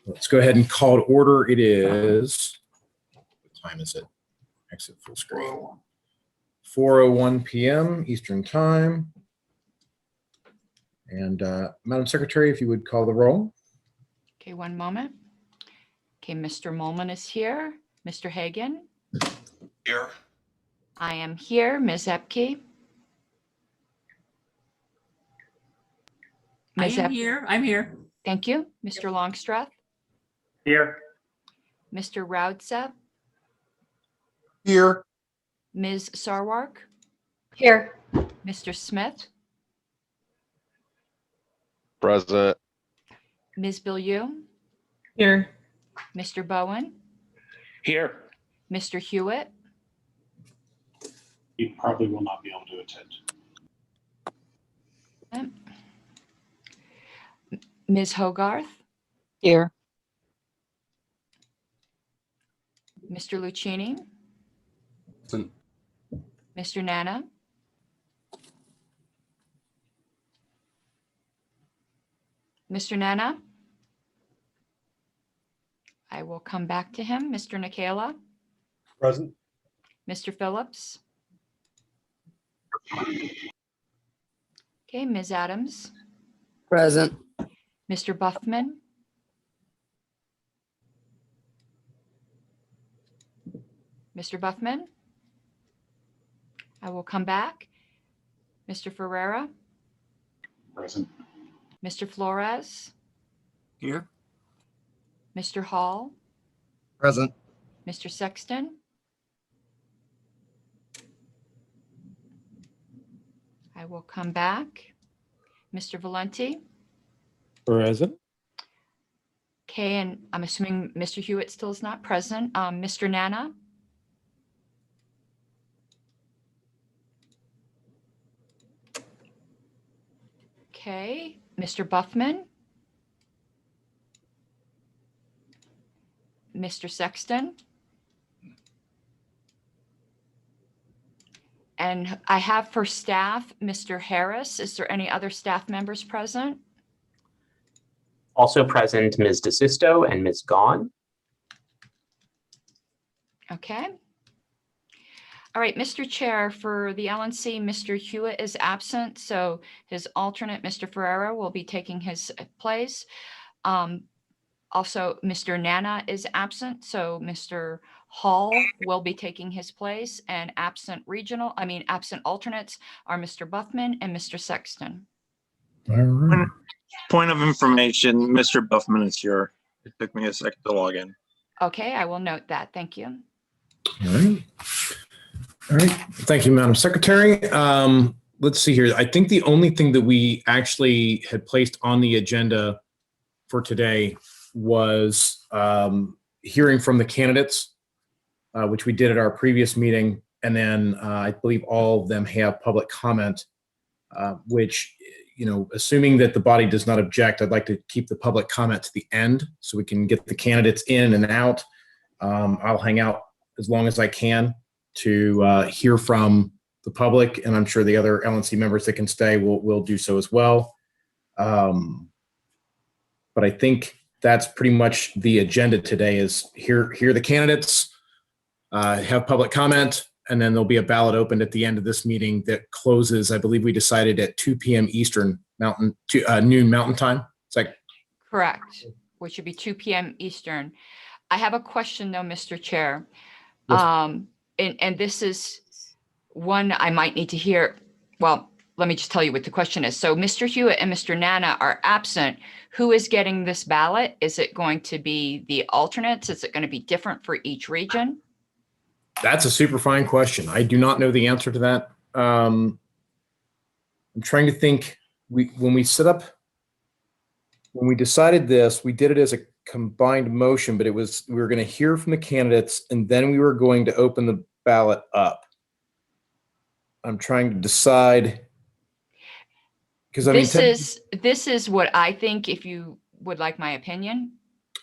Let's go ahead and call to order. It is, what time is it? Exit full screen. 4:01 p.m. Eastern Time. And Madam Secretary, if you would call the roll. Okay, one moment. Okay, Mr. Molman is here. Mr. Hagan? Here. I am here. Ms. Epke? I Ms. am Ep- here. I'm here. Thank you. Mr. Longstreth? Here. Mr. Roudsev? Here. Ms. Sarwark? Here. Mr. Smith? Present. Ms. Bilyeu? Here. Mr. Bowen? Here. Mr. Hewitt? He probably will not be able to attend. Ms. Hogarth? Here. Mr. Lucchini? Present. Mr. Nana? Mr. Nana? I will come back to him. Mr. Nikela? Present. Mr. Phillips? Okay, Ms. Adams? Present. Mr. Buffman? Mr. Buffman? I will come back. Mr. Ferreira? Present. Mr. Flores? Here. Mr. Hall? Present. Mr. Sexton? I will come back. Mr. Valenti? Present. Okay, and I'm assuming Mr. Hewitt still is not present. Mr. Nana? Okay, Mr. Buffman? Mr. Sexton? And I have for staff, Mr. Harris. Is there any other staff members present? Also present, Ms. DeSisto and Ms. Gahn. Okay. All right, Mr. Chair, for the LNC, Mr. Hewitt is absent, so his alternate, Mr. Ferreira, will be taking his place. Also, Mr. Nana is absent, so Mr. Hall will be taking his place, and absent alternates are Mr. Buffman and Mr. Sexton. All right. Point of information, Mr. Buffman is here. It took me a second to log in. Okay, I will note that. Thank you. All right. All right. Thank you, Madam Secretary. Let's see here. I think the only thing that we actually had placed on the agenda for today was hearing from the candidates, which we did at our previous meeting. And then I believe all of them have public comment, which, assuming that the body does not object, I'd like to keep the public comment to the end so we can get the candidates in and out. I'll hang out as long as I can to hear from the public, and I'm sure the other LNC members that can stay will do so as well. But I think that's pretty much the agenda today: is hear the candidates, have public comment, and then there'll be a ballot opened at the end of this meeting that closes, I believe we decided, at 2 p.m. Eastern noon Mountain Time. Is that Correct, which would be 2 p.m. Eastern. I have a question though, Mr. Chair. Yes. And this is one I might need to hear. Well, let me just tell you what the question is. So Mr. Hewitt and Mr. Nana are absent. Who is getting this ballot? Is it going to be the alternates? Is it going to be different for each region? That's a super fine question. I do not know the answer to that. I'm trying to think. When we decided this, we did it as a combined motion, but we were going to hear from the candidates and then we were going to open the ballot up. I'm trying to decide, because this is what I think, if you would like my opinion.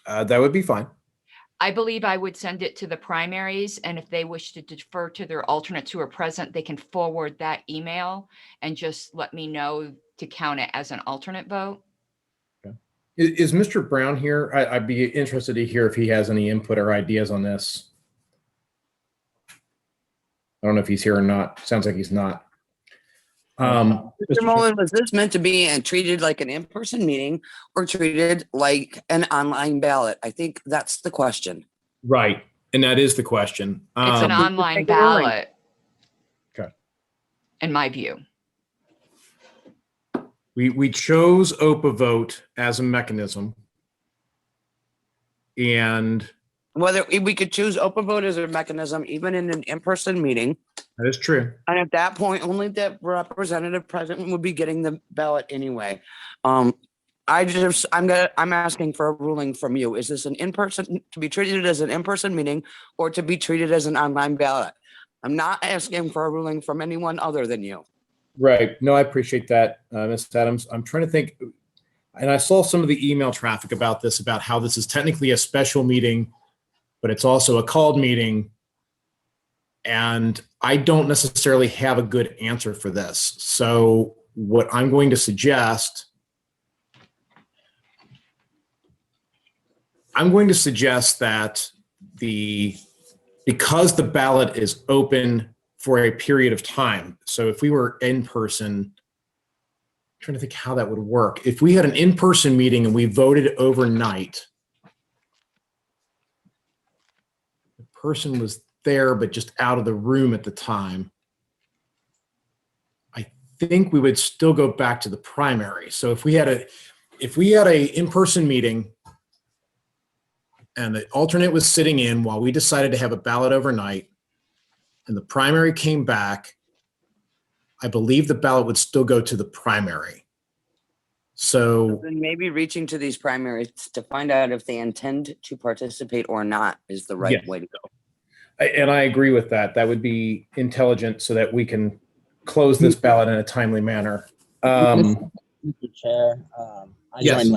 That would be fine. I believe I would send it to the primaries, and if they wish to defer to their alternates who are present, they can forward that email and just let me know to count it as an alternate vote. Okay. Is Mr. Brown here? I'd be interested to hear if he has any input or ideas on this. I don't know if he's here or not. Sounds like he's not. Mr. Mr. Mullen, was this meant to be and treated like an in-person meeting or treated like an online ballot? I think that's the question. Right. And that is the question. It's an online take a ruling. ballot. Okay. In my view. We chose OPA vote as a mechanism. And Whether we could choose open vote as a mechanism, even in an in-person meeting. that is true. And at that point, only the representative president would be getting the ballot anyway. I'm asking for a ruling from you. Is this an in-person, to be treated as an in-person meeting or to be treated as an online ballot? I'm not asking for a ruling from anyone other than you. Right. No, I appreciate that, Ms. Adams. I'm trying to think, and I saw some of the email traffic about this, about how this is technically a special meeting, but it's also a called meeting. And I don't necessarily have a good answer for this. So what I'm going to suggest, that because the ballot is open for a period of time. So if we were in person, I'm trying to think how that would work. If we had an in-person meeting and we voted overnight, the person was there, but just out of the room at the time, I think we would still go back to the primary. So if we had a in-person meeting and the alternate was sitting in while we decided to have a ballot overnight, and the primary came back, I believe the ballot would still go to the primary. So Then maybe reaching to these primaries to find out if they intend to participate or not is the right Yes. way to go. and I agree with that. That would be intelligent so that we can close this ballot in a timely manner. Mr. Chair, Yes.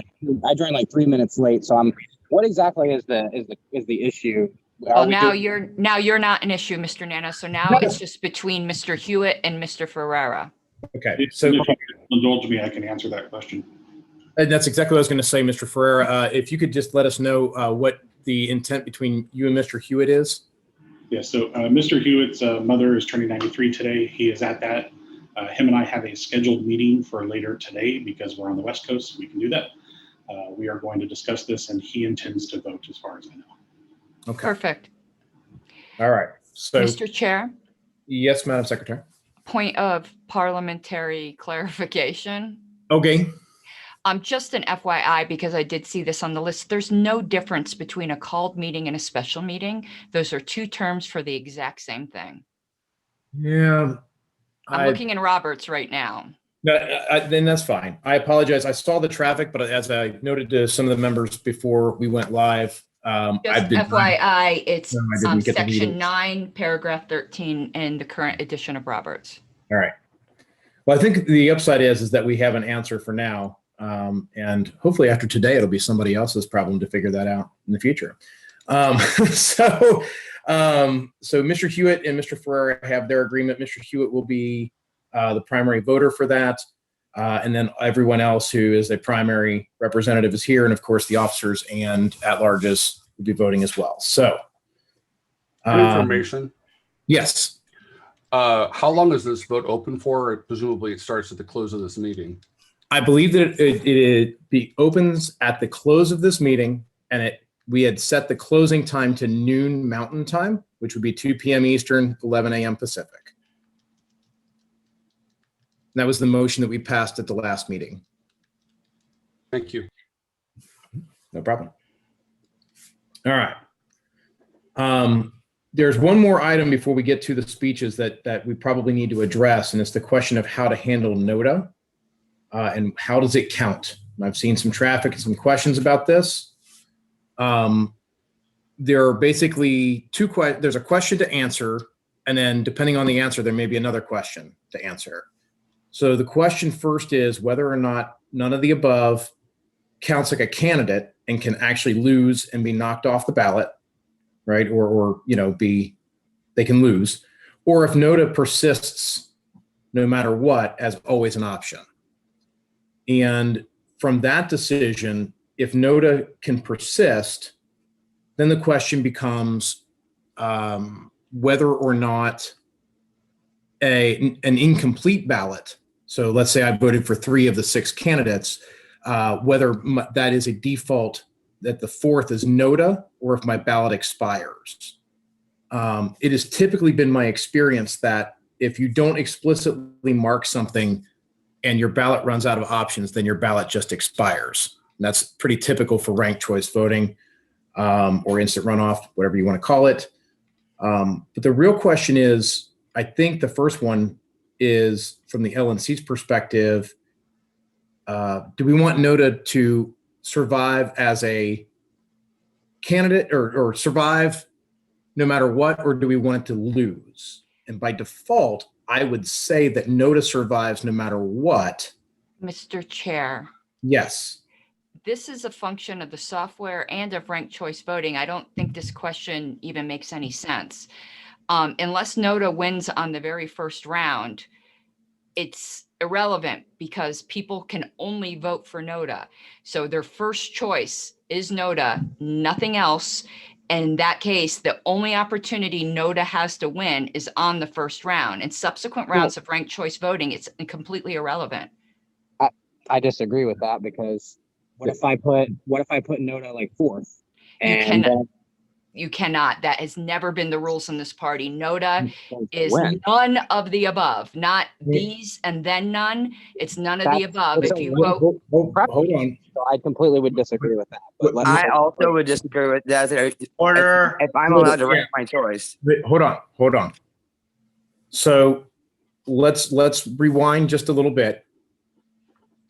I joined like 3 minutes late. So what exactly is the issue? Well, now you're not an issue, Mr. Nana. So now it's just between Mr. Hewitt and Mr. Ferrera. Okay, so If you indulge me, I can answer that question. and that's exactly what I was going to say, Mr. Ferreira. If you could just let us know what the intent between you and Mr. Hewitt is. Yeah, so Mr. Hewitt's mother is turning 93 today. He is at that. Him and I have a scheduled meeting for later today because we're on the West Coast, so we can do that. We are going to discuss this, and he intends to vote as far as I know. Okay. Perfect. All right. So, Mr. Chair, yes, Madam Secretary. point of parliamentary clarification. Okay. Just an FYI, because I did see this on the list, there's no difference between a called meeting and a special meeting. Those are two terms for the exact same thing. Yeah. I'm looking in Roberts right now. Then that's fine. I apologize. I saw the traffic, but as I noted to some of the members before we went live, Just FYI, it's No, I didn't get the section meeting. 9, paragraph 13 in the current edition of Roberts. All right. Well, I think the upside is that we have an answer for now. And hopefully after today, it'll be somebody else's problem to figure that out in the future. So Mr. Hewitt and Mr. Ferrera have their agreement. Mr. Hewitt will be the primary voter for that. And then everyone else who is a primary representative is here. And of course, the officers and at-larges will be voting as well. So. Information. Yes. How long is this vote open for? Presumably it starts at the close of this meeting. I believe that it opens at the close of this meeting, and we had set the closing time to noon Mountain Time, which would be 2 p.m. Eastern, 11 a.m. Pacific. And that was the motion that we passed at the last meeting. Thank you. No problem. All right. There's one more item before we get to the speeches that we probably need to address, and it's the question of how to handle NOTA and how does it count. And I've seen some traffic and some questions about this. There are basically there's a question to answer, and then depending on the answer, there may be another question to answer. So the question first is whether or not none of the above counts like a candidate and can actually lose and be knocked off the ballot, right? Or they can lose, or if NOTA persists no matter what as always an option. And from that decision, if NOTA can persist, then the question becomes whether or not an incomplete ballot, so let's say I voted for 3 of the 6 candidates, whether that is a default that the 4th is NOTA or if my ballot expires. It has typically been my experience that if you don't explicitly mark something and your ballot runs out of options, then your ballot just expires. And that's pretty typical for ranked choice voting or instant runoff, whatever you want to call it. But the real question is, I think the first one is from the LNC's perspective, do we want NOTA to survive as a candidate or survive no matter what, or do we want it to lose? And by default, I would say that NOTA survives no matter what. Mr. Chair, Yes. this is a function of the software and of ranked choice voting. I don't think this question even makes any sense. Unless NOTA wins on the very first round, it's irrelevant because people can only vote for NOTA. So their first choice is NOTA, nothing else. In that case, the only opportunity NOTA has to win is on the first round. In subsequent rounds of ranked choice voting, it's completely irrelevant. I disagree with that because what if I put NOTA like 4th? You cannot. That has never been the rules in this party. NOTA is When? none of the above, not these and then none. It's none of the above. If you vote, Hold on. So I completely would disagree with that. But let me- I also would disagree with that. Order. If I'm allowed to rank my choice. Wait, hold on. So let's rewind just a little bit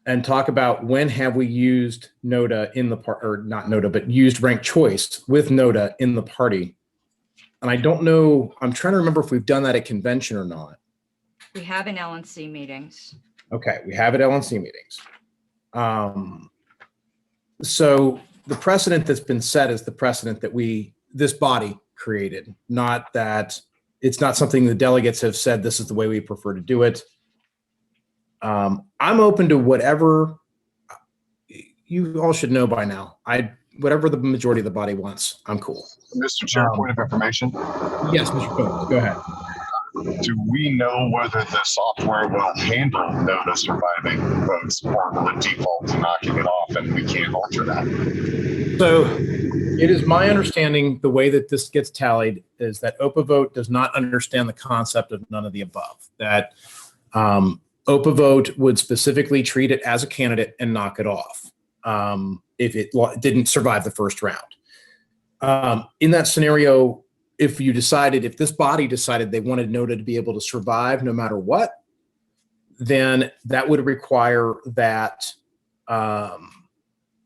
and talk about when have we used NOTA in the part, or not NOTA, but used ranked choice with NOTA in the party. And I don't know, I'm trying to remember if we've done that at convention or not. we have in LNC meetings. Okay, we have at LNC meetings. So the precedent that's been set is the precedent that this body created, not that it's not something the delegates have said, this is the way we prefer to do it. I'm open to whatever you all should know by now. Whatever the majority of the body wants, I'm cool. Mr. Chair, point of information. Yes, Mr. Phillips, go ahead. Do we know whether the software will handle NOTA surviving votes or will it default to knocking it off and we can't alter that? So it is my understanding the way that this gets tallied is that OPA does not understand the concept of none of the above. That OPA would specifically treat it as a candidate and knock it off if it didn't survive the first round. In that scenario, if this body decided they wanted NOTA to be able to survive no matter what, then that would require that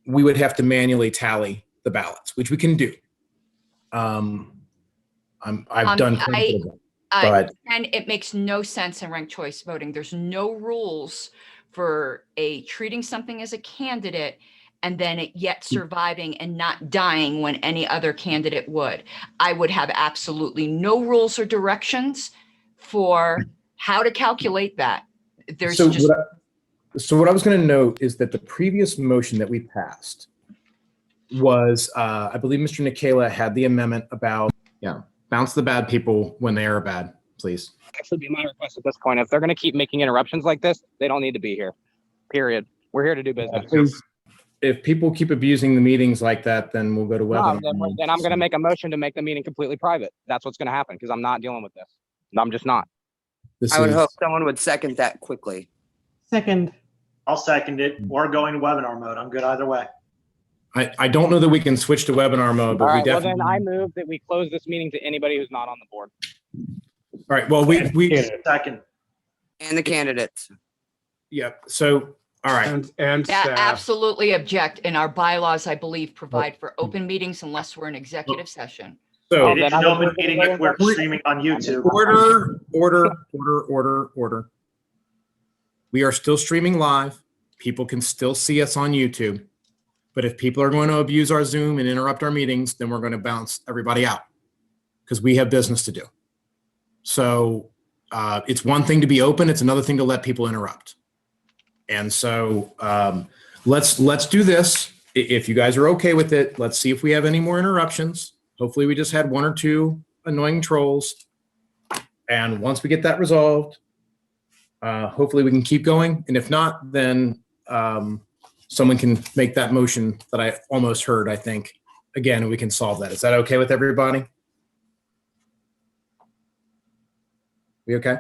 we would have to manually tally the ballots, which we can do. I've done. And it makes no sense in ranked choice voting. There's no rules for treating something as a candidate and then it yet surviving and not dying when any other candidate would. I would have absolutely no rules or directions for how to calculate that. So what I was going to note is that the previous motion that we passed was, I believe Mr. Nikela had the amendment about, bounce the bad people when they are bad, please. Actually, be my request at this point. If they're going to keep making interruptions like this, they don't need to be here. Period. We're here to do business. Please, if people keep abusing the meetings like that, then we'll go to webinar. No, then I'm going to make a motion to make the meeting completely private. That's what's going to happen because I'm not dealing with this. I'm just not. I would hope someone would second that quickly. Second. I'll second it. Or going to webinar mode. I'm good either way. I don't know that we can switch to webinar mode, but we definitely. Well, then I move that we close this meeting to anybody who's not on the board. All right. Well, we second. And the candidates. Yep. So, all right. And staff. Absolutely object. And our bylaws, I believe, provide for open meetings unless we're in executive session. So it is an open meeting if we're streaming on YouTube. Order. We are still streaming live. People can still see us on YouTube. But if people are going to abuse our Zoom and interrupt our meetings, then we're going to bounce everybody out because we have business to do. So it's one thing to be open. It's another thing to let people interrupt. And so let's do this. if you guys are okay with it, let's see if we have any more interruptions. Hopefully we just had 1 or 2 annoying trolls. And once we get that resolved, hopefully we can keep going. And if not, then someone can make that motion that I almost heard, I think, again, and we can solve that. Is that okay with everybody? We okay?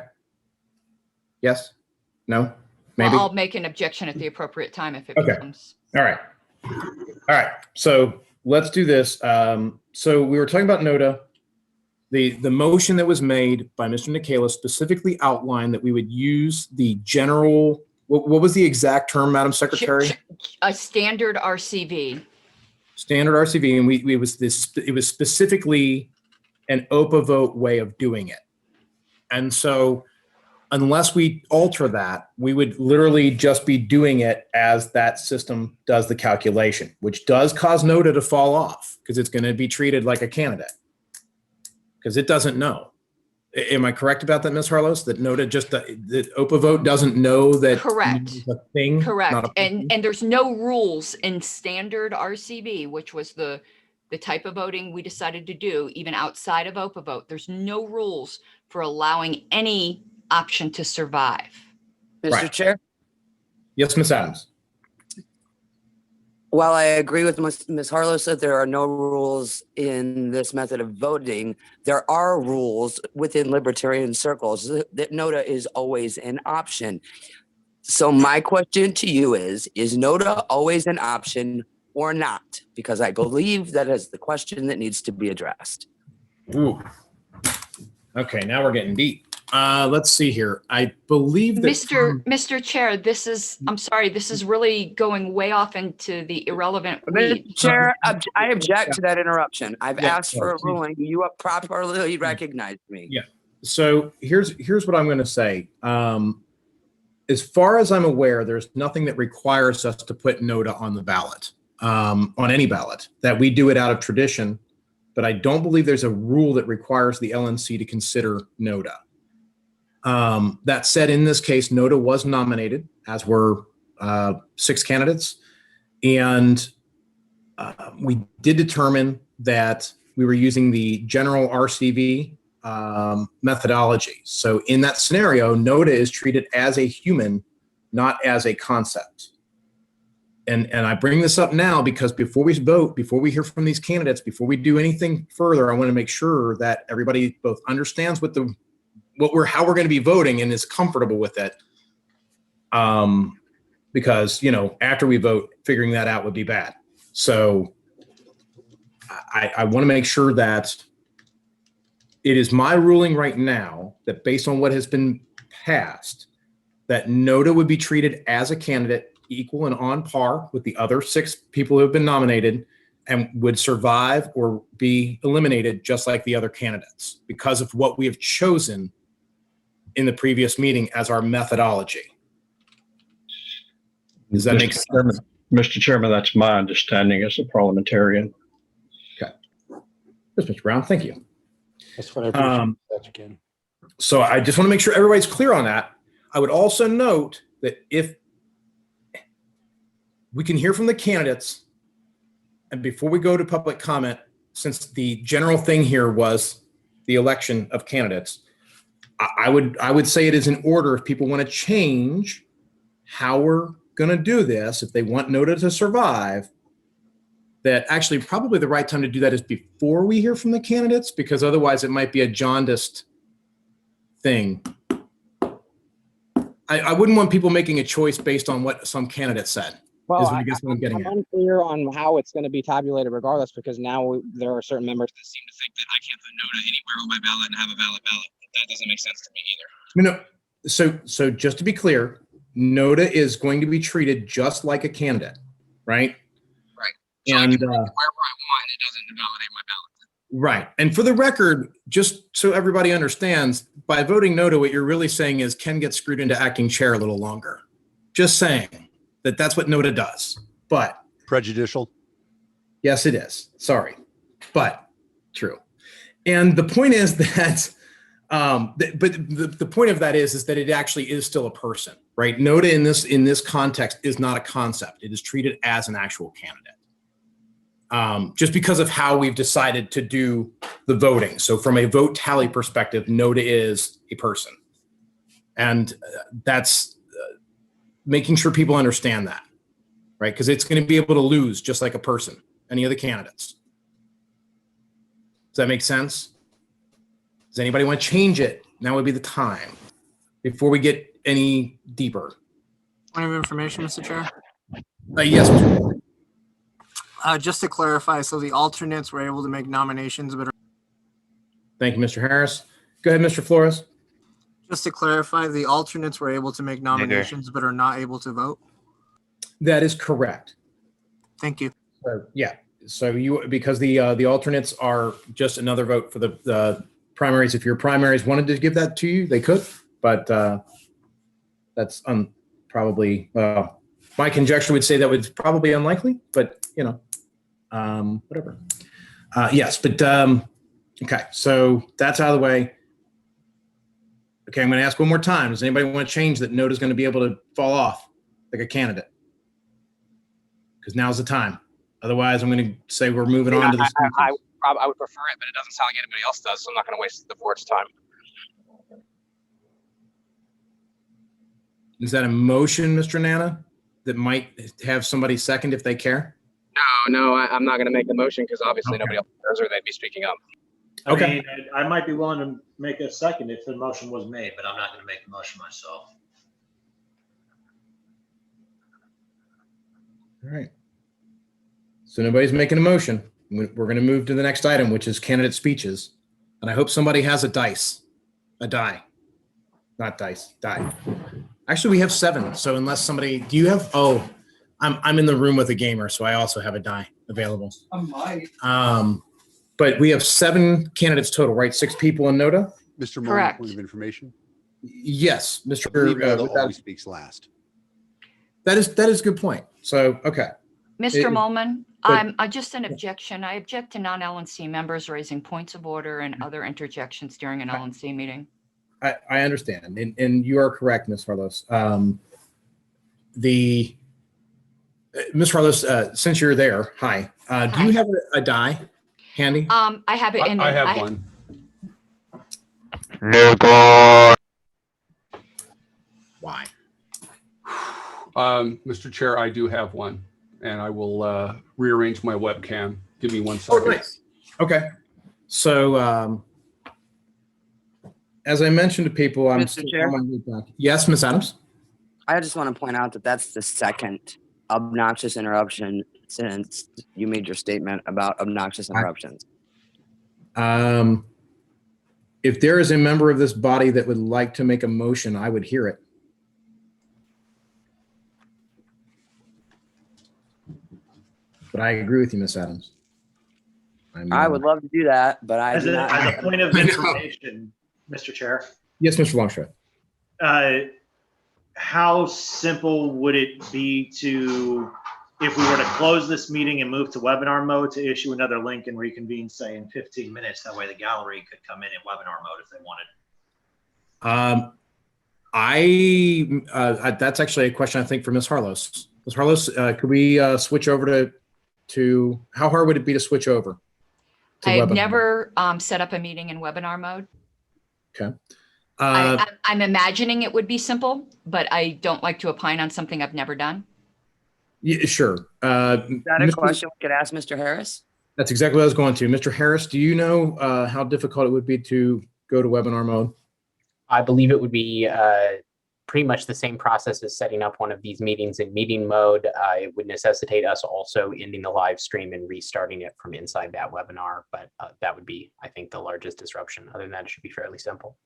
Yes? No? Maybe? Well, I'll make an objection at the appropriate time if it Okay. becomes. All right. All right. So let's do this. So we were talking about NODA. The motion that was made by Mr. Nicola specifically outlined that we would use the general, what was the exact term, Madam Secretary? A standard RCV. Standard RCV, and it was specifically an OPA vote way of doing it. And so unless we alter that, we would literally just be doing it as that system does the calculation, which does cause NODA to fall off because it's going to be treated like a candidate because it doesn't know. Am I correct about that, Ms. Harlos? That NODA just, the OPA vote doesn't know that Correct. it's a thing? Correct. Not a person? And there's no rules in standard RCV, which was the type of voting we decided to do, even outside of OPA vote. There's no rules for allowing any option to survive. Mr. Right. Chair, Yes, Ms. Adams. while I agree with Ms. Harlos that there are no rules in this method of voting, there are rules within libertarian circles that NODA is always an option. So my question to you is NODA always an option or not? Because I believe that is the question that needs to be addressed. Ooh. Okay, now we're getting deep. Let's see here. I believe that Mr. Chair, I'm sorry, this is really going way off into the irrelevant weeds. Mr. Chair, I object to that interruption. I've Yeah, asked for a ruling. You have properly recognized me. Yeah. So here's what I'm going to say. As far as I'm aware, there's nothing that requires us to put NODA on the ballot, on any ballot. That we do it out of tradition, but I don't believe there's a rule that requires the LNC to consider NODA. That said, in this case, NODA was nominated, as were 6 candidates, and we did determine that we were using the general RCV methodology. So in that scenario, NODA is treated as a human, not as a concept. And I bring this up now because before we vote, before we hear from these candidates, before we do anything further, I want to make sure that everybody both understands how we're going to be voting and is comfortable with it. Because, after we vote, figuring that out would be bad. So I want to make sure that it is my ruling right now that based on what has been passed, that NODA would be treated as a candidate equal and on par with the other 6 people who have been nominated and would survive or be eliminated just like the other candidates because of what we have chosen in the previous meeting as our methodology. Does that make sense? Mr. Chairman, that's my understanding as a parliamentarian. Okay. Yes, Mr. Brown, thank you. That's what I appreciate that again. So I just want to make sure everybody's clear on that. I would also note that if we can hear from the candidates, and before we go to public comment, since the general thing here was the election of candidates, I would say it is in order if people want to change how we're going to do this, if they want NODA to survive, that actually probably the right time to do that is before we hear from the candidates, because otherwise it might be a jaundiced thing. I wouldn't want people making a choice based on what some candidate said. Well, I guess what I'm getting at. unclear on how it's going to be tabulated regardless, because now there are certain members that seem to think that I can't put NODA anywhere on my ballot and have a valid ballot. That doesn't make sense to me either. So just to be clear, NODA is going to be treated just like a candidate, right? Right. So And I can put it wherever I want, it doesn't invalidate my ballot. right. And for the record, just so everybody understands, by voting NODA, what you're really saying is Ken gets screwed into acting chair a little longer. Just saying that's what NODA does. But Prejudicial. yes, it is. Sorry, but true. And the point is that, the point of that is that it actually is still a person, right? NODA in this context is not a concept. It is treated as an actual candidate. just because of how we've decided to do the voting. So from a vote tally perspective, NOTA is a person. And that's making sure people understand that, right? Because it's going to be able to lose just like a person, any of the candidates. Does that make sense? Does anybody want to change it? Now would be the time before we get any deeper. Point of information, Mr. Chair. Yes, Mr. Just to clarify, so the alternates were able to make nominations, but Thank you, Mr. Harris. Go ahead, Mr. Flores. just to clarify, the alternates were able to make nominations, but are not able to vote. That is correct. Thank you. Yeah. So you, because the alternates are just another vote for the primaries. If your primaries wanted to give that to you, they could, but that's probably, my conjecture would say that was probably unlikely, but you know, whatever. Yes, but okay. So that's out of the way. Okay, I'm going to ask one more time. Does anybody want to change that NOTA is going to be able to fall off like a candidate? Because now's the time. Otherwise, I'm going to say we're moving on to the speeches. I would prefer it, but it doesn't sound like anybody else does, so I'm not going to waste the board's time. Is that a motion, Mr. Nana, that might have somebody second if they care? No, I'm not going to make the motion because obviously Okay. nobody else cares or they'd be speaking up. I Okay. mean, I might be willing to make a second if the motion was made, but I'm not going to make the motion myself. All right. So nobody's making a motion. We're going to move to the next item, which is candidate speeches. And I hope somebody has a die. Not dice, die. Actually, we have 7. So unless somebody, do you have, oh, I'm in the room with a gamer, so I also have a die available. But we have 7 candidates total, right? 6 people in NOTA? Mr. Moore, Correct. point of information. Yes, I believe NOTA Mr. always speaks last. That is a good point. So, okay. Mr. It- Molman, but- I'm just an objection. I object to non-LNC members raising points of order and other interjections during an LNC meeting. I understand, and you are correct, Ms. Harlos. Ms. Harlos, since you're there, hi. Do you have a die handy? I have it in. I have one. Why? Mr. Chair, I do have one, and I will rearrange my webcam. Give me 1 Oh, second. nice. Okay. So, as I mentioned to people, I'm Mr. still Chair? on my way back. Yes, Ms. Adams? I just want to point out that that's the second obnoxious interruption since you made your statement about obnoxious interruptions. If there is a member of this body that would like to make a motion, I would hear it. But I agree with you, Ms. Adams. I would love to do that, but I As do a, not. as a point of information, Mr. Chair, Yes, Mr. Longstreth. how simple would it be to, if we were to close this meeting and move to webinar mode, to issue another link and reconvene, say, in 15 minutes? That way the gallery could come in webinar mode if they wanted. That's actually a question I think for Ms. Harlos. Ms. Harlos, could we switch over to how hard would it be to switch over? to I've webinar? never set up a meeting in webinar mode. Okay. I'm imagining it would be simple, but I don't like to opine on something I've never done. Yeah, sure. Is that a Mr. question we could ask Mr. Harris? That's exactly what I was going to. Mr. Harris, do you know how difficult it would be to go to webinar mode? I believe it would be pretty much the same process as setting up one of these meetings in meeting mode. It would necessitate us also ending the live stream and restarting it from inside that webinar, but that would be, I think, the largest disruption. Other than that, it should be fairly simple.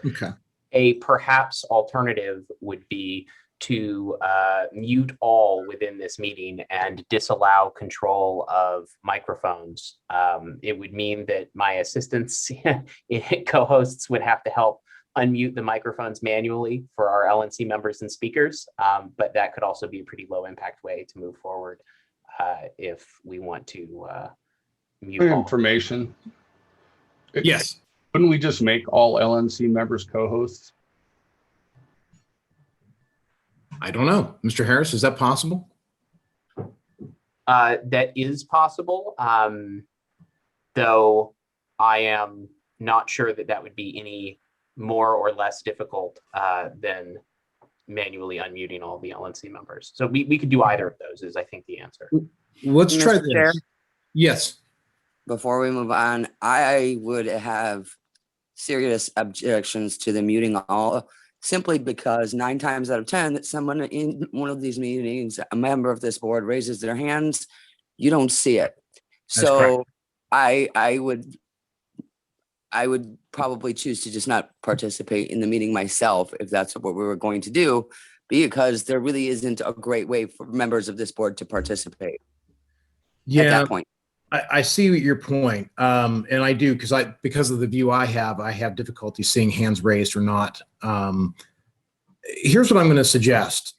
Okay. A perhaps alternative would be to mute all within this meeting and disallow control of microphones. It would mean that my assistants, co-hosts would have to help unmute the microphones manually for our LNC members and speakers, but that could also be a pretty low impact way to move forward if we want to mute all. Information. Yes. Couldn't we just make all LNC members co-hosts? I don't know. Mr. Harris, is that possible? That is possible, though I am not sure that that would be any more or less difficult than manually unmuting all the LNC members. So we could do either of those is I think the answer. Let's try Mr. Chair? this. Yes. Before we move on, I would have serious objections to the muting all, simply because 9 times out of 10 that someone in one of these meetings, a member of this board, raises their hands, you don't see it. That's So I would probably choose to just not participate in the meeting myself if that's what we were going to do, because there really isn't a great way for members of this board to participate at that point. I see your point. And I do, because of the view I have difficulty seeing hands raised or not. Here's what I'm going to suggest.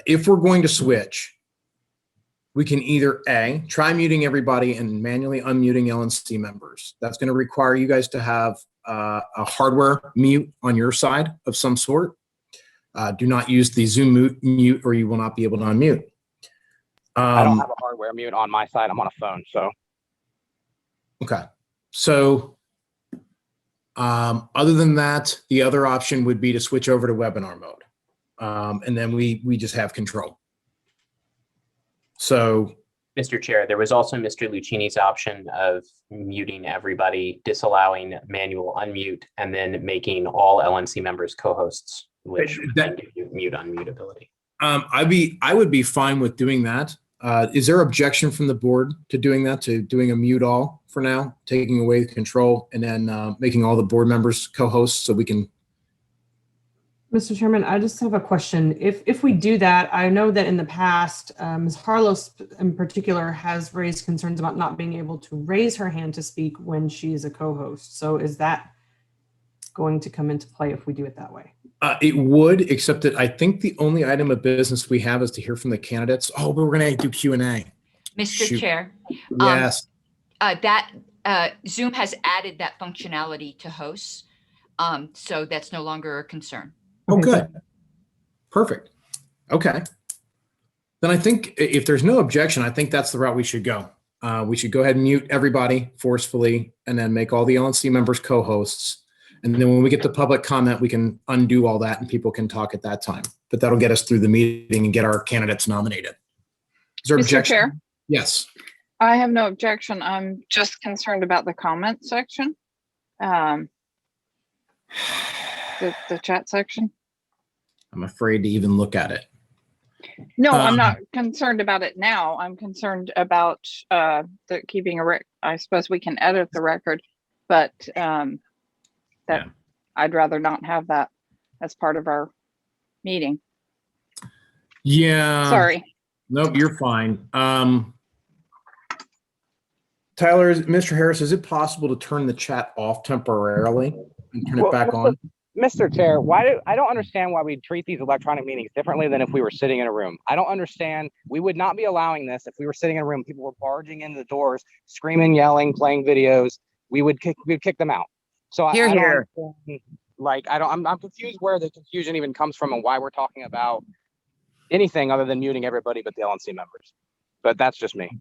If we're going to switch, we can either try muting everybody and manually unmuting LNC members. That's going to require you guys to have a hardware mute on your side of some sort. Do not use the Zoom mute or you will not be able to unmute. I don't have a hardware mute on my side. I'm on a phone, so. Okay. So other than that, the other option would be to switch over to webinar mode. And then we just have control. So, Mr. Chair, there was also Mr. Lucchini's option of muting everybody, disallowing manual unmute, and then making all LNC members co-hosts, which would then give you mute unmutability. I would be fine with doing that. Is there objection from the board to doing that, to doing a mute all for now, taking away the control and then making all the board members co-hosts so we can? Mr. Chairman, I just have a question. If we do that, I know that in the past, Ms. Harlow in particular has raised concerns about not being able to raise her hand to speak when she is a co-host. So is that going to come into play if we do it that way? It would, except that I think the only item of business we have is to hear from the candidates. Oh, but we're going to do Q&A. Mr. Chair. Yes. Zoom has added that functionality to hosts. So that's no longer a concern. Oh, good. Perfect. Okay. Then I think if there's no objection, I think that's the route we should go. We should go ahead and mute everybody forcefully and then make all the LNC members co-hosts. And then when we get to public comment, we can undo all that and people can talk at that time. But that'll get us through the meeting and get our candidates nominated. Is there objection? Chair? Yes. I have no objection. I'm just concerned about the comment section. The chat section. I'm afraid to even look at it. No, I'm not concerned about it now. I'm concerned about the keeping a record. I suppose we can edit the record, but I'd rather not have that as part of our meeting. Yeah. Sorry. Nope, you're fine. Tyler, Mr. Harris, is it possible to turn the chat off temporarily and turn it back on? Mr. Chair, I don't understand why we treat these electronic meetings differently than if we were sitting in a room. I don't understand. We would not be allowing this if we were sitting in a room. People were barging into the doors, screaming, yelling, playing videos. We'd kick them out. So Hear, hear. I'm confused where the confusion even comes from and why we're talking about anything other than muting everybody but the LNC members. But that's just me.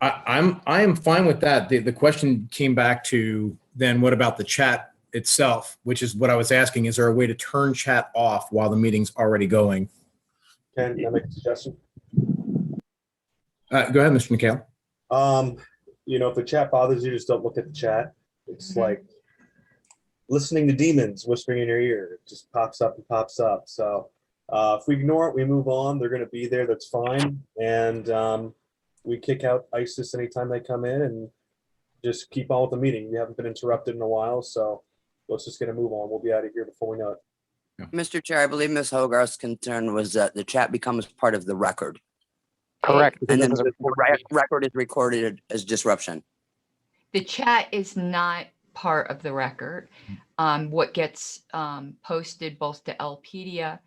I am fine with that. The question came back to then what about the chat itself, which is what I was asking. Is there a way to turn chat off while the meeting's already going? Can I make a suggestion? Go ahead, Mr. McHale. If the chat bothers you, just don't look at the chat. It's like listening to demons whispering in your ear. It just pops up and pops up. So if we ignore it, we move on. They're going to be there. That's fine. And we kick out ISIS anytime they come in and just keep on with the meeting. We haven't been interrupted in a while, so let's just get a move on. We'll be out of here before we know it. Mr. Chair, I believe Ms. Hogarth's concern was that the chat becomes part of the record. Correct. And then the record is recorded as disruption. The chat is not part of the record. What gets posted both to LPedia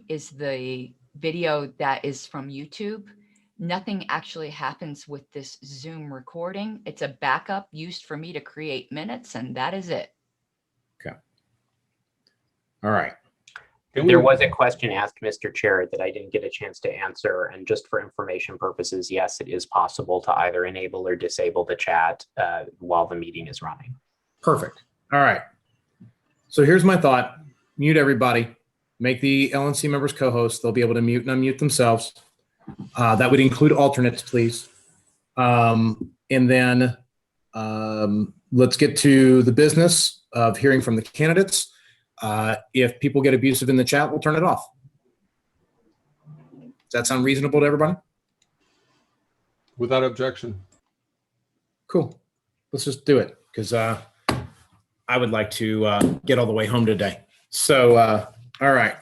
is the video that is from YouTube. Nothing actually happens with this Zoom recording. It's a backup used for me to create minutes, and that is it. Okay. All right. There was a question asked, Mr. Chair, that I didn't get a chance to answer. And just for information purposes, yes, it is possible to either enable or disable the chat while the meeting is running. Perfect. All right. So here's my thought. Mute everybody. Make the LNC members co-hosts. They'll be able to mute and unmute themselves. That would include alternates, please. And then let's get to the business of hearing from the candidates. If people get abusive in the chat, we'll turn it off. Does that sound reasonable to everybody? Without objection. Cool. Let's just do it, because I would like to get all the way home today. So, all right.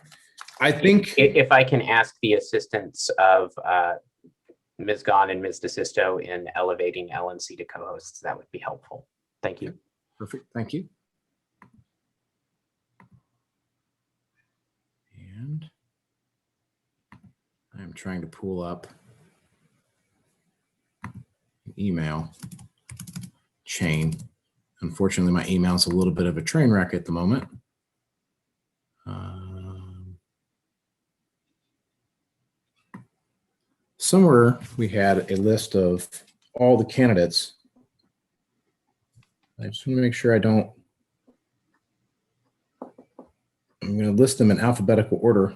I think if I can ask the assistance of Ms. Gahn and Ms. DeSisto in elevating LNC to co-hosts, that would be helpful. Thank you. Perfect. Thank you. And I'm trying to pull up an email chain. Unfortunately, my email is a little bit of a train wreck at the moment. Somewhere we had a list of all the candidates. I just want to make sure I don't. I'm going to list them in alphabetical order.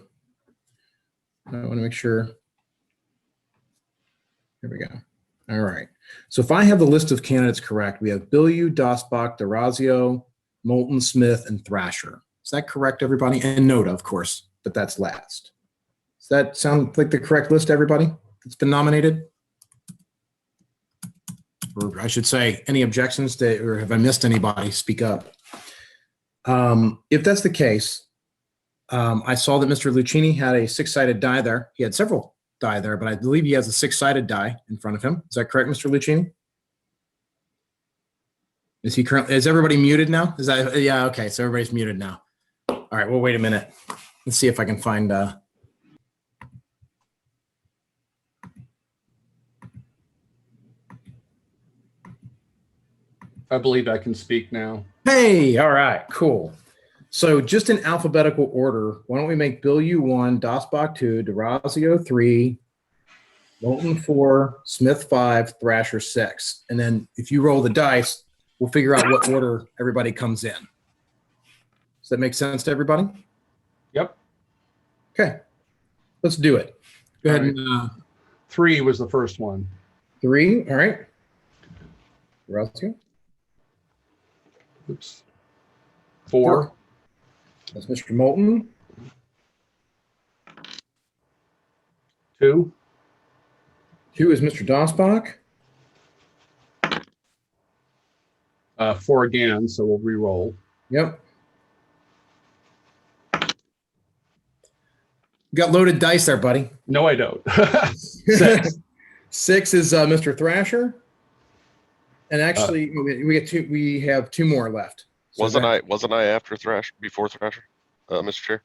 I want to make sure. Here we go. All right. So if I have the list of candidates correct, we have Bilyeu, Dasbach, DeRazio, Moulton, Smith, and Thrasher. Is that correct, everybody? And Noda, of course, but that's last. Does that sound like the correct list, everybody, that's been nominated? Or I should say, any objections to, or have I missed anybody? Speak up. If that's the case, I saw that Mr. Lucchini had a six-sided die there. He had several die there, but I believe he has a six-sided die in front of him. Is that correct, Mr. Lucchini? Is he currently? Is everybody muted now? Is that? Yeah. Okay. So everybody's muted now. All right. Well, wait a minute. Let's see if I can find. I believe I can speak now. Hey. All right. Cool. So just in alphabetical order, why don't we make Bilyeu 1, Dasbach 2, DeRazio 3, Moulton 4, Smith 5, Thrasher 6. And then if you roll the dice, we'll figure out what order everybody comes in. Does that make sense to everybody? Yep. Okay. Let's do it. Go ahead. Right. And, 3 was the first one. 3. All right. DeRazio. Oops. 4. That's Mr. Moulton. 2. 2 is Mr. Dasbach. 4 again, so we'll re-roll. Yep. Got loaded dice there, buddy. No, I don't. 6. 6 is Mr. Thrasher. And actually, we get two. We have 2 more left. So wasn't I after Thrasher, before Thrasher, Mr. Chair?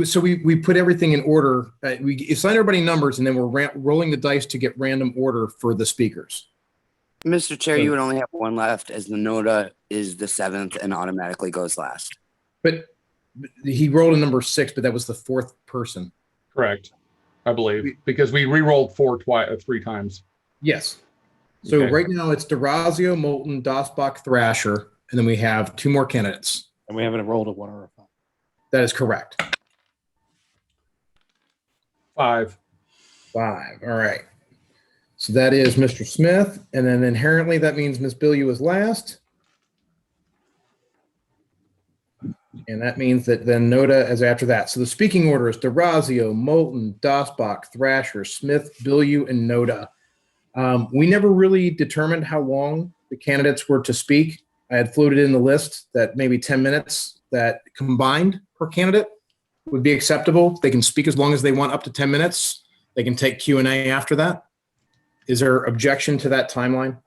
So we put everything in order. We assign everybody numbers, and then we're rolling the dice to get random order for the speakers. Mr. Chair, you would only have 1 left, as the Noda is the 7th and automatically goes last. But he rolled a number 6, but that was the 4th person. Correct, I believe, because we re-rolled 3 times. Yes. So Okay. right now it's DeRazio, Moulton, Dasbach, Thrasher, and then we have 2 more candidates. And we haven't enrolled a 1 or a 5. That is correct. 5. 5. All right. So that is Mr. Smith, and then inherently that means Ms. Bilyeu is last. And that means that then Noda is after that. So the speaking order is DeRazio, Moulton, Dasbach, Thrasher, Smith, Bilyeu, and Noda. We never really determined how long the candidates were to speak. I had floated in the list that maybe 10 minutes that combined per candidate would be acceptable. They can speak as long as they want, up to 10 minutes. They can take Q&A after that. Is there objection to that timeline?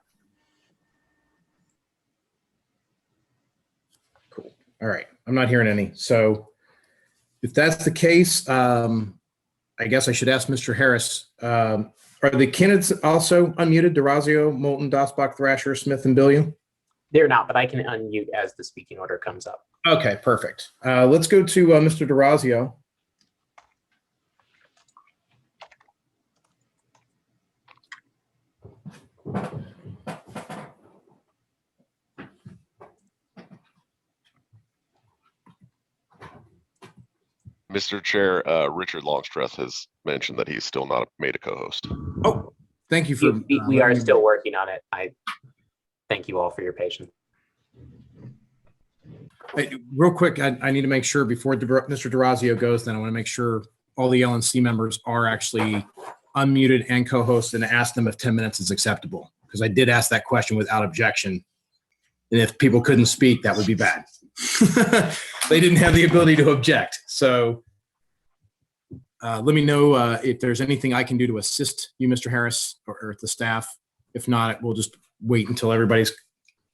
Cool. All right. I'm not hearing any. So if that's the case, I guess I should ask Mr. Harris. Are the candidates also unmuted? DeRazio, Moulton, Dasbach, Thrasher, Smith, and Bilyeu? They're not, but I can unmute as the speaking order comes up. Okay, perfect. Let's go to Mr. DeRazio. Mr. Chair, Richard Longstreth has mentioned that he's still not made a co-host. Oh, thank you for. We are still working on it. I thank you all for your patience. Hey, real quick, I need to make sure before Mr. DeRazio goes, then I want to make sure all the LNC members are actually unmuted and co-host, and ask them if 10 minutes is acceptable. Because I did ask that question without objection. And if people couldn't speak, that would be bad. They didn't have the ability to object. So let me know if there's anything I can do to assist you, Mr. Harris, or the staff. If not, we'll just wait until everybody's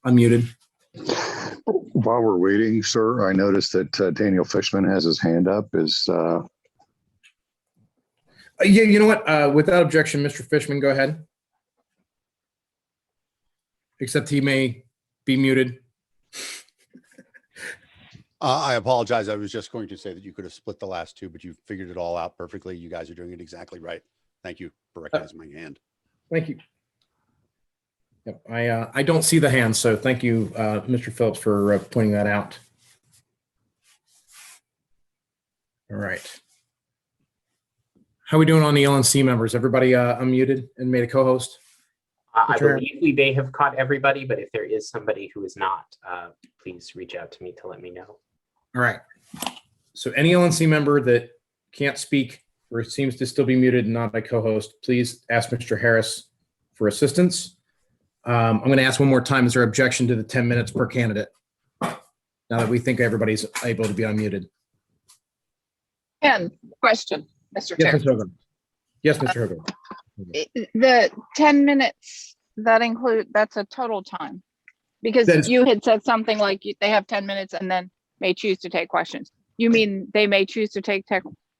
unmuted. While we're waiting, sir, I noticed that Daniel Fishman has his hand up. Yeah, you know what? Without objection, Mr. Fishman, go ahead. Except he may be muted. I apologize. I was just going to say that you could have split the last two, but you figured it all out perfectly. You guys are doing it exactly right. Thank you for recognizing my hand. Thank you. Yep, I don't see the hand, so thank you, Mr. Phillips, for pointing that out. All right. How are we doing on the LNC members? Everybody unmuted and made a co-host? I believe we may have caught everybody, but if there is somebody who is not, please reach out to me to let me know. All right. So any LNC member that can't speak or seems to still be muted and not a co-host, please ask Mr. Harris for assistance. I'm going to ask one more time, is there objection to the 10 minutes per candidate? Now that we think everybody's able to be unmuted. And question, Mr. Yes, Chair. Ms. Hogan. Yes, Mr. Hogan. The 10 minutes, that's a total time. Because you had said something like they have 10 minutes and then may choose to take questions. You mean they may choose to take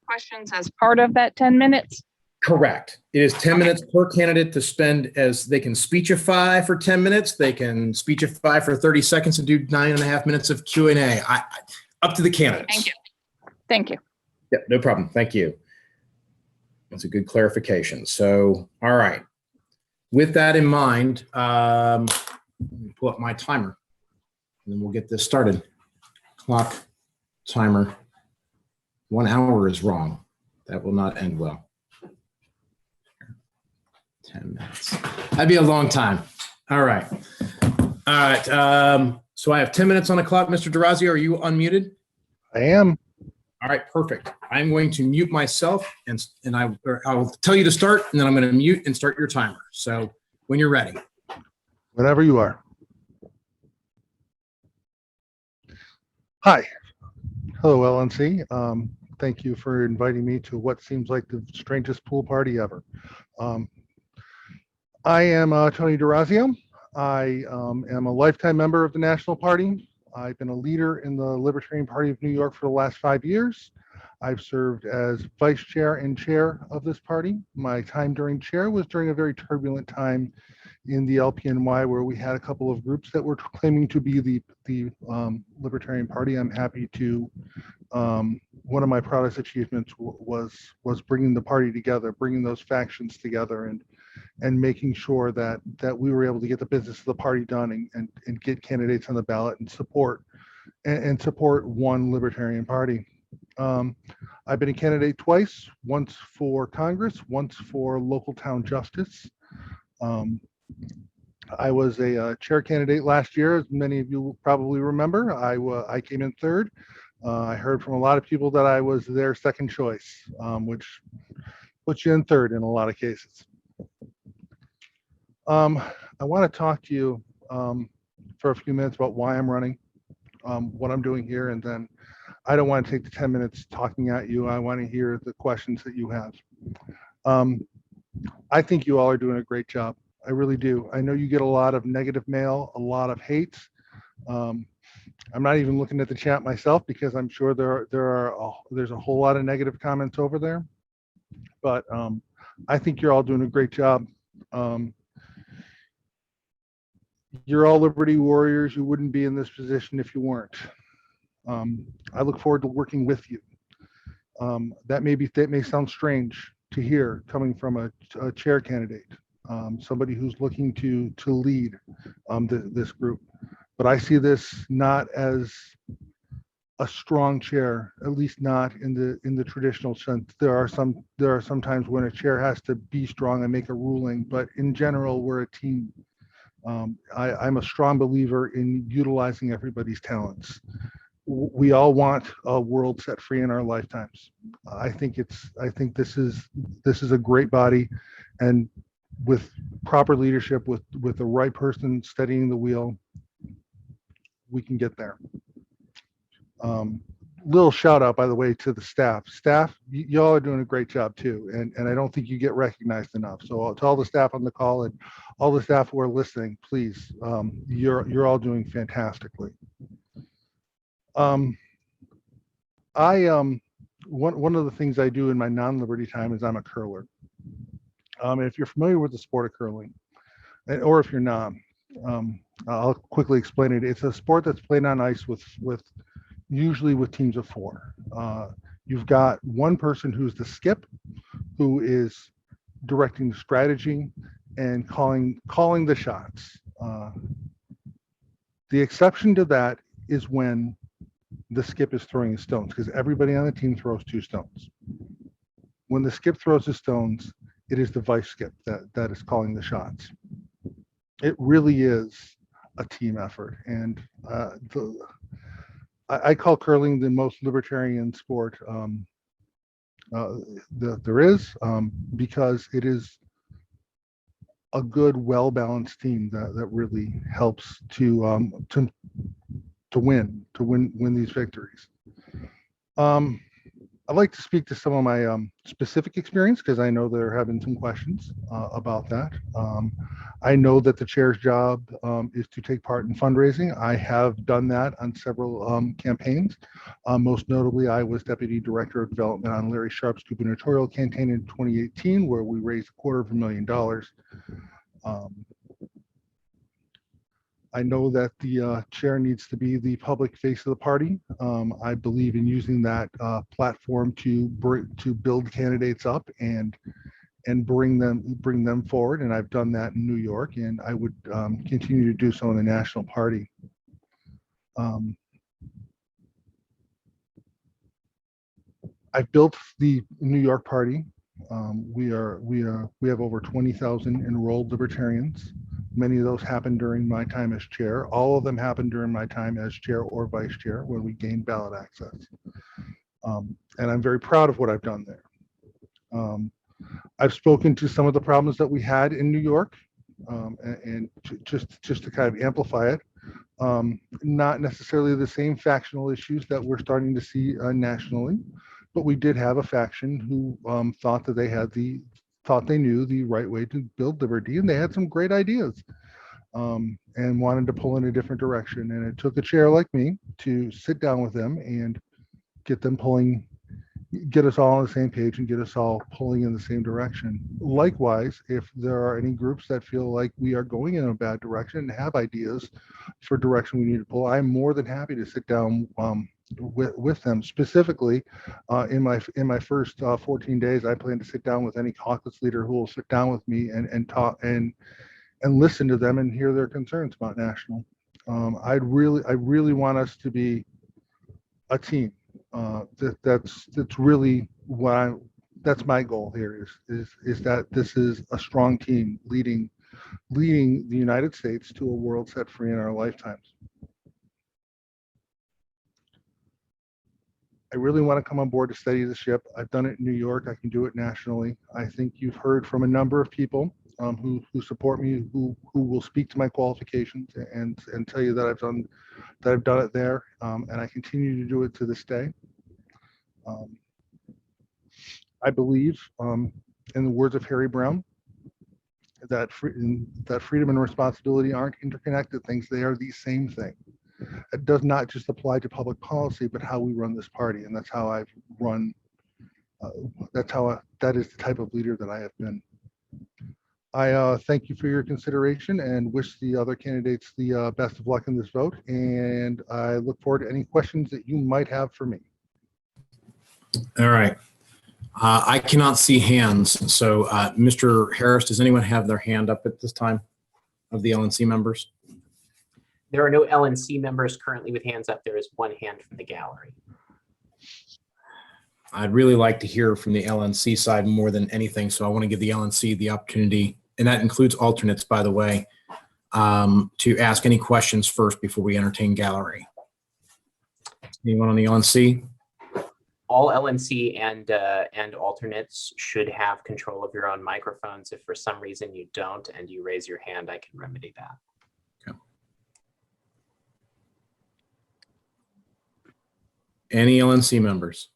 questions as part of that 10 minutes? Correct. It is 10 minutes per candidate to spend, as they can speechify for 10 minutes. They can speechify for 30 seconds and do 9.5 minutes of Q&A. Up to the candidates. Thank you. Thank you. Yeah, no problem. Thank you. That's a good clarification. So, all right. With that in mind, let me pull up my timer and then we'll get this started. Clock, timer. 1 hour is wrong. That will not end well. 10 minutes. That'd be a long time. All right. All right. So I have 10 minutes on the clock. Mr. DeRazio, are you unmuted? I am. All right, perfect. I'm going to mute myself and I'll tell you to start, and then I'm going to mute and start your timer. So when you're ready. Whenever you are. Hi. Hello, LNC. Thank you for inviting me to what seems like the strangest pool party ever. I am Tony DeRazio. I am a lifetime member of the National Party. I've been a leader in the Libertarian Party of New York for the last 5 years. I've served as vice chair and chair of this party. My time during chair was during a very turbulent time in the LPNY, where we had a couple of groups that were claiming to be the Libertarian Party. I'm happy to, one of my proudest achievements was bringing the party together, bringing those factions together, and making sure that we were able to get the business of the party done and get candidates on the ballot and support one Libertarian Party. I've been a candidate twice, once for Congress, once for local town justice. I was a chair candidate last year, as many of you probably remember. I came in third. I heard from a lot of people that I was their second choice, which puts you in third in a lot of cases. I want to talk to you for a few minutes about why I'm running, what I'm doing here, and then I don't want to take the 10 minutes talking at you. I want to hear the questions that you have. I think you all are doing a great job. I really do. I know you get a lot of negative mail, a lot of hate. I'm not even looking at the chat myself because I'm sure there's a whole lot of negative comments over there. But I think you're all doing a great job. You're all liberty warriors. You wouldn't be in this position if you weren't. I look forward to working with you. That may sound strange to hear coming from a chair candidate, somebody who's looking to lead this group. But I see this not as a strong chair, at least not in the traditional sense. There are some times when a chair has to be strong and make a ruling, but in general, we're a team. I'm a strong believer in utilizing everybody's talents. We all want a world set free in our lifetimes. I think this is a great body, and with proper leadership, with the right person steadying the wheel, we can get there. Little shout out, by the way, to the staff. Y'all are doing a great job too, and I don't think you get recognized enough. So to all the staff on the call and all the staff who are listening, please, you're all doing fantastically. One of the things I do in my non-Liberty time is I'm a curler. If you're familiar with the sport of curling, or if you're not, I'll quickly explain it. It's a sport that's played on ice usually with teams of 4. You've got one person who's the skip, who is directing the strategy and calling the shots. The exception to that is when the skip is throwing stones, because everybody on the team throws 2 stones. When the skip throws the stones, it is the vice skip that is calling the shots. It really is a team effort, and I call curling the most libertarian sport that there is, because it is a good, well-balanced team that really helps to win these victories. I'd like to speak to some of my specific experience, because I know there have been some questions about that. I know that the chair's job is to take part in fundraising. I have done that on several campaigns. Most notably, I was Deputy Director of Development on Larry Sharp's gubernatorial campaign in 2018, where we raised $250,000. I know that the chair needs to be the public face of the party. I believe in using that platform to build candidates up and bring them forward, and I've done that in New York, and I would continue to do so in the national party. I've built the New York party. We have over 20,000 enrolled libertarians. Many of those happened during my time as chair. All of them happened during my time as chair or vice chair when we gained ballot access. And I'm very proud of what I've done there. I've spoken to some of the problems that we had in New York, and just to kind of amplify it. Not necessarily the same factional issues that we're starting to see nationally, but we did have a faction who thought they knew the right way to build liberty, and they had some great ideas, and wanted to pull in a different direction. And it took a chair like me to sit down with them and get us all on the same page and get us all pulling in the same direction. Likewise, if there are any groups that feel like we are going in a bad direction and have ideas for direction we need to pull, I'm more than happy to sit down with them. Specifically, in my first 14 days, I plan to sit down with any caucus leader who will sit down with me and talk and listen to them and hear their concerns about national. I really want us to be a team. That's really that's my goal here is that this is a strong team leading the United States to a world set free in our lifetimes. I really want to come on board to steady the ship. I've done it in New York. I can do it nationally. I think you've heard from a number of people who support me, who will speak to my qualifications and tell you that I've done it there, and I continue to do it to this day. I believe, in the words of Harry Brown, that freedom and responsibility aren't interconnected things; they are the same thing. It does not just apply to public policy, but how we run this party, and that's how I've run. That is the type of leader that I have been. I thank you for your consideration and wish the other candidates the best of luck in this vote. And I look forward to any questions that you might have for me. All right. I cannot see hands. So Mr. Harris, does anyone have their hand up at this time of the LNC members? There are no LNC members currently with hands up. There is one hand from the gallery. I'd really like to hear from the LNC side more than anything. So I want to give the LNC the opportunity, and that includes alternates, by the way, to ask any questions first before we entertain gallery. Anyone on the LNC? All LNC and alternates should have control of your own microphones. If for some reason you don't and you raise your hand, I can remedy that. Okay. Any LNC members?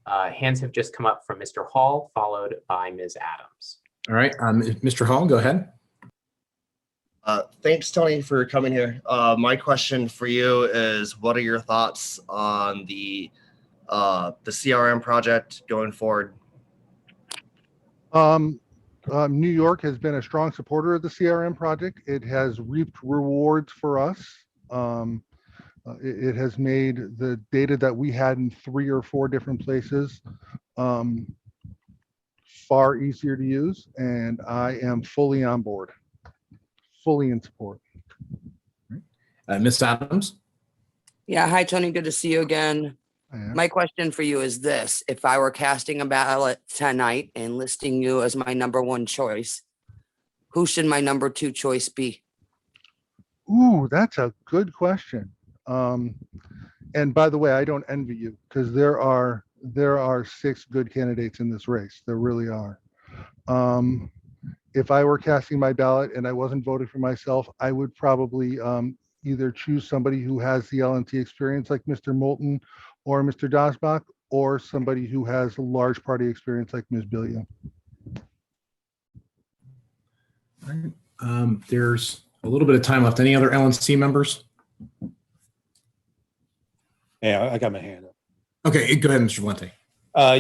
Hands have just come up from Mr. Hall, followed by Ms. Adams. All right, Mr. Hall, go ahead. Thanks, Tony, for coming here. My question for you is, what are your thoughts on the CRM project going forward? New York has been a strong supporter of the CRM project. It has reaped rewards for us. It has made the data that we had in 3 or 4 different places far easier to use, and I am fully on board, fully in support. Ms. Adams? Yeah, hi, Tony. Good to see you again. My question for you is this. If I were casting a ballot tonight and listing you as my #1 choice, who should my #2 choice be? Ooh, that's a good question. And by the way, I don't envy you, because there are 6 good candidates in this race. There really are. If I were casting my ballot and I wasn't voting for myself, I would probably either choose somebody who has the LNC experience like Mr. Moulton or Mr. Dasbach, or somebody who has a large party experience like Ms. Billiam. All right. There's a little bit of time left. Any other LNC members? Yeah, I got my hand up. Okay, go ahead, Mr. Valente.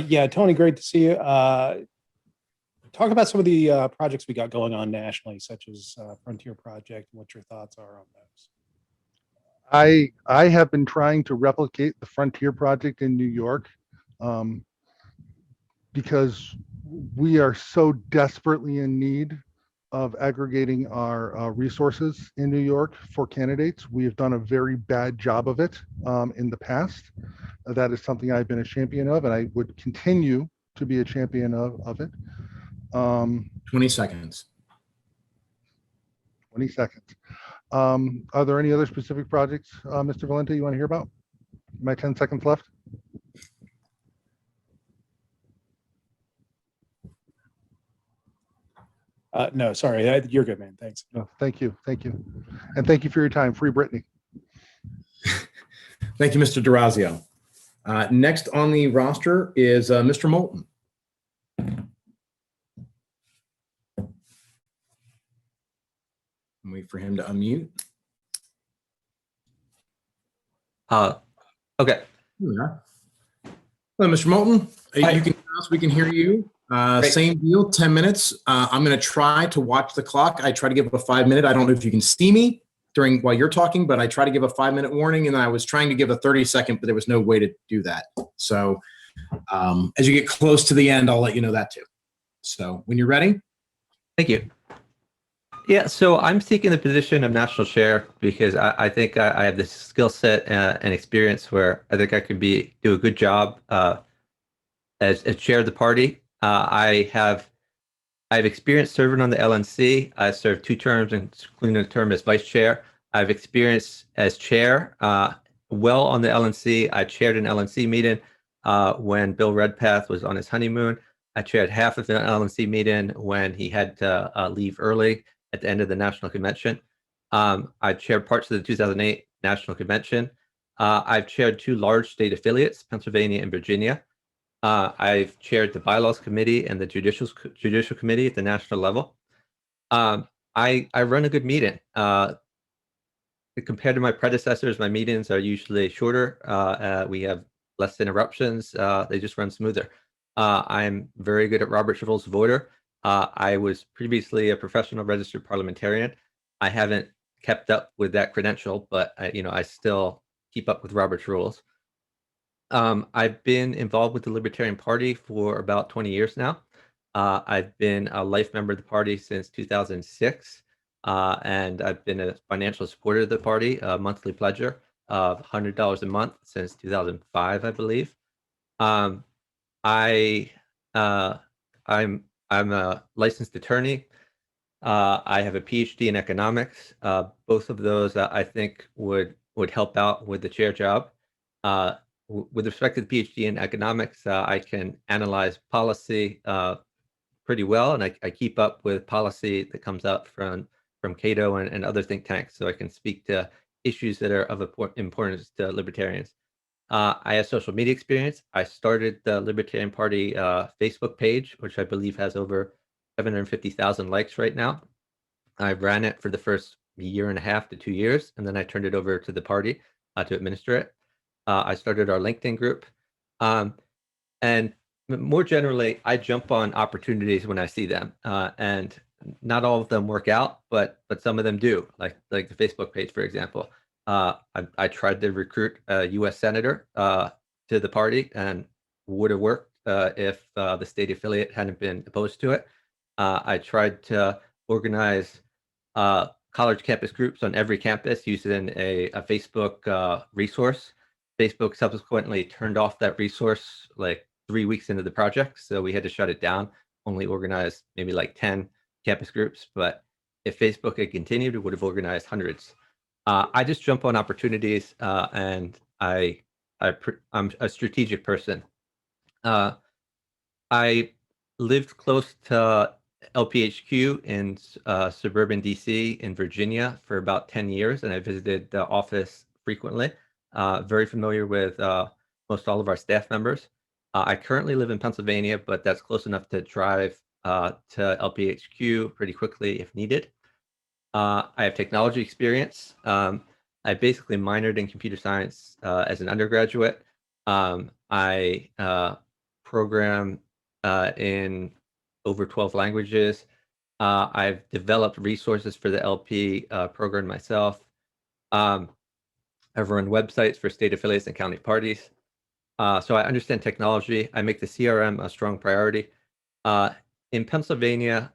Yeah, Tony, great to see you. Talk about some of the projects we got going on nationally, such as Frontier Project, and what your thoughts are on those. I have been trying to replicate the Frontier Project in New York because we are so desperately in need of aggregating our resources in New York for candidates. We have done a very bad job of it in the past. That is something I've been a champion of, and I would continue to be a champion of it. 20 seconds. 20 seconds. Are there any other specific projects, Mr. Valente, you want to hear about? My 10 seconds left. No, sorry, you're good, man. Thanks. No, thank you. Thank you. And thank you for your time. Free Brittany. Thank you, Mr. DeRazio. Next on the roster is Mr. Moulton. Wait for him to unmute. Okay. Hello, Mr. Moulton. You can hear us, we can hear you. Same deal, 10 minutes. I'm going to try to watch the clock. I try to give a 5-minute. I don't know if you can see me while you're talking, but I try to give a 5-minute warning, and I was trying to give a 30-second, but there was no way to do that. So as you get close to the end, I'll let you know that too. So when you're ready. Thank you. Yeah, so I'm seeking the position of national chair because I think I have the skill set and experience where I think I could do a good job as chair of the party. I have experience serving on the LNC. I served 2 terms, including a term as vice chair. I have experience as chair well on the LNC. I chaired an LNC meeting when Bill Redpath was on his honeymoon. I chaired half of the LNC meeting when he had to leave early at the end of the national convention. I chaired parts of the 2008 national convention. I've chaired 2 large state affiliates, Pennsylvania and Virginia. I've chaired the bylaws committee and the judicial committee at the national level. I run a good meeting. Compared to my predecessors, my meetings are usually shorter. We have less interruptions. They just run smoother. I'm very good at Robert's Rules of Order. I was previously a professional registered parliamentarian. I haven't kept up with that credential, but I still keep up with Robert's Rules. I've been involved with the Libertarian Party for about 20 years now. I've been a life member of the party since 2006, and I've been a financial supporter of the party, a monthly pledger of $100 a month since 2005, I believe. I'm a licensed attorney. I have a PhD in economics. Both of those I think would help out with the chair job. With respect to the PhD in economics, I can analyze policy pretty well, and I keep up with policy that comes out from Cato and other think tanks, so I can speak to issues that are of importance to libertarians. I have social media experience. I started the Libertarian Party Facebook page, which I believe has over 750,000 likes right now. I ran it for the first year and a half to 2 years, and then I turned it over to the party to administer it. I started our LinkedIn group. And more generally, I jump on opportunities when I see them. And not all of them work out, but some of them do, like the Facebook page, for example. I tried to recruit a U.S. senator to the party, and would have worked if the state affiliate hadn't been opposed to it. I tried to organize college campus groups on every campus using a Facebook resource. Facebook subsequently turned off that resource like 3 weeks into the project, so we had to shut it down, only organized maybe like 10 campus groups. But if Facebook had continued, it would have organized hundreds. I just jump on opportunities, and I'm a strategic person. I lived close to LPHQ in suburban DC in Virginia for about 10 years, and I visited the office frequently. Very familiar with most all of our staff members. I currently live in Pennsylvania, but that's close enough to drive to LPHQ pretty quickly if needed. I have technology experience. I basically minored in computer science as an undergraduate. I program in over 12 languages. I've developed resources for the LP program myself. I've run websites for state affiliates and county parties. So I understand technology. I make the CRM a strong priority. In Pennsylvania,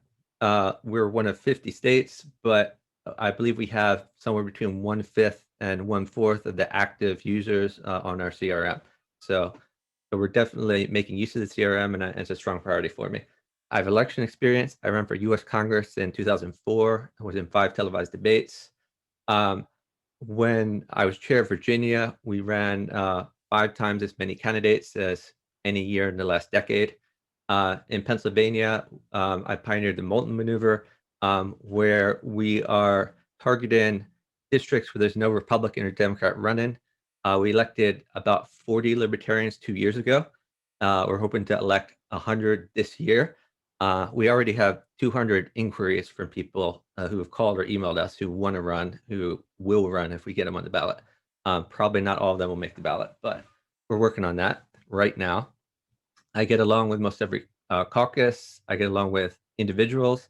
we're one of 50 states, but I believe we have somewhere between 1/5 and 1/4 of the active users on our CRM. So we're definitely making use of the CRM, and it's a strong priority for me. I have election experience. I ran for U.S. Congress in 2004. I was in 5 televised debates. When I was chair of Virginia, we ran 5 times as many candidates as any year in the last decade. In Pennsylvania, I pioneered the Moulton maneuver, where we are targeting districts where there's no Republican or Democrat running. We elected about 40 libertarians 2 years ago. We're hoping to elect 100 this year. We already have 200 inquiries from people who have called or emailed us who want to run, who will run if we get them on the ballot. Probably not all of them will make the ballot, but we're working on that right now. I get along with most every caucus. I get along with individuals.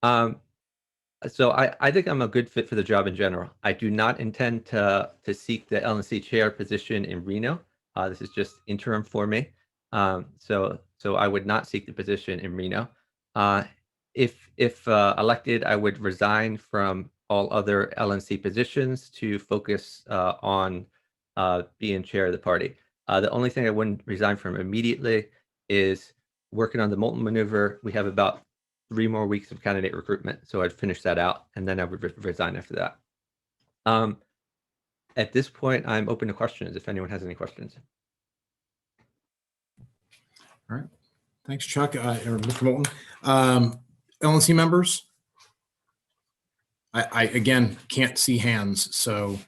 So I think I'm a good fit for the job in general. I do not intend to seek the LNC chair position in Reno. This is just interim for me. So I would not seek the position in Reno. If elected, I would resign from all other LNC positions to focus on being chair of the party. The only thing I wouldn't resign from immediately is working on the Moulton maneuver. We have about 3 more weeks of candidate recruitment, so I'd finish that out, and then I would resign after that. At this point, I'm open to questions if anyone has any questions. All right. Thanks, Chuck, or Mr. Moulton. LNC members? I again can't see hands, so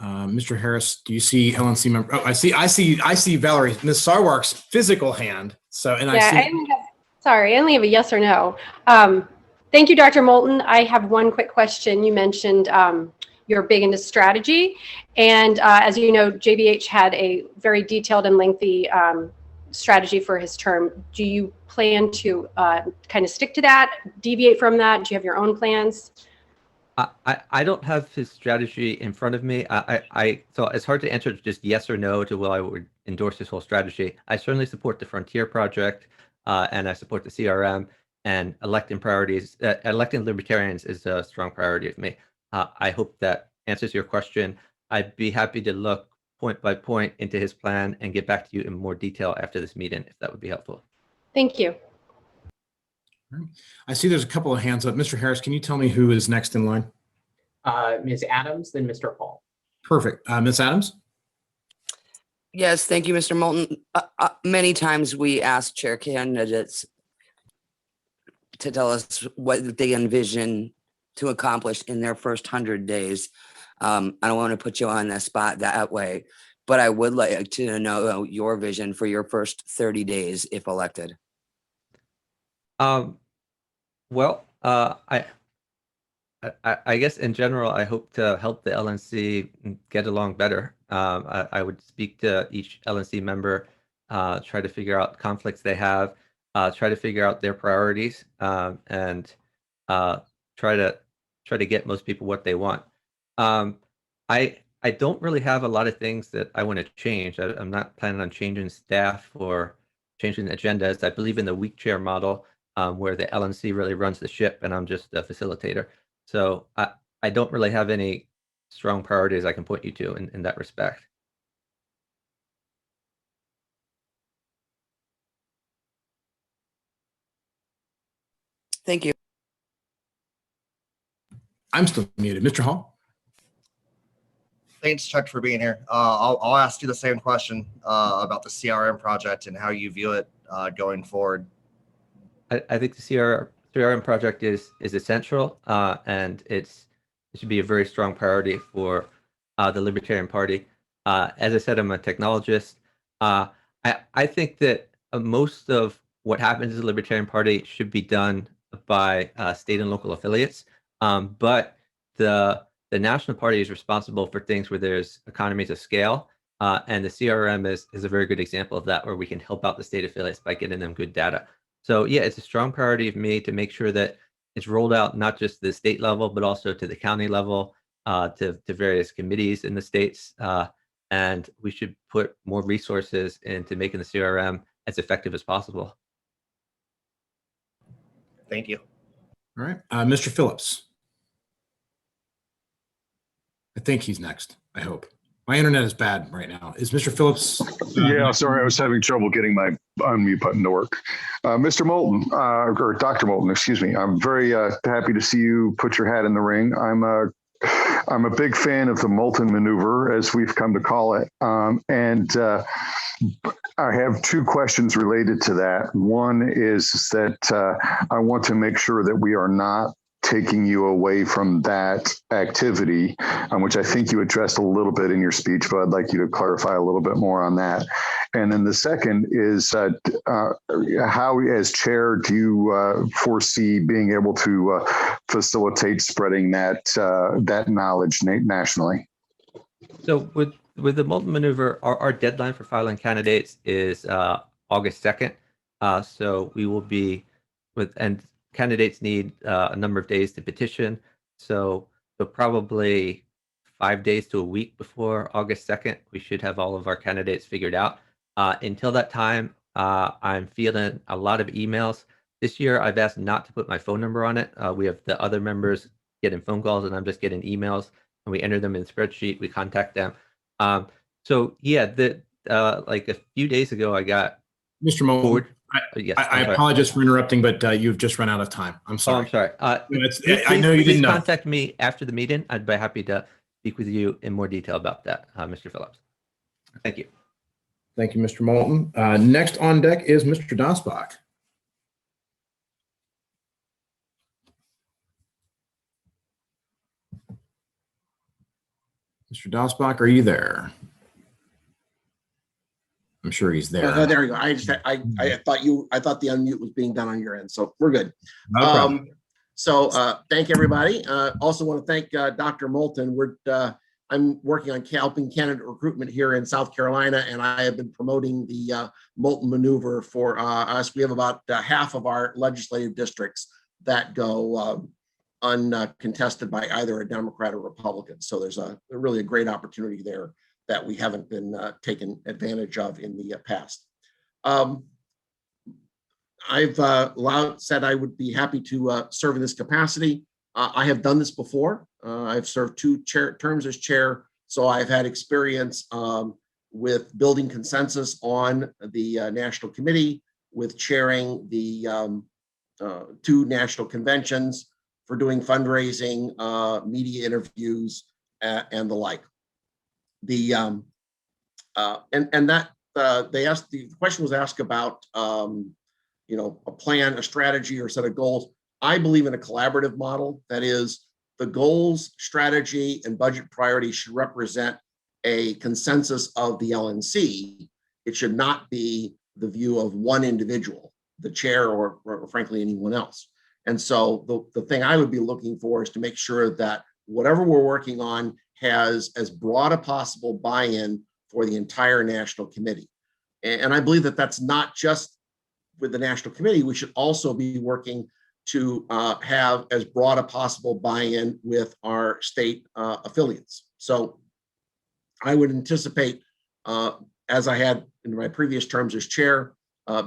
Mr. Harris, do you see LNC member? Oh, I see Valerie, Ms. Sarwark's physical hand. So, and yeah, I see. Sorry, I only have a yes or no. Thank you, Dr. Moulton. I have one quick question. You mentioned you're big into strategy, and as you know, JBH had a very detailed and lengthy strategy for his term. Do you plan to kind of stick to that, deviate from that? Do you have your own plans? I don't have his strategy in front of me. So it's hard to answer just yes or no to will I would endorse his whole strategy. I certainly support the Frontier Project, and I support the CRM, and electing libertarians is a strong priority of me. I hope that answers your question. I'd be happy to look point by point into his plan and get back to you in more detail after this meeting, if that would be helpful. Thank you. I see there's a couple of hands up. Mr. Harris, can you tell me who is next in line? Ms. Adams, then Mr. Hall. Perfect. Ms. Adams? Yes, thank you, Mr. Moulton. Many times we ask chair candidates to tell us what they envision to accomplish in their first 100 days. I don't want to put you on the spot that way, but I would like to know your vision for your first 30 days if elected. Well, I guess in general, I hope to help the LNC get along better. I would speak to each LNC member, try to figure out conflicts they have, try to figure out their priorities, and try to get most people what they want. I don't really have a lot of things that I want to change. I'm not planning on changing staff or changing agendas. I believe in the weak chair model, where the LNC really runs the ship and I'm just a facilitator. So I don't really have any strong priorities I can point you to in that respect. Thank you. I'm still muted. Mr. Hall? Thanks, Chuck, for being here. I'll ask you the same question about the CRM project and how you view it going forward. I think the CRM project is essential, and it should be a very strong priority for the Libertarian Party. As I said, I'm a technologist. I think that most of what happens in the Libertarian Party should be done by state and local affiliates, but the National Party is responsible for things where there's economies of scale, and the CRM is a very good example of that, where we can help out the state affiliates by getting them good data. So yeah, it's a strong priority of me to make sure that it's rolled out not just to the state level, but also to the county level, to various committees in the states. And we should put more resources into making the CRM as effective as possible. Thank you. All right. Mr. Phillips. I think he's next, I hope. My internet is bad right now. Is Mr. Phillips? Yeah, sorry, I was having trouble getting my unmute button to work. Mr. Moulton, or Dr. Moulton, excuse me. I'm very happy to see you put your hat in the ring. I'm a big fan of the Moulton maneuver, as we've come to call it. And I have two questions related to that. One is that I want to make sure that we are not taking you away from that activity, which I think you addressed a little bit in your speech, but I'd like you to clarify a little bit more on that. And then the second is how, as chair, do you foresee being able to facilitate spreading that knowledge nationally? So with the Moulton maneuver, our deadline for filing candidates is August 2nd. So we will be and candidates need a number of days to petition. So probably 5 days to a week before August 2nd, we should have all of our candidates figured out. Until that time, I'm fielding a lot of emails. This year, I've asked not to put my phone number on it. We have the other members getting phone calls, and I'm just getting emails, and we enter them in the spreadsheet. We contact them. So yeah, like a few days ago, I got Mr. Moulton. Yes, I apologize for interrupting, but you've just run out of time. I'm sorry. Oh, I'm sorry. I know you didn't know. Contact me after the meeting. I'd be happy to speak with you in more detail about that, Mr. Phillips. Thank you. Thank you, Mr. Moulton. Next on deck is Mr. Dasbach. Mr. Dasbach, are you there? I'm sure he's there. Oh, there you go. I thought the unmute was being done on your end, so we're good. No problem. So thank everybody. Also want to thank Dr. Moulton. I'm working on helping candidate recruitment here in South Carolina, and I have been promoting the Moulton maneuver for us. We have about half of our legislative districts that go uncontested by either a Democrat or Republican. So there's really a great opportunity there that we haven't been taken advantage of in the past. I've said I would be happy to serve in this capacity. I have done this before. I've served 2 terms as chair, so I've had experience with building consensus on the national committee, with chairing the 2 national conventions, for doing fundraising, media interviews, and the like. The the question was asked about a plan, a strategy, or a set of goals. I believe in a collaborative model. That is, the goals, strategy, and budget priorities should represent a consensus of the LNC. It should not be the view of one individual, the chair, or frankly, anyone else. And so the thing I would be looking for is to make sure that whatever we're working on has as broad a possible buy-in for the entire national committee. And I believe that that's not just with the national committee. We should also be working to have as broad a possible buy-in with our state affiliates. So I would anticipate, as I had in my previous terms as chair,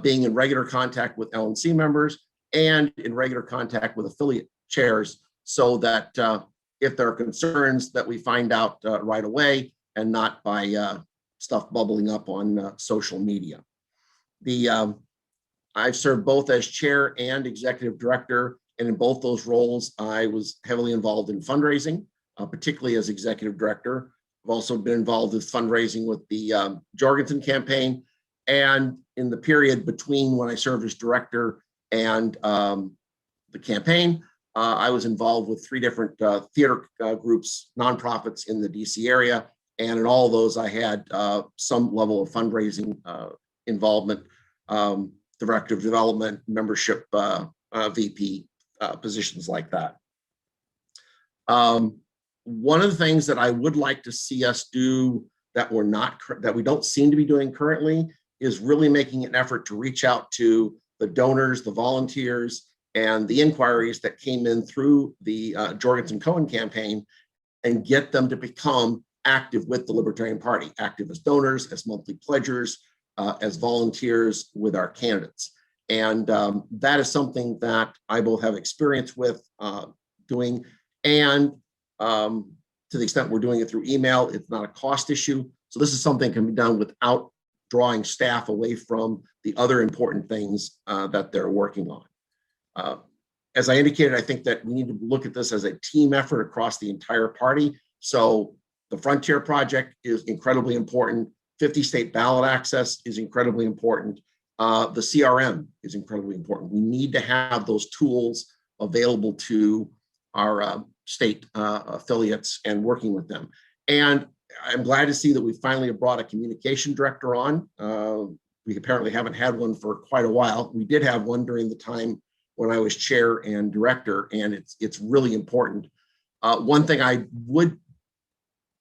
being in regular contact with LNC members and in regular contact with affiliate chairs, so that if there are concerns, that we find out right away and not by stuff bubbling up on social media. I've served both as chair and executive director, and in both those roles, I was heavily involved in fundraising, particularly as executive director. I've also been involved with fundraising with the Jorgensen campaign, and in the period between when I served as director and the campaign, I was involved with 3 different theater groups, nonprofits in the DC area, and in all of those, I had some level of fundraising involvement. Director of development, membership, VP positions like that. One of the things that I would like to see us do that we don't seem to be doing currently is really making an effort to reach out to the donors, the volunteers, and the inquiries that came in through the Jorgensen-Cohen campaign, and get them to become active with the Libertarian Party, active as donors, as monthly pledgers, as volunteers with our candidates. And that is something that I both have experience with doing, and to the extent we're doing it through email, it's not a cost issue. So this is something that can be done without drawing staff away from the other important things that they're working on. As I indicated, I think that we need to look at this as a team effort across the entire party. So the Frontier Project is incredibly important. 50 state ballot access is incredibly important. The CRM is incredibly important. We need to have those tools available to our state affiliates and working with them. And I'm glad to see that we finally have brought a communication director on. We apparently haven't had one for quite a while. We did have one during the time when I was chair and director, and it's really important. One thing I would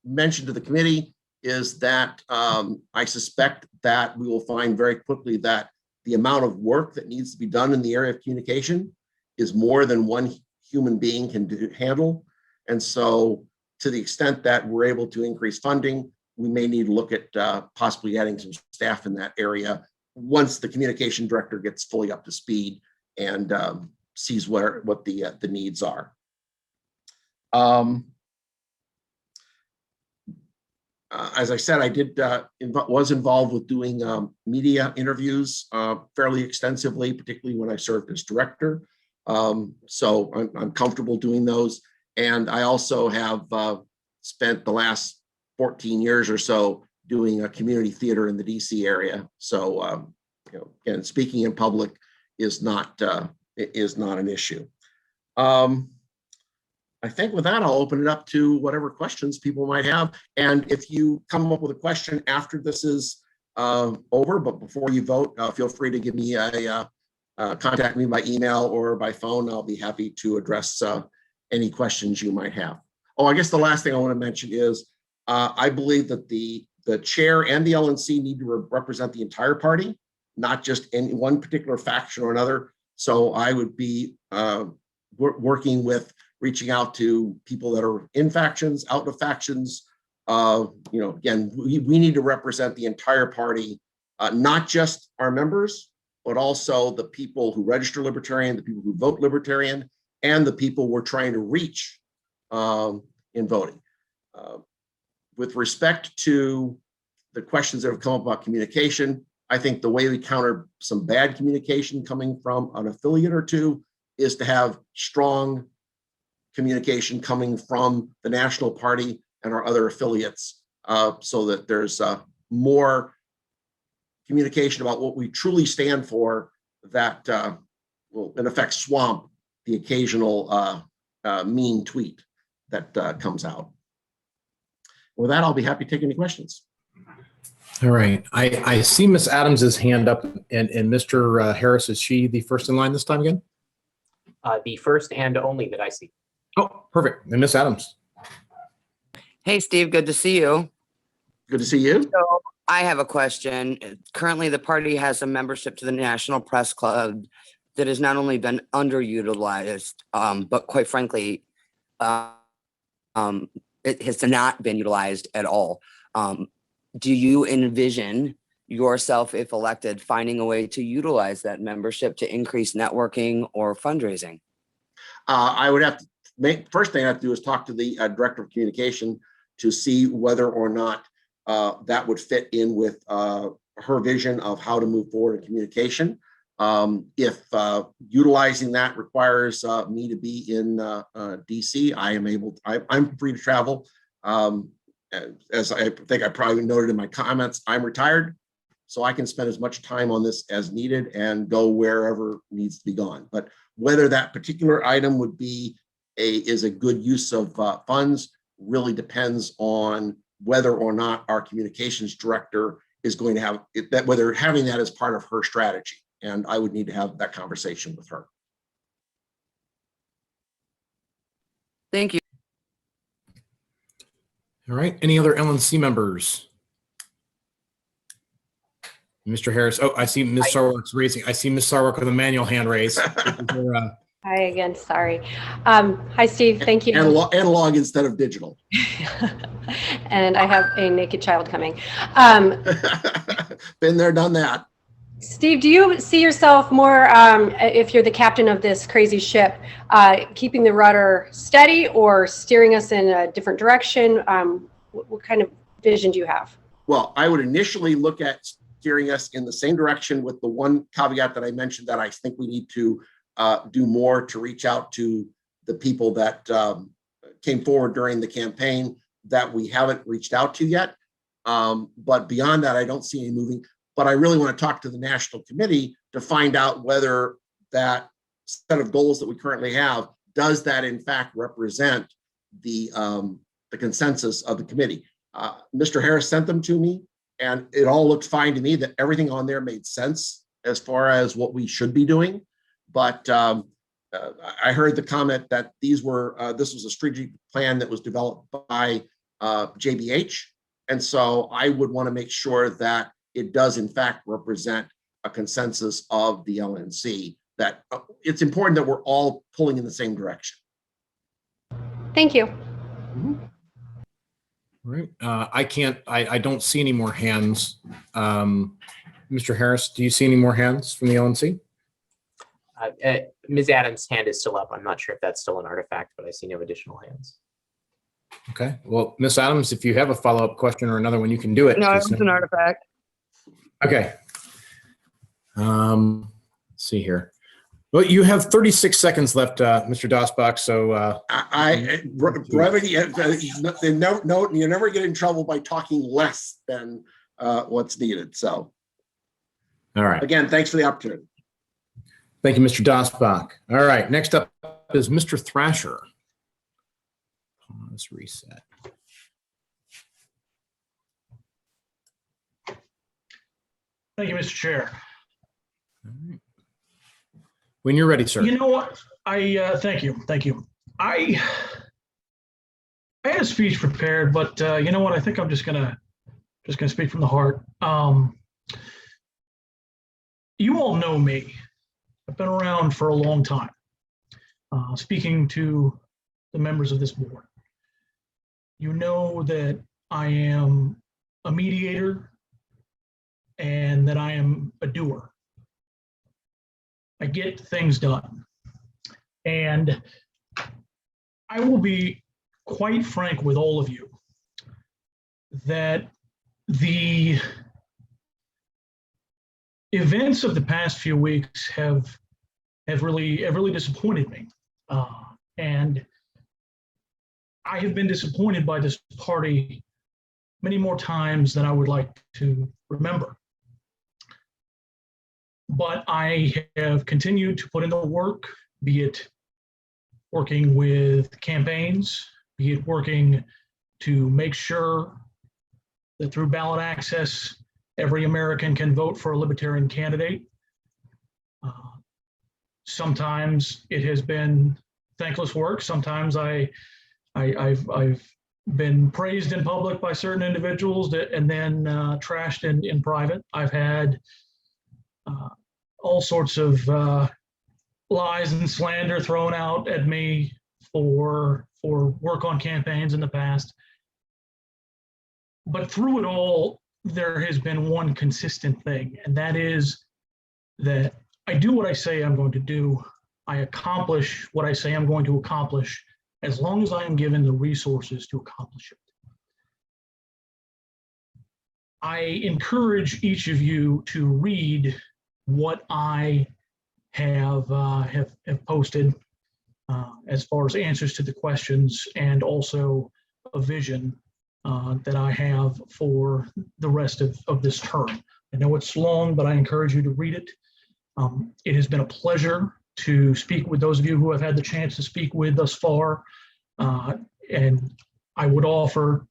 mention to the committee is that I suspect that we will find very quickly that the amount of work that needs to be done in the area of communication is more than one human being can handle. And so to the extent that we're able to increase funding, we may need to look at possibly adding some staff in that area once the communication director gets fully up to speed and sees what the needs are. As I said, I was involved with doing media interviews fairly extensively, particularly when I served as director. So I'm comfortable doing those. And I also have spent the last 14 years or so doing a community theater in the DC area. So, again, speaking in public is not an issue. I think with that, I'll open it up to whatever questions people might have. And if you come up with a question after this is over, but before you vote, feel free to give me contact me by email or by phone. I'll be happy to address any questions you might have. Oh, I guess the last thing I want to mention is I believe that the chair and the LNC need to represent the entire party, not just any one particular faction or another. So I would be working with reaching out to people that are in factions, out of factions. Again, we need to represent the entire party, not just our members, but also the people who register Libertarian, the people who vote Libertarian, and the people we're trying to reach in voting. With respect to the questions that have come up about communication, I think the way we counter some bad communication coming from an affiliate or two is to have strong communication coming from the national party and our other affiliates, so that there's more communication about what we truly stand for that will in effect swamp the occasional mean tweet that comes out. With that, I'll be happy to take any questions. All right. I see Miss Adams's hand up, and Mr. Harris, is she the first in line this time again? The first and only that I see. Oh, perfect. And Miss Adams. Hey, Steve, good to see you. Good to see you. So I have a question. Currently, the party has a membership to the National Press Club that has not only been underutilized, but quite frankly, it has not been utilized at all. Do you envision yourself, if elected, finding a way to utilize that membership to increase networking or fundraising? I would have to first thing I have to do is talk to the director of communication to see whether or not that would fit in with her vision of how to move forward in communication. If utilizing that requires me to be in DC, I'm free to travel. As I think I probably noted in my comments, I'm retired, so I can spend as much time on this as needed and go wherever needs to be gone. But whether that particular item would be is a good use of funds really depends on whether or not our communications director is going to have that, whether having that as part of her strategy. And I would need to have that conversation with her. Thank you. All right. Any other LNC members? Mr. Harris. Oh, I see Ms. Sarwark's raising. I see Ms. Sarwark with a manual hand raise. Hi again, sorry. Hi, Steve, thank you. Analog instead of digital. And I have a naked child coming. Been there, done that. Steve, do you see yourself more, if you're the captain of this crazy ship, keeping the rudder steady or steering us in a different direction? What kind of vision do you have? Well, I would initially look at steering us in the same direction with the one caveat that I mentioned, that I think we need to do more to reach out to the people that came forward during the campaign that we haven't reached out to yet. But beyond that, I don't see any moving. But I really want to talk to the national committee to find out whether that set of goals that we currently have, does that in fact represent the consensus of the committee. Mr. Harris sent them to me, and it all looked fine to me, that everything on there made sense as far as what we should be doing. But I heard the comment that this was a strategic plan that was developed by JBH. And so I would want to make sure that it does in fact represent a consensus of the LNC, that it's important that we're all pulling in the same direction. Thank you. All right. I don't see any more hands. Mr. Harris, do you see any more hands from the LNC? Ms. Adams' hand is still up. I'm not sure if that's still an artifact, but I see no additional hands. Okay. Well, Ms. Adams, if you have a follow-up question or another one, you can do it. No, it's an artifact. Okay. Let's see here. Well, you have 36 seconds left, Mr. Dasbach. So brevity, you never get in trouble by talking less than what's needed. So, all right. Again, thanks for the opportunity. Thank you, Mr. Dasbach. All right. Next up is Mr. Thrasher. Pause, reset. Thank you, Mr. Chair. When you're ready, sir. You know what? Thank you. I had a speech prepared, but you know what? I think I'm just gonna speak from the heart. You all know me. I've been around for a long time, speaking to the members of this board. You know that I am a mediator and that I am a doer. I get things done. And I will be quite frank with all of you that the events of the past few weeks have really disappointed me. And I have been disappointed by this party many more times than I would like to remember. But I have continued to put in the work, be it working with campaigns, be it working to make sure that through ballot access, every American can vote for a libertarian candidate. Sometimes it has been thankless work. Sometimes I've been praised in public by certain individuals and then trashed in private. I've had all sorts of lies and slander thrown out at me for work on campaigns in the past. But through it all, there has been one consistent thing, and that is that I do what I say I'm going to do. I accomplish what I say I'm going to accomplish as long as I am given the resources to accomplish it. I encourage each of you to read what I have posted as far as answers to the questions and also a vision that I have for the rest of this term. I know it's long, but I encourage you to read it. It has been a pleasure to speak with those of you who have had the chance to speak with thus far. And I would offer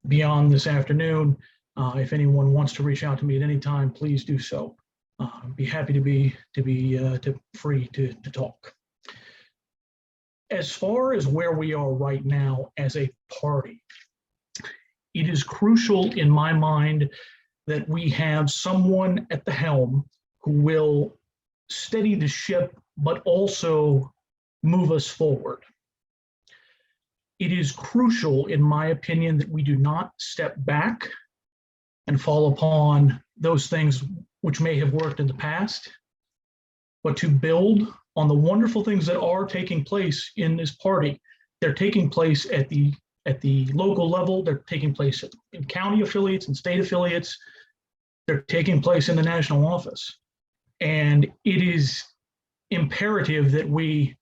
beyond this afternoon, if anyone wants to reach out to me at any time, please do so. I'd be happy to be free to talk. As far as where we are right now as a party, it is crucial in my mind that we have someone at the helm who will steady the ship, but also move us forward. It is crucial, in my opinion, that we do not step back and fall upon those things which may have worked in the past, but to build on the wonderful things that are taking place in this party. They're taking place at the local level, they're taking place in county affiliates and state affiliates, they're taking place in the national office. And it is imperative that we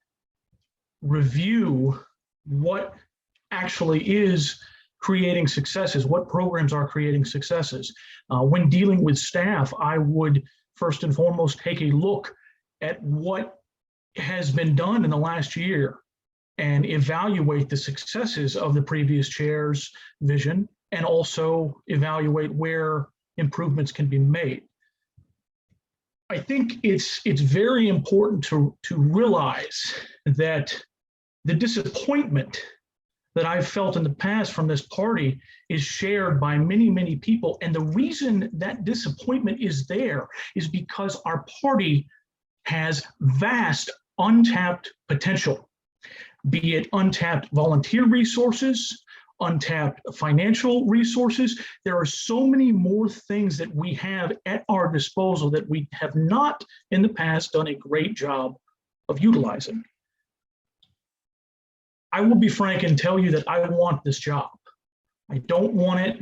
review what actually is creating successes, what programs are creating successes. When dealing with staff, I would first and foremost take a look at what has been done in the last year and evaluate the successes of the previous chair's vision, and also evaluate where improvements can be made. I think it's very important to realize that the disappointment that I've felt in the past from this party is shared by many, many people. And the reason that disappointment is there is because our party has vast untapped potential, be it untapped volunteer resources, untapped financial resources. There are so many more things that we have at our disposal that we have not in the past done a great job of utilizing. I will be frank and tell you that I want this job. I don't want it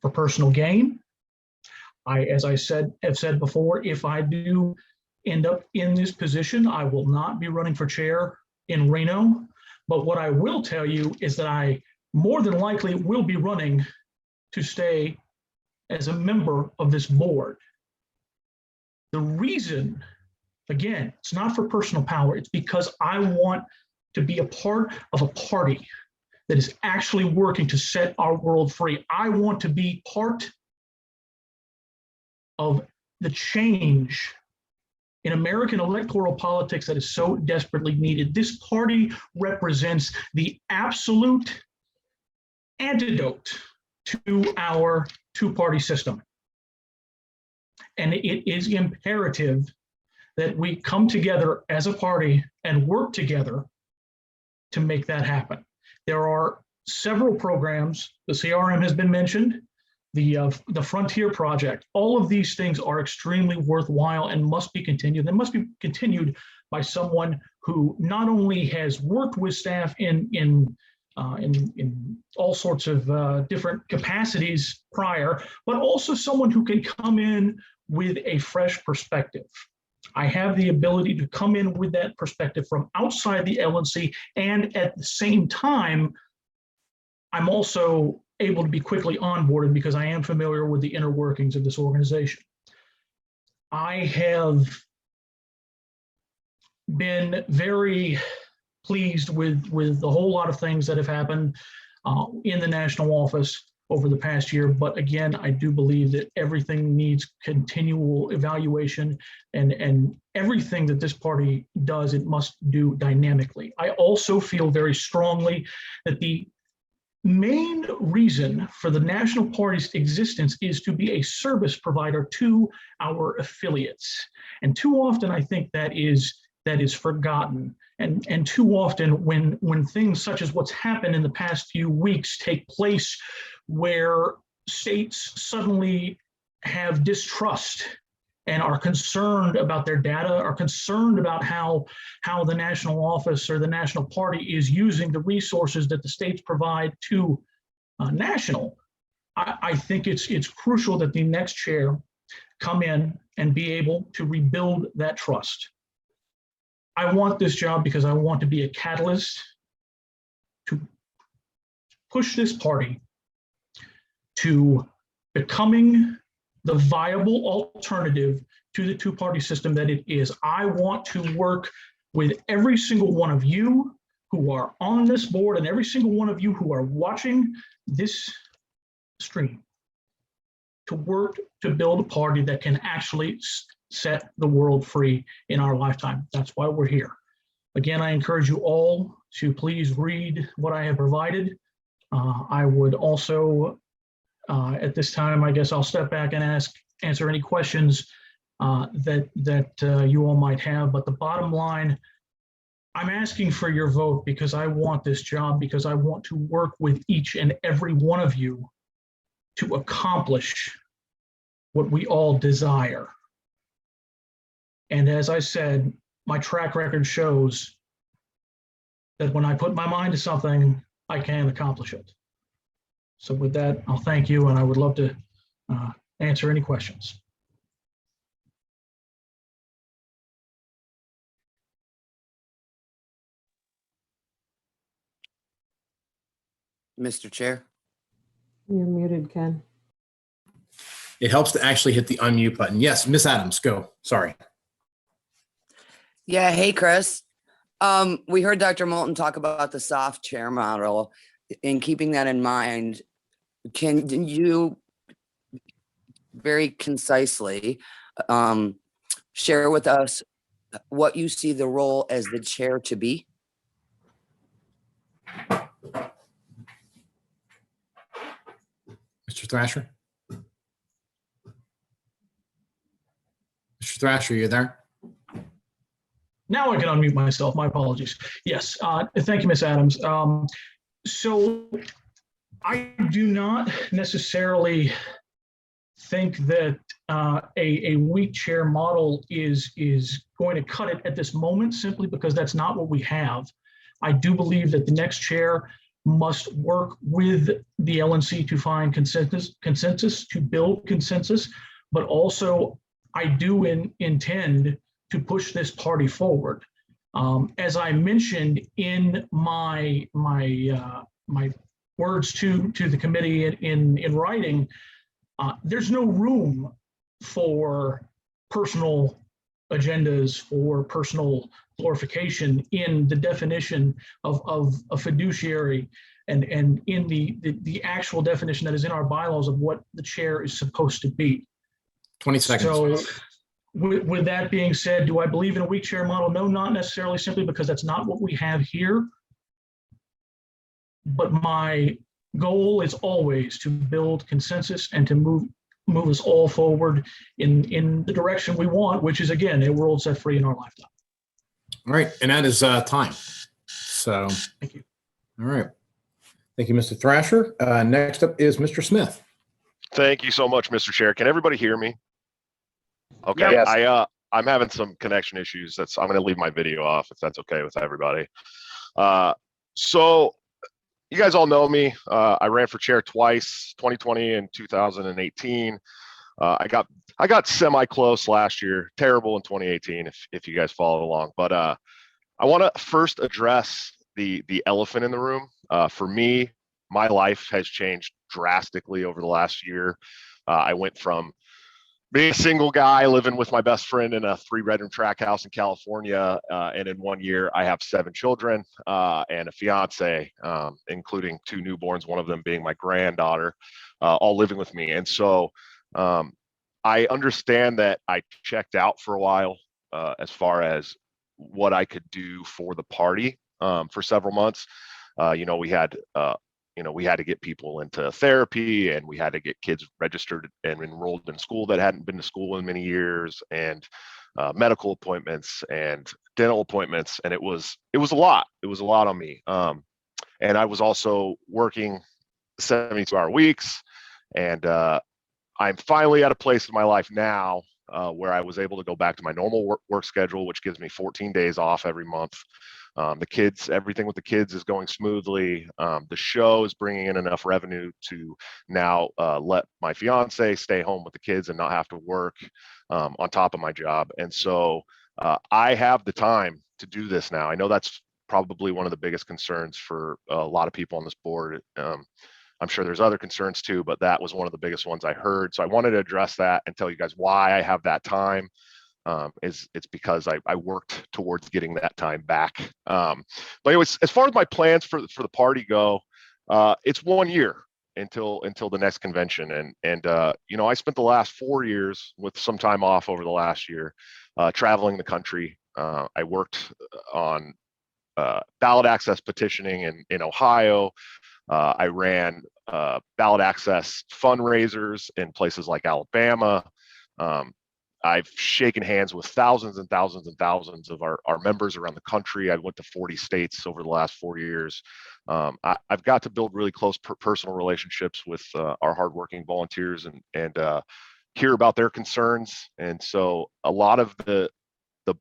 for personal gain. As I have said before, if I do end up in this position, I will not be running for chair in Reno. But what I will tell you is that I more than likely will be running to stay as a member of this board. The reason, again, it's not for personal power, it's because I want to be a part of a party that is actually working to set our world free. I want to be part of the change in American electoral politics that is so desperately needed. This party represents the absolute antidote to our two-party system. And it is imperative that we come together as a party and work together to make that happen. There are several programs. The CRM has been mentioned, the Frontier Project. All of these things are extremely worthwhile and must be continued. They must be continued by someone who not only has worked with staff in all sorts of different capacities prior, but also someone who can come in with a fresh perspective. I have the ability to come in with that perspective from outside the LNC, and at the same time, I'm also able to be quickly onboarded because I am familiar with the inner workings of this organization. I have been very pleased with a whole lot of things that have happened in the national office over the past year. But again, I do believe that everything needs continual evaluation, and everything that this party does, it must do dynamically. I also feel very strongly that the main reason for the national party's existence is to be a service provider to our affiliates. And too often, I think that is forgotten. And too often when things such as what's happened in the past few weeks take place, where states suddenly have distrust and are concerned about their data, are concerned about how the national office or the national party is using the resources that the states provide to national, I think it's crucial that the next chair come in and be able to rebuild that trust. I want this job because I want to be a catalyst to push this party to becoming the viable alternative to the two-party system that it is. I want to work with every single one of you who are on this board and every single one of you who are watching this stream to work to build a party that can actually set the world free in our lifetime. That's why we're here. Again, I encourage you all to please read what I have provided. I would also, at this time, I guess I'll step back and answer any questions that you all might have. But the bottom line, I'm asking for your vote because I want this job, because I want to work with each and every one of you to accomplish what we all desire. And as I said, my track record shows that when I put my mind to something, I can accomplish it. So with that, I'll thank you, and I would love to answer any questions. Mr. Chair. You're muted, Ken. It helps to actually hit the unmute button. Yes, Miss Adams, go. Sorry. Yeah, hey, Chris. We heard Dr. Moulton talk about the soft chair model. In keeping that in mind, can you very concisely share with us what you see the role as the chair to be? Mr. Thrasher? Mr. Thrasher, are you there? Now I can unmute myself. My apologies. Yes, thank you, Ms. Adams. So I do not necessarily think that a weak chair model is going to cut it at this moment, simply because that's not what we have. I do believe that the next chair must work with the LNC to find consensus, to build consensus, but also I do intend to push this party forward. As I mentioned in my words to the committee in writing, there's no room for personal agendas, for personal glorification in the definition of a fiduciary and in the actual definition that is in our bylaws of what the chair is supposed to be. 20 seconds. So with that being said, do I believe in a weak chair model? No, not necessarily, simply because that's not what we have here. But my goal is always to build consensus and to move us all forward in the direction we want, which is, again, a world set free in our lifetime. All right, and that is time. So thank you. All right. Thank you, Mr. Thrasher. Next up is Mr. Smith. Thank you so much, Mr. Chair. Can everybody hear me? Okay. Yes. I'm having some connection issues. I'm going to leave my video off if that's okay with everybody. So you guys all know me. I ran for chair twice, 2020 and 2018. I got semi-close last year, terrible in 2018 if you guys followed along. But I want to first address the elephant in the room. For me, my life has changed drastically over the last year. I went from being a single guy living with my best friend in a 3-bedroom tract house in California, and in 1 year I have 7 children and a fiance, including 2 newborns, one of them being my granddaughter, all living with me. And so I understand that I checked out for a while as far as what I could do for the party for several months. We had to get people into therapy, and we had to get kids registered and enrolled in school that hadn't been to school in many years, and medical appointments and dental appointments. And it was a lot. It was a lot on me. And I was also working 72-hour weeks. And I'm finally at a place in my life now where I was able to go back to my normal work schedule, which gives me 14 days off every month. Everything with the kids is going smoothly. The show is bringing in enough revenue to now let my fiance stay home with the kids and not have to work on top of my job. And so I have the time to do this now. I know that's probably one of the biggest concerns for a lot of people on this board. I'm sure there's other concerns too, but that was one of the biggest ones I heard. So I wanted to address that and tell you guys why I have that time. It's because I worked towards getting that time back. But anyways, as far as my plans for the party go, it's 1 year until the next convention. And I spent the last 4 years with some time off over the last year, traveling the country. I worked on ballot access petitioning in Ohio. I ran ballot access fundraisers in places like Alabama. I've shaken hands with thousands and thousands and thousands of our members around the country. I went to 40 states over the last 4 years. I've got to build really close personal relationships with our hardworking volunteers and hear about their concerns. And so a lot of the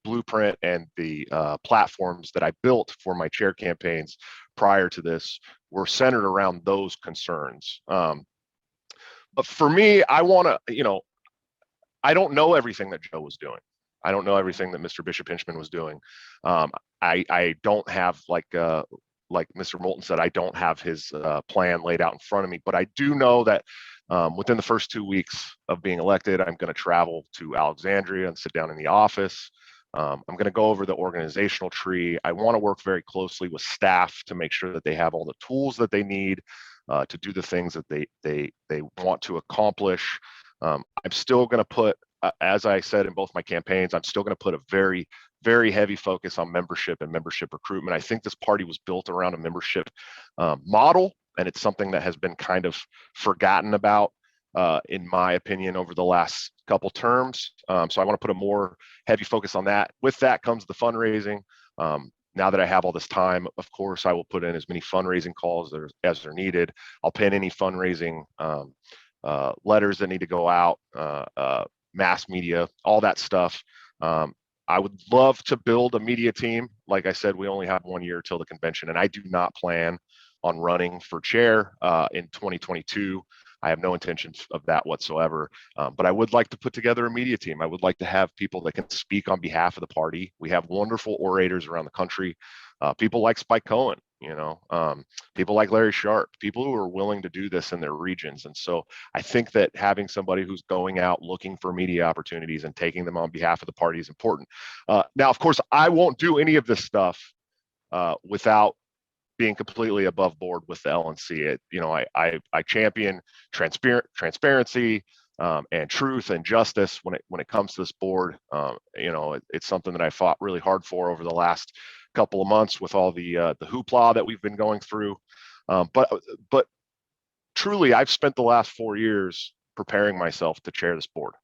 blueprint and the platforms that I built for my chair campaigns prior to this were centered around those concerns. But for me, I want to, I don't know everything that Joe was doing. I don't know everything that Mr. Bishop Hinchman was doing. I don't have, like Mr. Moulton said, I don't have his plan laid out in front of me, but I do know that within the first 2 weeks of being elected, I'm going to travel to Alexandria and sit down in the office. I'm going to go over the organizational tree. I want to work very closely with staff to make sure that they have all the tools that they need to do the things that they want to accomplish. I'm still going to put, as I said in both my campaigns, I'm still going to put a very, very heavy focus on membership and membership recruitment. I think this party was built around a membership model, and it's something that has been kind of forgotten about, in my opinion, over the last couple terms. So I want to put a more heavy focus on that. With that comes the fundraising. Now that I have all this time, of course, I will put in as many fundraising calls as are needed. I'll pen any fundraising letters that need to go out, mass media, all that stuff. I would love to build a media team. Like I said, we only have 1 year till the convention, and I do not plan on running for chair in 2022. I have no intentions of that whatsoever. But I would like to put together a media team. I would like to have people that can speak on behalf of the party. We have wonderful orators around the country. People like Spike Cohen, people like Larry Sharp, people who are willing to do this in their regions. And so I think that having somebody who's going out looking for media opportunities and taking them on behalf of the party is important. Now, of course, I won't do any of this stuff without being completely above board with the LNC. I champion transparency and truth and justice when it comes to this board. It's something that I fought really hard for over the last couple of months with all the hoopla that we've been going through. But truly, I've spent the last 4 years preparing myself to chair this board.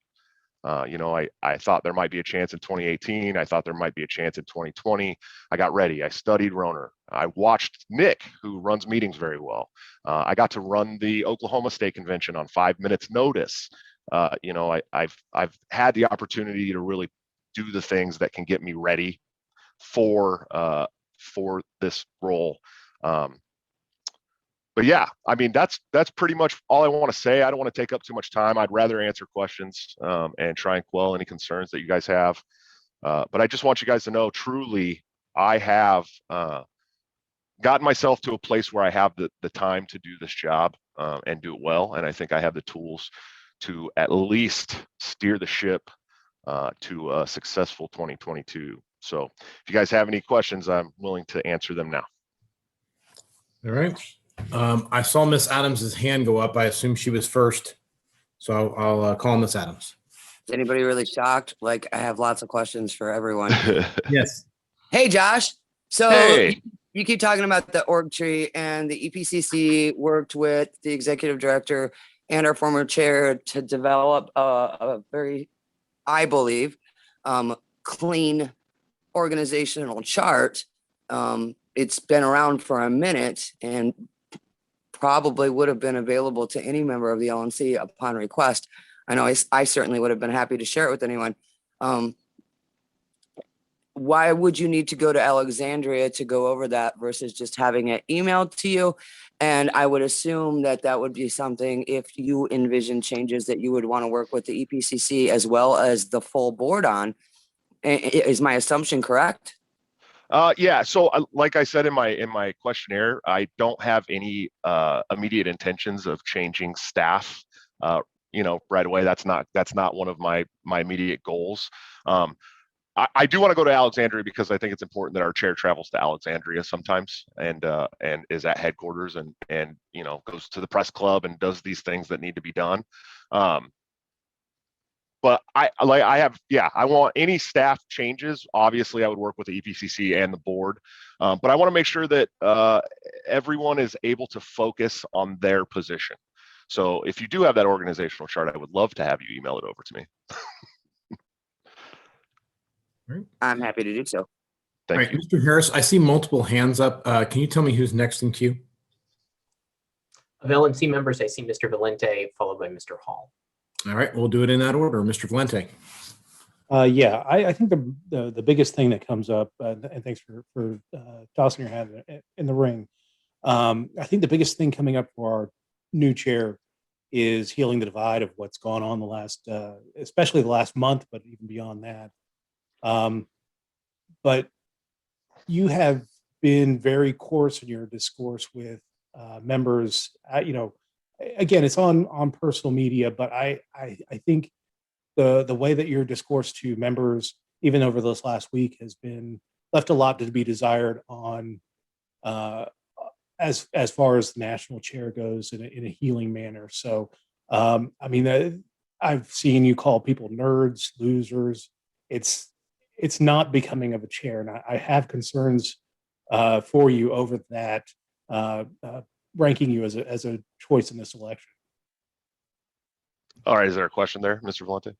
I thought there might be a chance in 2018. I thought there might be a chance in 2020. I got ready. I studied Roner. I watched Nick, who runs meetings very well. I got to run the Oklahoma State Convention on 5 minutes notice. I've had the opportunity to really do the things that can get me ready for this role. But yeah, I mean, that's pretty much all I want to say. I don't want to take up too much time. I'd rather answer questions and try and quell any concerns that you guys have. But I just want you guys to know, truly, I have gotten myself to a place where I have the time to do this job and do it well. And I think I have the tools to at least steer the ship to a successful 2022. So if you guys have any questions, I'm willing to answer them now. All right. I saw Miss Adams's hand go up. I assume she was first. So I'll call Miss Adams. Is anybody really shocked? Like, I have lots of questions for everyone. Yes. Hey, Josh. So Hey. you keep talking about the org tree, and the EPCC worked with the executive director and our former chair to develop a very, I believe, clean organizational chart. It's been around for a minute and probably would have been available to any member of the LNC upon request. I know I certainly would have been happy to share it with anyone. Why would you need to go to Alexandria to go over that versus just having it emailed to you? And I would assume that that would be something, if you envision changes, that you would want to work with the EPCC as well as the full board on. Is my assumption correct? Yeah. So like I said in my questionnaire, I don't have any immediate intentions of changing staff, right away. That's not one of my immediate goals. I do want to go to Alexandria because I think it's important that our chair travels to Alexandria sometimes and is at headquarters and goes to the press club and does these things that need to be done. But I want any staff changes. Obviously, I would work with the EPCC and the board, but I want to make sure that everyone is able to focus on their position. So if you do have that organizational chart, I would love to have you email it over to me. I'm happy to do so. All right, Mr. Harris, I see multiple hands up. Can you tell me who's next in queue? Of LNC members, I see Mr. Valente, followed by Mr. Hall. All right, we'll do it in that order. Mr. Valente. Yeah, I think the biggest thing that comes up, and thanks for tossing your hat in the ring. I think the biggest thing coming up for our new chair is healing the divide of what's gone on the last, especially the last month, but even beyond that. But you have been very coarse in your discourse with members. Again, it's on personal media, but I think the way that your discourse to members, even over this last week, has been left a lot to be desired on as far as the national chair goes in a healing manner. So, I've seen you call people nerds, losers. It's not becoming of a chair, and I have concerns for you over that, ranking you as a choice in this election. All right, is there a question there, Mr. Valente?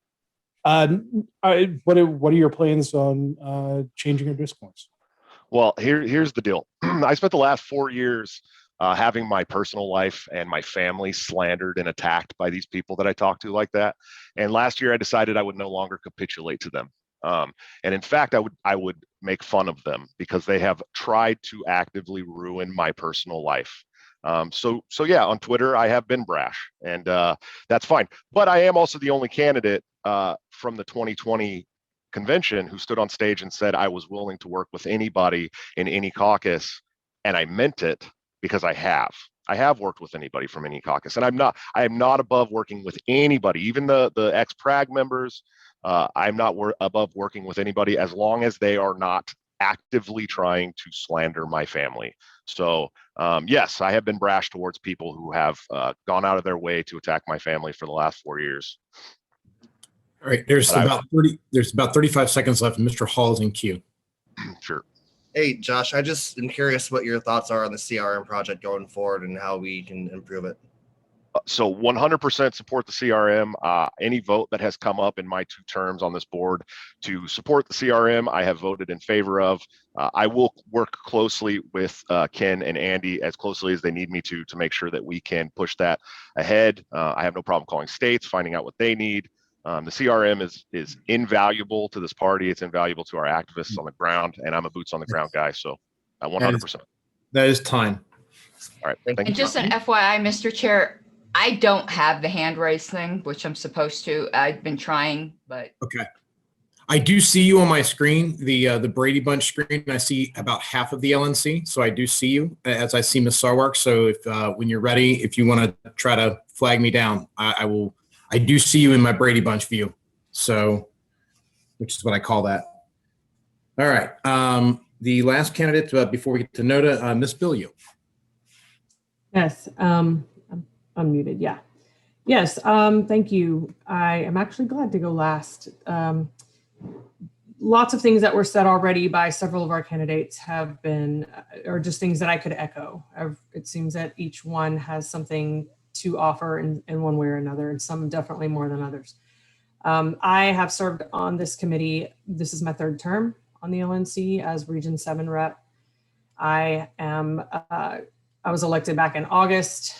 What are your plans on changing your discourse? Well, here's the deal. I spent the last 4 years having my personal life and my family slandered and attacked by these people that I talk to like that. And last year I decided I would no longer capitulate to them. And in fact, I would make fun of them because they have tried to actively ruin my personal life. So yeah, on Twitter, I have been brash, and that's fine. But I am also the only candidate from the 2020 convention who stood on stage and said I was willing to work with anybody in any caucus, and I meant it because I have worked with anybody from any caucus, and I am not above working with anybody, even the ex-Prag members. I'm not above working with anybody as long as they are not actively trying to slander my family. So yes, I have been brash towards people who have gone out of their way to attack my family for the last 4 years. All right, there's about 35 seconds left. Mr. Hall is in queue. Sure. Hey, Josh, I just am curious what your thoughts are on the CRM project going forward and how we can improve it. So 100% support the CRM. Any vote that has come up in my 2 terms on this board to support the CRM, I have voted in favor of. I will work closely with Ken and Andy as closely as they need me to make sure that we can push that ahead. I have no problem calling states, finding out what they need. The CRM is invaluable to this party. It's invaluable to our activists on the ground, and I'm a boots on the ground guy. So 100%. That is time. All right. Thank And you. just an FYI, Mr. Chair, I don't have the hand raise thing, which I'm supposed to. I've been trying, but Okay. I do see you on my screen, the Brady Bunch screen. I see about half of the LNC, so I do see you as I see Ms. Sarwark. So if when you're ready, if you want to try to flag me down, I will. I do see you in my Brady Bunch view, so which is what I call that. All right. The last candidate before we get to NOTA, Ms. Bilyeu. Yes, I'm unmuted. Yeah. Yes, thank you. I am actually glad to go last. Lots of things that were said already by several of our candidates have been, or just things that I could echo. It seems that each one has something to offer in one way or another, and some definitely more than others. I have served on this committee. This is my 3rd term on the LNC as Region 7 rep. I was elected back in August,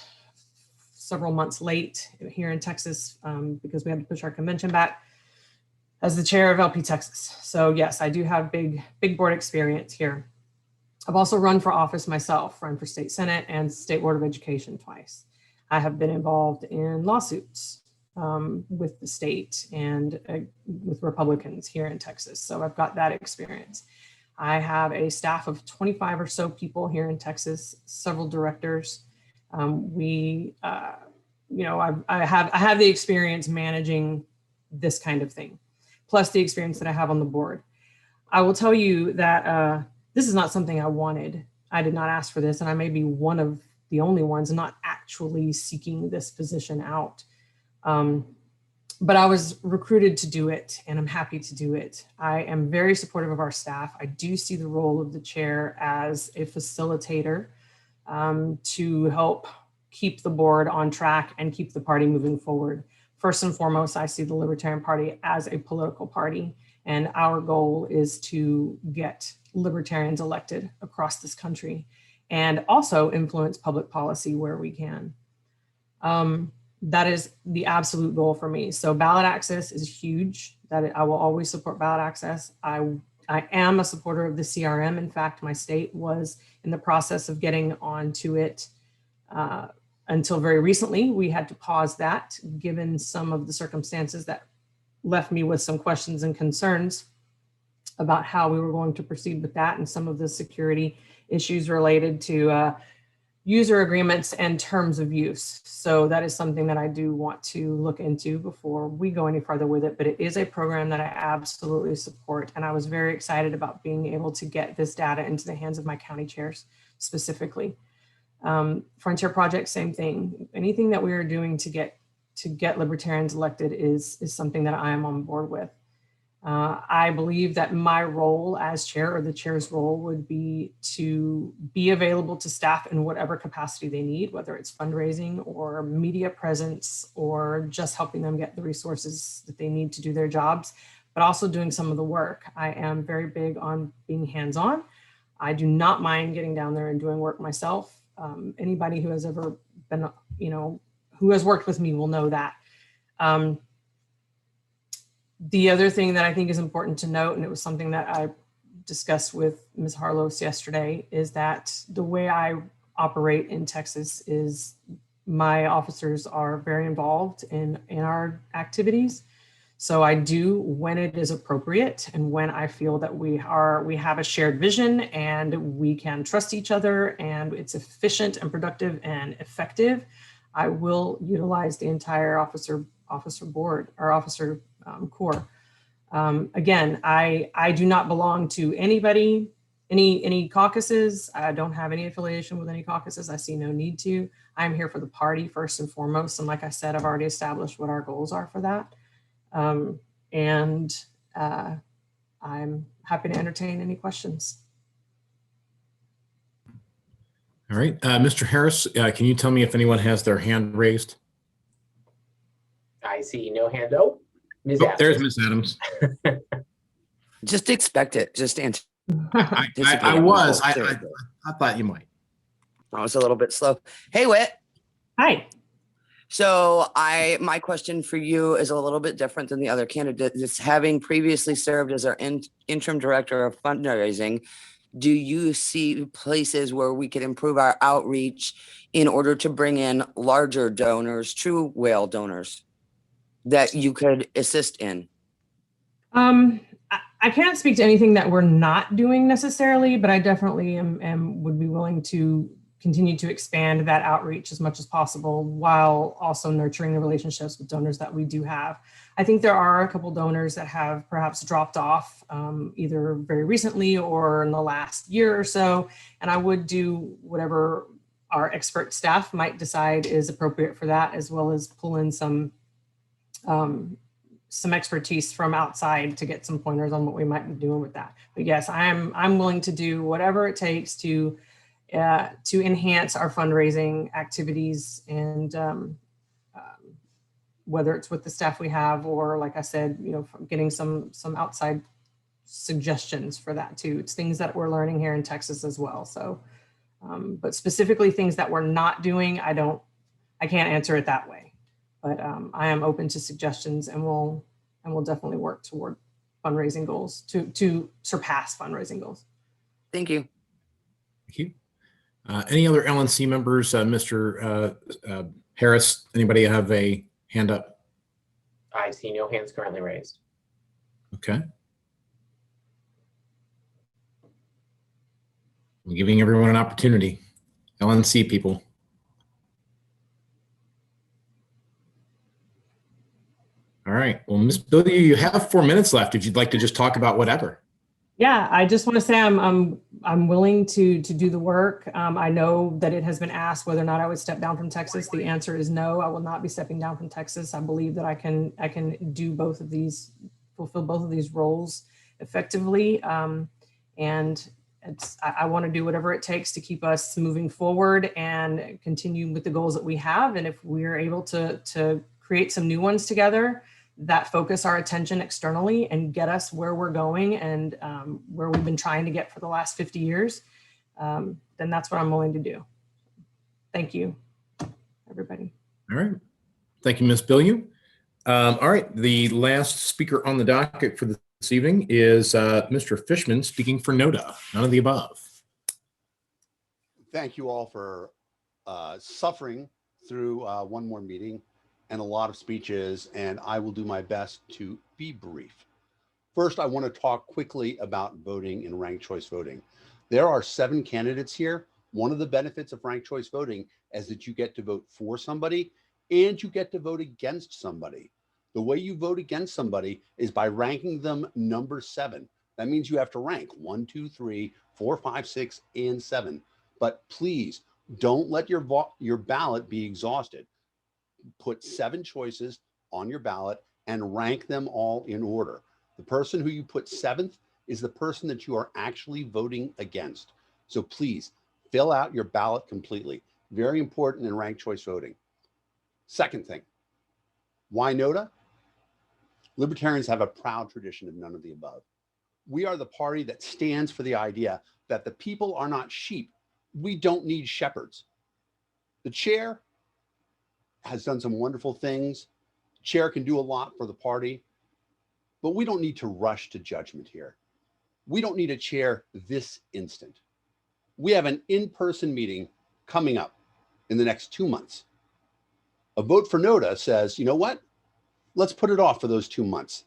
several months late here in Texas because we had to push our convention back as the chair of LP Texas. So yes, I do have big board experience here. I've also run for office myself, run for state senate and state board of education twice. I have been involved in lawsuits with the state and with Republicans here in Texas. So I've got that experience. I have a staff of 25 or so people here in Texas, several directors. I have the experience managing this kind of thing, plus the experience that I have on the board. I will tell you that this is not something I wanted. I did not ask for this, and I may be one of the only ones not actually seeking this position out. But I was recruited to do it, and I'm happy to do it. I am very supportive of our staff. I do see the role of the chair as a facilitator to help keep the board on track and keep the party moving forward. First and foremost, I see the Libertarian Party as a political party, and our goal is to get libertarians elected across this country and also influence public policy where we can. That is the absolute goal for me. So ballot access is huge. That I will always support ballot access. I am a supporter of the CRM. In fact, my state was in the process of getting onto it until very recently. We had to pause that given some of the circumstances that left me with some questions and concerns about how we were going to proceed with that and some of the security issues related to user agreements and terms of use. So that is something that I do want to look into before we go any further with it, but it is a program that I absolutely support. And I was very excited about being able to get this data into the hands of my county chairs specifically. Frontier Project, same thing. Anything that we are doing to get libertarians elected is something that I am on board with. I believe that my role as chair, or the chair's role, would be to be available to staff in whatever capacity they need, whether it's fundraising or media presence or just helping them get the resources that they need to do their jobs, but also doing some of the work. I am very big on being hands-on. I do not mind getting down there and doing work myself. Anybody who has ever been, who has worked with me will know that. The other thing that I think is important to note, and it was something that I discussed with Ms. Harlos yesterday, is that the way I operate in Texas is my officers are very involved in our activities. So I do when it is appropriate and when I feel that we have a shared vision and we can trust each other and it's efficient and productive and effective, I will utilize the entire officer board or officer corps. Again, I do not belong to anybody, any caucuses. I don't have any affiliation with any caucuses. I see no need to. I'm here for the party first and foremost. And like I said, I've already established what our goals are for that. I'm happy to entertain any questions. All right. Mr. Harris, can you tell me if anyone has their hand raised? I see no hand. Oh, Ms. Oh, there's Adams. Ms. Adams. Just expect it. Just I was. I thought you might. I was a little bit slow. Hey, Whit. Hi. So my question for you is a little bit different than the other candidates. Having previously served as our interim director of fundraising, do you see places where we could improve our outreach in order to bring in larger donors, true whale donors, that you could assist in? I can't speak to anything that we're not doing necessarily, but I definitely am would be willing to continue to expand that outreach as much as possible while also nurturing the relationships with donors that we do have. I think there are a couple donors that have perhaps dropped off either very recently or in the last year or so, and I would do whatever our expert staff might decide is appropriate for that, as well as pull in some expertise from outside to get some pointers on what we might be doing with that. But yes, I'm willing to do whatever it takes to enhance our fundraising activities, and whether it's with the staff we have, or like I said, getting some outside suggestions for that too. It's things that we're learning here in Texas as well. So, but specifically things that we're not doing, I can't answer it that way. But I am open to suggestions, and we'll definitely work toward fundraising goals to surpass fundraising goals. Thank you. Thank you. Any other LNC members? Mr. Harris, anybody have a hand up? I see no hands currently raised. Okay. I'm giving everyone an opportunity. LNC people. All right. Well, Ms. Billy, you have 4 minutes left if you'd like to just talk about whatever. Yeah, I just want to say I'm willing to do the work. I know that it has been asked whether or not I would step down from Texas. The answer is no. I will not be stepping down from Texas. I believe that I can do both of these, fulfill both of these roles effectively, and I want to do whatever it takes to keep us moving forward and continue with the goals that we have. And if we're able to create some new ones together that focus our attention externally and get us where we're going and where we've been trying to get for the last 50 years, then that's what I'm willing to do. Thank you, everybody. All right. Thank you, Ms. Billiou. All right. The last speaker on the docket for this evening is Mr. Fishman, speaking for NODA. None of the above. Thank you all for suffering through one more meeting and a lot of speeches, and I will do my best to be brief. First, I want to talk quickly about voting and ranked choice voting. There are 7 candidates here. One of the benefits of ranked choice voting is that you get to vote for somebody and you get to vote against somebody. The way you vote against somebody is by ranking them number 7. That means you have to rank 1, 2, 3, 4, 5, 6, and 7. But please don't let your ballot be exhausted. Put 7 choices on your ballot and rank them all in order. The person who you put 7th is the person that you are actually voting against. So please fill out your ballot completely. Very important in ranked choice voting. Second thing, why NODA? Libertarians have a proud tradition of none of the above. We are the party that stands for the idea that the people are not sheep. We don't need shepherds. The chair has done some wonderful things. Chair can do a lot for the party, but we don't need to rush to judgment here. We don't need a chair this instant. We have an in-person meeting coming up in the next 2 months. A vote for NODA says, you know what? Let's put it off for those 2 months.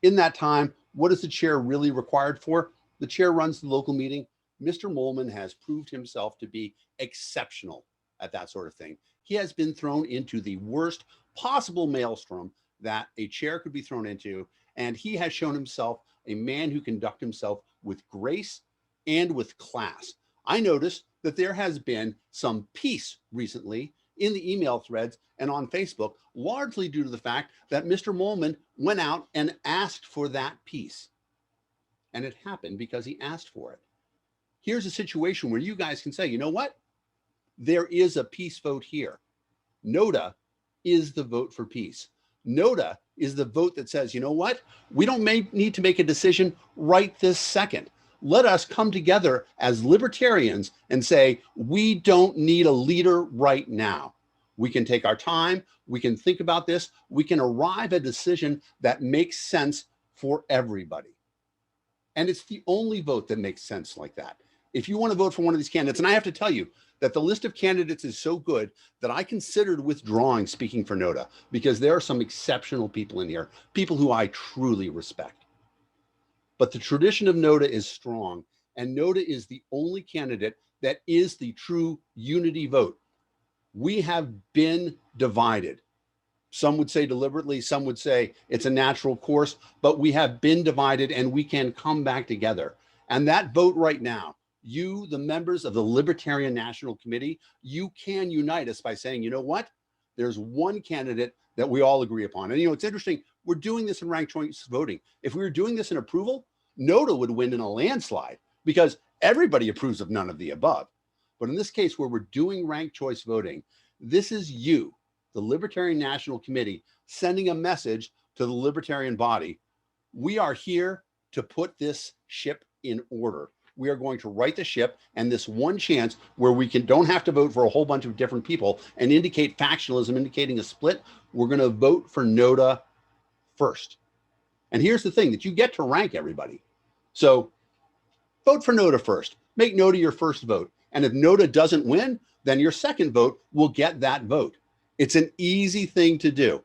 In that time, what is the chair really required for? The chair runs the local meeting. Mr. Molman has proved himself to be exceptional at that sort of thing. He has been thrown into the worst possible maelstrom that a chair could be thrown into, and he has shown himself a man who conducts himself with grace and with class. I noticed that there has been some peace recently in the email threads and on Facebook, largely due to the fact that Mr. Molman went out and asked for that peace. And it happened because he asked for it. Here's a situation where you guys can say, you know what? There is a peace vote here. NOTA is the vote for peace. NOTA is the vote that says, you know what? We don't need to make a decision right this second. Let us come together as libertarians and say, we don't need a leader right now. We can take our time. We can think about this. We can arrive at a decision that makes sense for everybody. And it's the only vote that makes sense like that. If you want to vote for one of these candidates, and I have to tell you that the list of candidates is so good that I considered withdrawing speaking for NOTA, because there are some exceptional people in here, people who I truly respect. But the tradition of NOTA is strong, and NOTA is the only candidate that is the true unity vote. We have been divided. Some would say deliberately, some would say it's a natural course, but we have been divided and we can come back together. And that vote right now, you, the members of the Libertarian National Committee, you can unite us by saying, you know what? There's one candidate that we all agree upon. And you know, it's interesting, we're doing this in ranked choice voting. If we were doing this in approval, NOTA would win in a landslide because everybody approves of none of the above. But in this case, where we're doing ranked choice voting, this is you, the Libertarian National Committee, sending a message to the Libertarian body. We are here to put this ship in order. We are going to right the ship, and this one chance where we don't have to vote for a whole bunch of different people and indicate factionalism, indicating a split, we're going to vote for NOTA first. And here's the thing, that you get to rank everybody. So vote for NOTA first. Make NOTA your first vote. And if NOTA doesn't win, then your second vote will get that vote. It's an easy thing to do.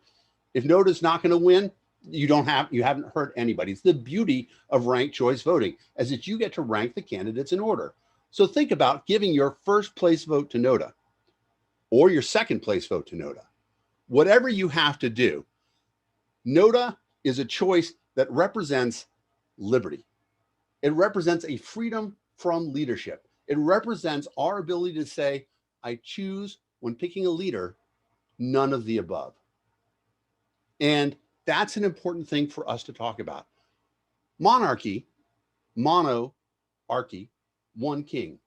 If NOTA's not going to win, you haven't hurt anybody. It's the beauty of ranked choice voting, as that you get to rank the candidates in order. So think about giving your first place vote to NOTA or your second place vote to NOTA. Whatever you have to do, NOTA is a choice that represents liberty. It represents a freedom from leadership. It represents our ability to say, I choose, when picking a leader, none of the above. And that's an important thing for us to talk about. Monarchy, monoarchy, one king.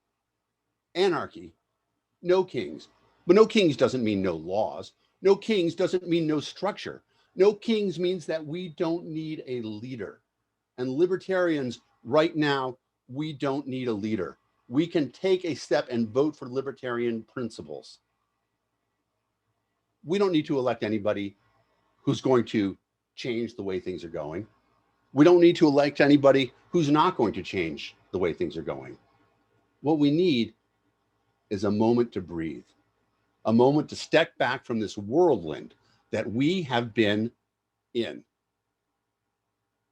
Anarchy, no kings. But no kings doesn't mean no laws. No kings doesn't mean no structure. No kings means that we don't need a leader. And libertarians, right now, we don't need a leader. We can take a step and vote for libertarian principles. We don't need to elect anybody who's going to change the way things are going. We don't need to elect anybody who's not going to change the way things are going. What we need is a moment to breathe, a moment to step back from this whirlwind that we have been in.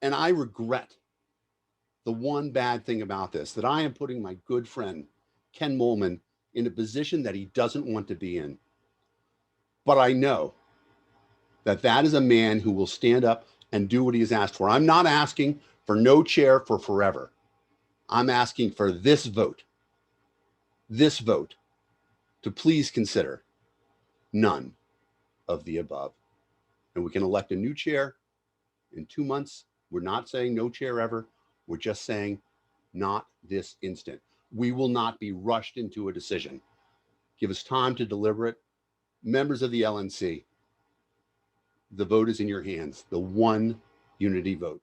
And I regret the one bad thing about this, that I am putting my good friend, Ken Molman, in a position that he doesn't want to be in. But I know that that is a man who will stand up and do what he has asked for. I'm not asking for no chair for forever. I'm asking for this vote to please consider none of the above. And we can elect a new chair in 2 months. We're not saying no chair ever. We're just saying not this instant. We will not be rushed into a decision. Give us time to deliberate. Members of the LNC, the vote is in your hands. The one unity vote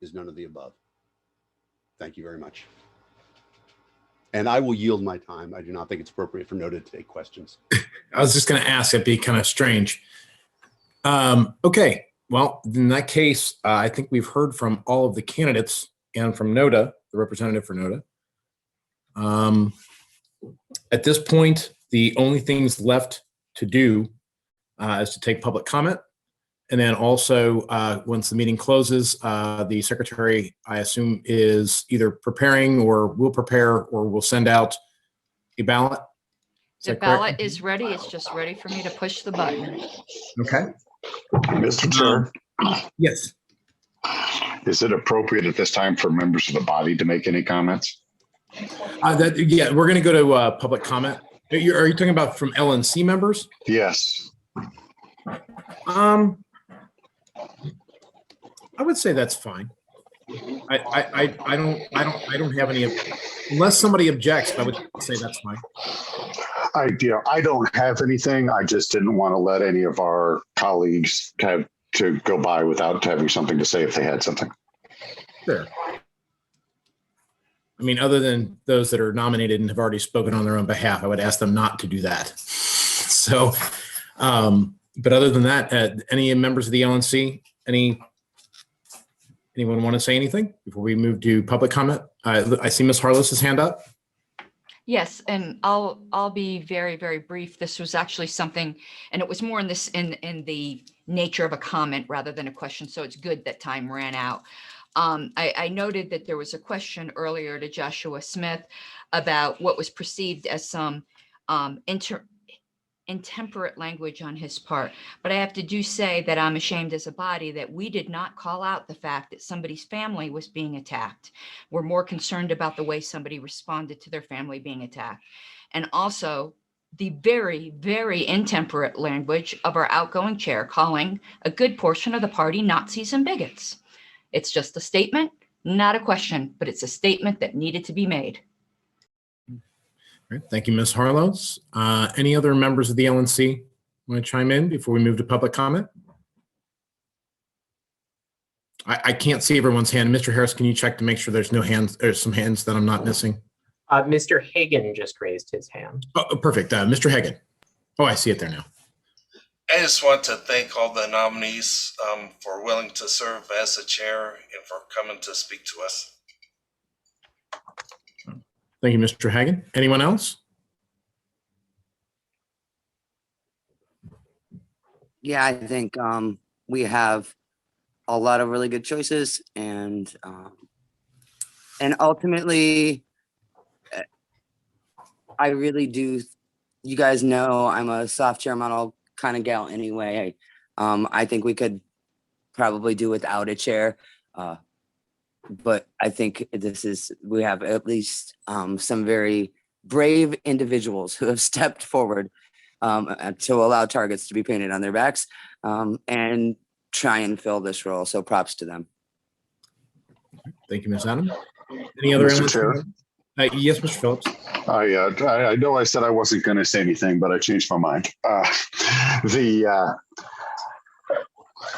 is none of the above. Thank you very much. And I will yield my time. I do not think it's appropriate for NOTA to take questions. I was just going to ask, it'd be kind of strange. Okay, well, in that case, I think we've heard from all of the candidates and from NOTA, the representative for NOTA. At this point, the only things left to do is to take public comment. And then also, once the meeting closes, the secretary, I assume, is either preparing or will prepare or will send out a ballot. The ballot is ready. It's just ready for me to push the button. Okay. Mr. Chair. Yes. Is it appropriate at this time for members of the body to make any comments? Yeah, we're going to go to public comment. Are you talking about from LNC members? Yes. I would say that's fine. I don't have any, unless somebody objects, I would say that's fine. I don't have anything. I just didn't want to let any of our colleagues have to go by without having something to say if they had something. Sure. I mean, other than those that are nominated and have already spoken on their own behalf, I would ask them not to do that. So, but other than that, any members of the LNC, anyone want to say anything before we move to public comment? I see Ms. Harlow's hand up. Yes, and I'll be very, very brief. This was actually something, and it was more in the nature of a comment rather than a question. So it's good that time ran out. I noted that there was a question earlier to Joshua Smith about what was perceived as some intemperate language on his part. But I have to say that I'm ashamed as a body that we did not call out the fact that somebody's family was being attacked. We're more concerned about the way somebody responded to their family being attacked. And also the very, very intemperate language of our outgoing chair calling a good portion of the party Nazis and bigots. It's just a statement, not a question, but it's a statement that needed to be made. All right, thank you, Ms. Harlows. Any other members of the LNC want to chime in before we move to public comment? I can't see everyone's hand. Mr. Harris, can you check to make sure there's no hands, or some hands that I'm not missing? Mr. Hagan just raised his hand. Oh, perfect. Mr. Hagan. Oh, I see it there now. I just want to thank all the nominees for willing to serve as the chair and for coming to speak to us. Thank you, Mr. Hagan. Anyone else? Yeah, I think we have a lot of really good choices, and ultimately, I really do. You guys know I'm a soft chair model kind of gal anyway. I think we could probably do without a chair. But I think we have at least some very brave individuals who have stepped forward to allow targets to be painted on their backs and try and fill this role. So props to them. Thank you, Ms. Adam. Any other? Mr. Chair? Yes, Mr. Phillips. I know I said I wasn't going to say anything, but I changed my mind.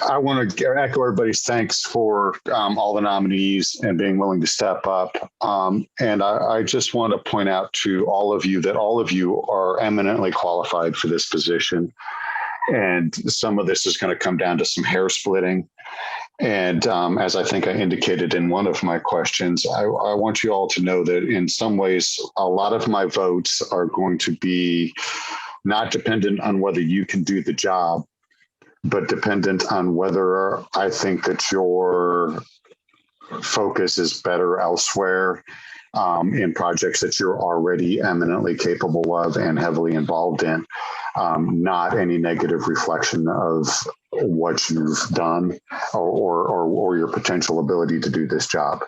I want to echo everybody's thanks for all the nominees and being willing to step up. And I just want to point out to all of you that all of you are eminently qualified for this position. And some of this is going to come down to some hair splitting. And as I think I indicated in one of my questions, I want you all to know that in some ways, a lot of my votes are going to be not dependent on whether you can do the job, but dependent on whether I think that your focus is better elsewhere in projects that you're already eminently capable of and heavily involved in, not any negative reflection of what you've done or your potential ability to do this job.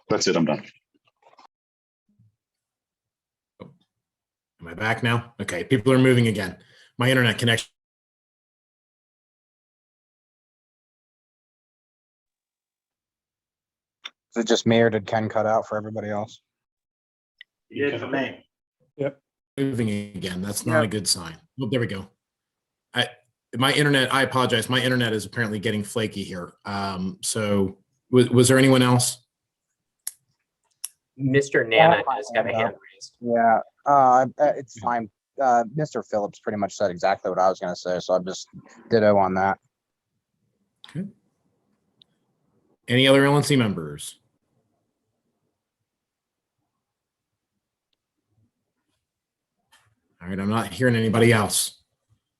That's it, I'm done. Am I back now? Okay, people are moving again. My internet connection. Is it just me or did Ken cut out for everybody else? You did for me. Yep. Moving again. That's not a good sign. Oh, there we go. My internet, I apologize. My internet is apparently getting flaky here. So was there anyone else? Mr. Nana has got a hand raised. Yeah, it's fine. Mr. Phillips pretty much said exactly what I was going to say, so I'm just ditto on that. Okay. Any other LNC members? All right, I'm not hearing anybody else.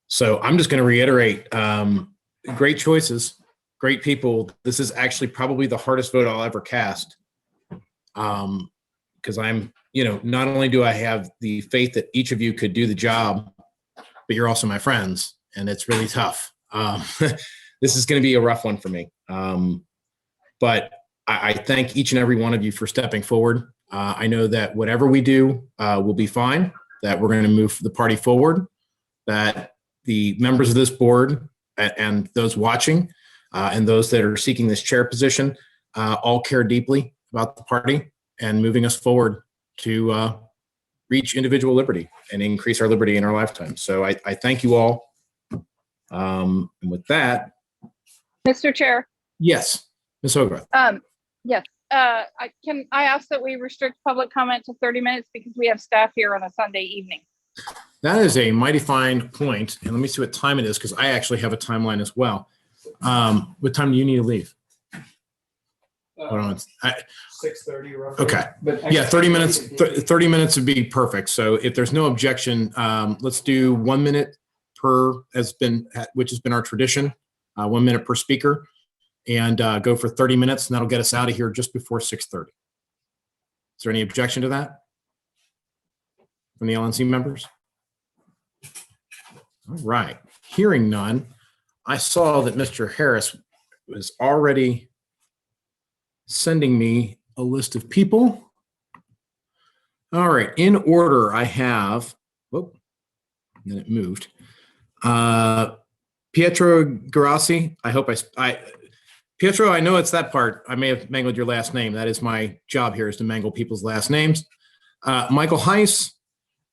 So I'm just going to reiterate, great choices, great people. This is actually probably the hardest vote I'll ever cast. Because I'm, not only do I have the faith that each of you could do the job, but you're also my friends, and it's really tough. This is going to be a rough one for me. But I thank each and every one of you for stepping forward. I know that whatever we do will be fine, that we're going to move the party forward, that the members of this board and those watching and those that are seeking this chair position all care deeply about the party and moving us forward to reach individual liberty and increase our liberty in our lifetime. So I thank you all. And with that, Mr. Chair. yes, Ms. Hogarth. Yes, can I ask that we restrict public comment to 30 minutes because we have staff here on a Sunday evening? That is a mighty fine point. And let me see what time it is, because I actually have a timeline as well. What time do you need to leave? Hold on. 6:30 roughly. Okay. But Yeah, 30 minutes. 30 minutes would be perfect. So if there's no objection, let's do 1 minute per, which has been our tradition, 1 minute per speaker, and go for 30 minutes, and that'll get us out of here just before 6:30. Is there any objection to that from the LNC members? All right. Hearing none, I saw that Mr. Harris was already sending me a list of people. All right. In order, I have, whoop, and then it moved. Pietro Garassi. I hope Pietro, I know it's that part. I may have mangled your last name. That is my job here, is to mangle people's last names. Michael Heiss,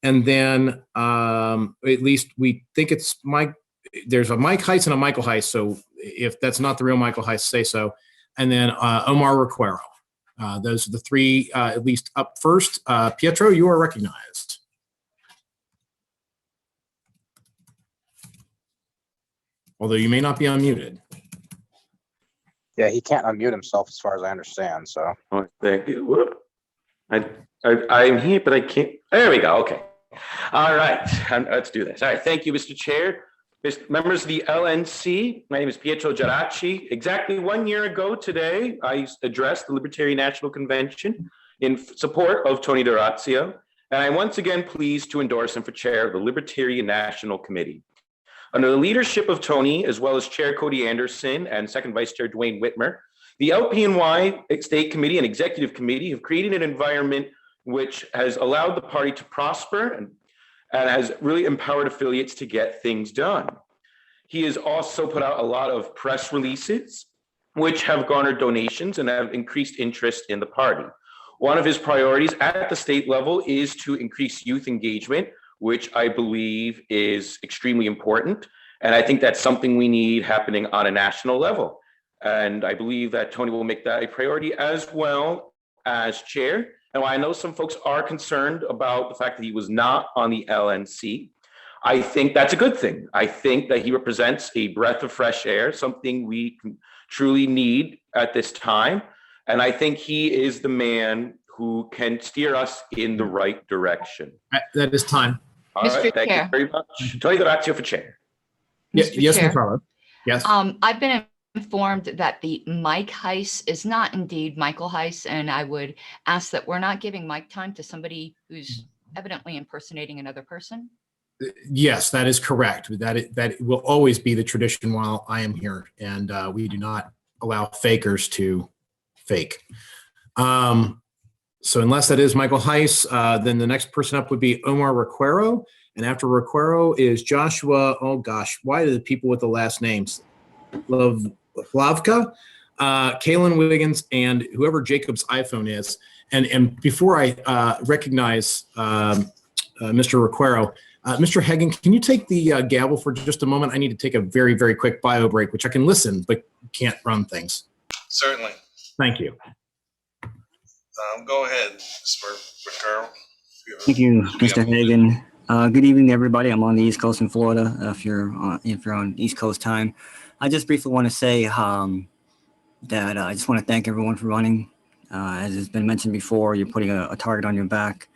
and then at least we think it's Mike. There's a Mike Heiss and a Michael Heiss. So if that's not the real Michael Heiss, say so. And then Omar Requero. Those are the three, at least up first. Pietro, you are recognized. Although you may not be unmuted. Yeah, he can't unmute himself as far as I understand, so. Oh, thank you. Whoop. I'm here, but I can't. There we go. Okay. All right. Let's do this. All right. Thank you, Mr. Chair. Members of the LNC, my name is Pietro Garassi. Exactly 1 year ago today, I addressed the Libertarian National Convention in support of Tony D'Orazio, and I'm once again pleased to endorse him for chair of the Libertarian National Committee. Under the leadership of Tony, as well as Chair Cody Anderson and Second Vice Chair Dwayne Whitmer, the LPNY State Committee and Executive Committee have created an environment which has allowed the party to prosper and has really empowered affiliates to get things done. He has also put out a lot of press releases, which have garnered donations and have increased interest in the party. One of his priorities at the state level is to increase youth engagement, which I believe is extremely important. And I think that's something we need happening on a national level. And I believe that Tony will make that a priority as well as chair. And while I know some folks are concerned about the fact that he was not on the LNC, I think that's a good thing. I think that he represents a breath of fresh air, something we truly need at this time. And I think he is the man who can steer us in the right direction. That is time. All right, thank you very much. Tony D'Orazio for chair. Yes, Chair. Ms. Carlo. Yes. I've been informed that the Mike Heiss is not indeed Michael Heiss, and I would ask that we're not giving mic time to somebody who's evidently impersonating another person. Yes, that is correct. That will always be the tradition while I am here, and we do not allow fakers to fake. So unless that is Michael Heiss, then the next person up would be Omar Requero, and after Requero is Joshua. Oh gosh, why do the people with the last names? Flavka, Kaylin Wiggins, and whoever Jacob's iPhone is. And before I recognize Mr. Requero, Mr. Hagan, can you take the gavel for just a moment? I need to take a very, very quick bio break, which I can listen, but can't run things. Certainly. Thank you. Go ahead, Mr. Recaro. Thank you, Mr. Hagan. Good evening, everybody. I'm on the East Coast in Florida. If you're on East Coast time, I just briefly want to say that I just want to thank everyone for running. As has been mentioned before, you're putting a target on your back,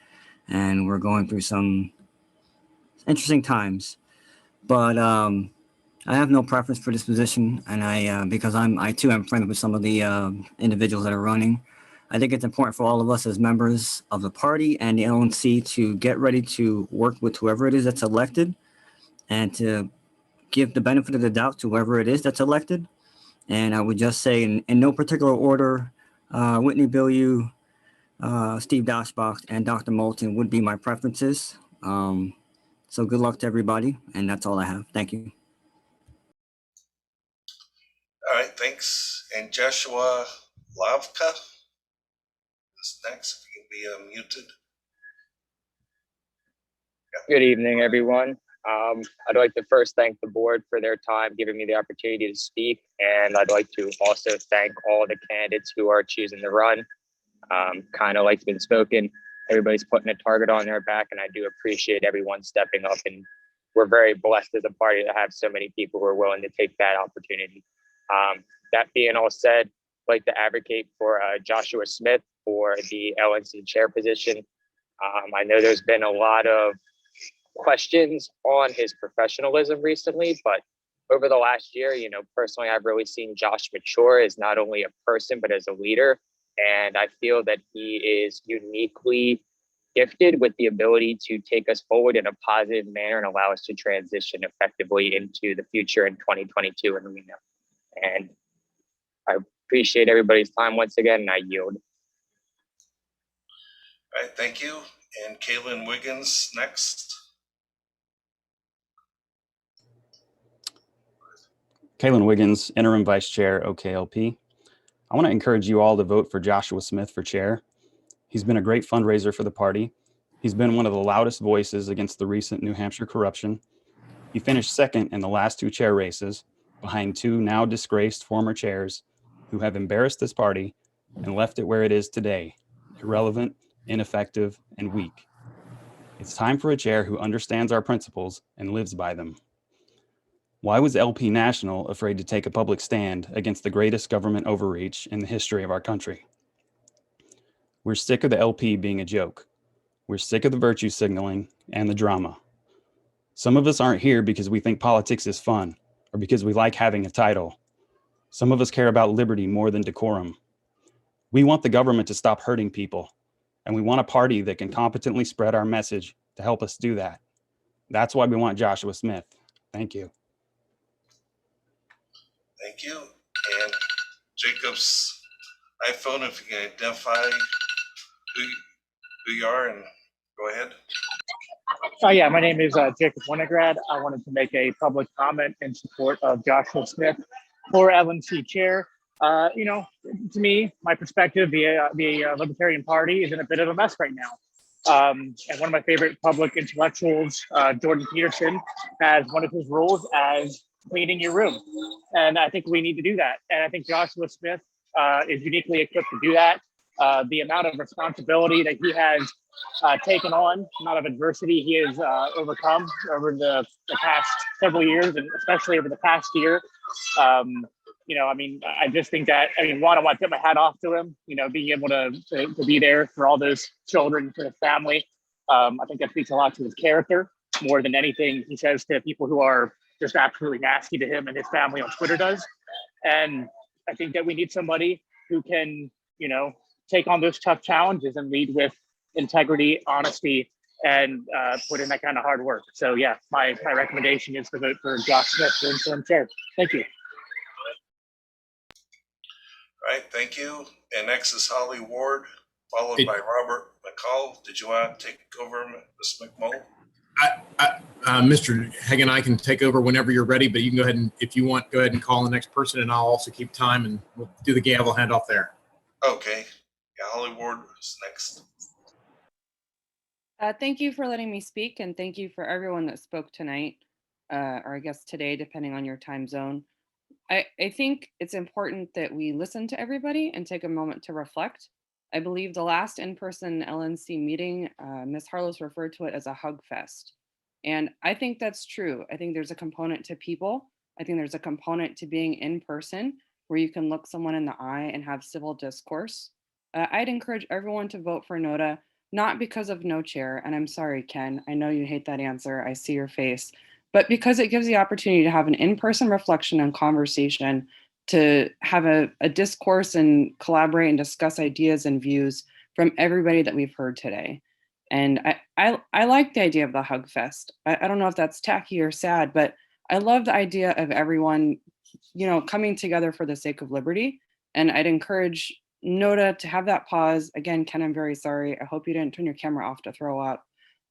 and we're going through some interesting times. But I have no preference for this position, and because I too am friends with some of the individuals that are running. I think it's important for all of us as members of the party and the LNC to get ready to work with whoever it is that's elected and to give the benefit of the doubt to whoever it is that's elected. And I would just say in no particular order, Whitney Bilyeu, Steve Dashbox, and Dr. Moulton would be my preferences. So good luck to everybody. And that's all I have. Thank you. All right, thanks. And Joshua Lavka? is next. If you can be muted. Good evening, everyone. I'd like to first thank the board for their time, giving me the opportunity to speak. And I'd like to also thank all the candidates who are choosing to run. Kind of like it's been spoken, everybody's putting a target on their back, and I do appreciate everyone stepping up. And we're very blessed as a party to have so many people who are willing to take that opportunity. That being all said, I'd like to advocate for Joshua Smith for the LNC chair position. I know there's been a lot of questions on his professionalism recently, but over the last year, personally, I've really seen Josh mature as not only a person, but as a leader. And I feel that he is uniquely gifted with the ability to take us forward in a positive manner and allow us to transition effectively into the future in 2022 and arena. And I appreciate everybody's time once again, and I yield. All right, thank you. And Kaylin Wiggins next. Kaylin Wiggins, Interim Vice Chair, OKLP. I want to encourage you all to vote for Joshua Smith for chair. He's been a great fundraiser for the party. He's been one of the loudest voices against the recent New Hampshire corruption. He finished second in the last two chair races, behind two now disgraced former chairs who have embarrassed this party and left it where it is today, irrelevant, ineffective, and weak. It's time for a chair who understands our principles and lives by them. Why was LP National afraid to take a public stand against the greatest government overreach in the history of our country? We're sick of the LP being a joke. We're sick of the virtue signaling and the drama. Some of us aren't here because we think politics is fun or because we like having a title. Some of us care about liberty more than decorum. We want the government to stop hurting people, and we want a party that can competently spread our message to help us do that. That's why we want Joshua Smith. Thank you. Thank you. And Jacob's iPhone, if you can identify who you are and go ahead. Yeah, my name is Jacob Winograd. I wanted to make a public comment in support of Joshua Smith for LNC chair. To me, my perspective, the Libertarian Party is in a bit of a mess right now. And one of my favorite public intellectuals, Jordan Peterson, has one of his rules as cleaning your room. And I think we need to do that. And I think Joshua Smith is uniquely equipped to do that. The amount of responsibility that he has taken on, amount of adversity he has overcome over the past several years, and especially over the past year. I just think that, one, I want to tip my hat off to him, being able to be there for all those children, for his family. I think that speaks a lot to his character more than anything he says to people who are just absolutely nasty to him and his family on Twitter does. And I think that we need somebody who can, take on those tough challenges and lead with integrity, honesty, and put in that kind of hard work. So yeah, my recommendation is to vote for Josh Smith for interim chair. Thank you. All right, thank you. And next is Holly Ward, followed by Robert McCall. Did you want to take over, Ms. McMullen? Mr. Hagan, I can take over whenever you're ready, but you can go ahead and, if you want, go ahead and call the next person, and I'll also keep time, and we'll do the gavel handoff there. Okay. Yeah, Holly Ward is next. Thank you for letting me speak, and thank you for everyone that spoke tonight, or I guess today, depending on your time zone. I think it's important that we listen to everybody and take a moment to reflect. I believe the last in-person LNC meeting, Ms. Harlos referred to it as a hug fest. And I think that's true. I think there's a component to people. I think there's a component to being in person where you can look someone in the eye and have civil discourse. I'd encourage everyone to vote for Noda, not because of no chair. And I'm sorry, Ken, I know you hate that answer. I see your face. But because it gives the opportunity to have an in-person reflection and conversation, to have a discourse and collaborate and discuss ideas and views from everybody that we've heard today. And I like the idea of the hug fest. I don't know if that's tacky or sad, but I love the idea of everyone, coming together for the sake of liberty. And I'd encourage Noda to have that pause. Again, Ken, I'm very sorry. I hope you didn't turn your camera off to throw up.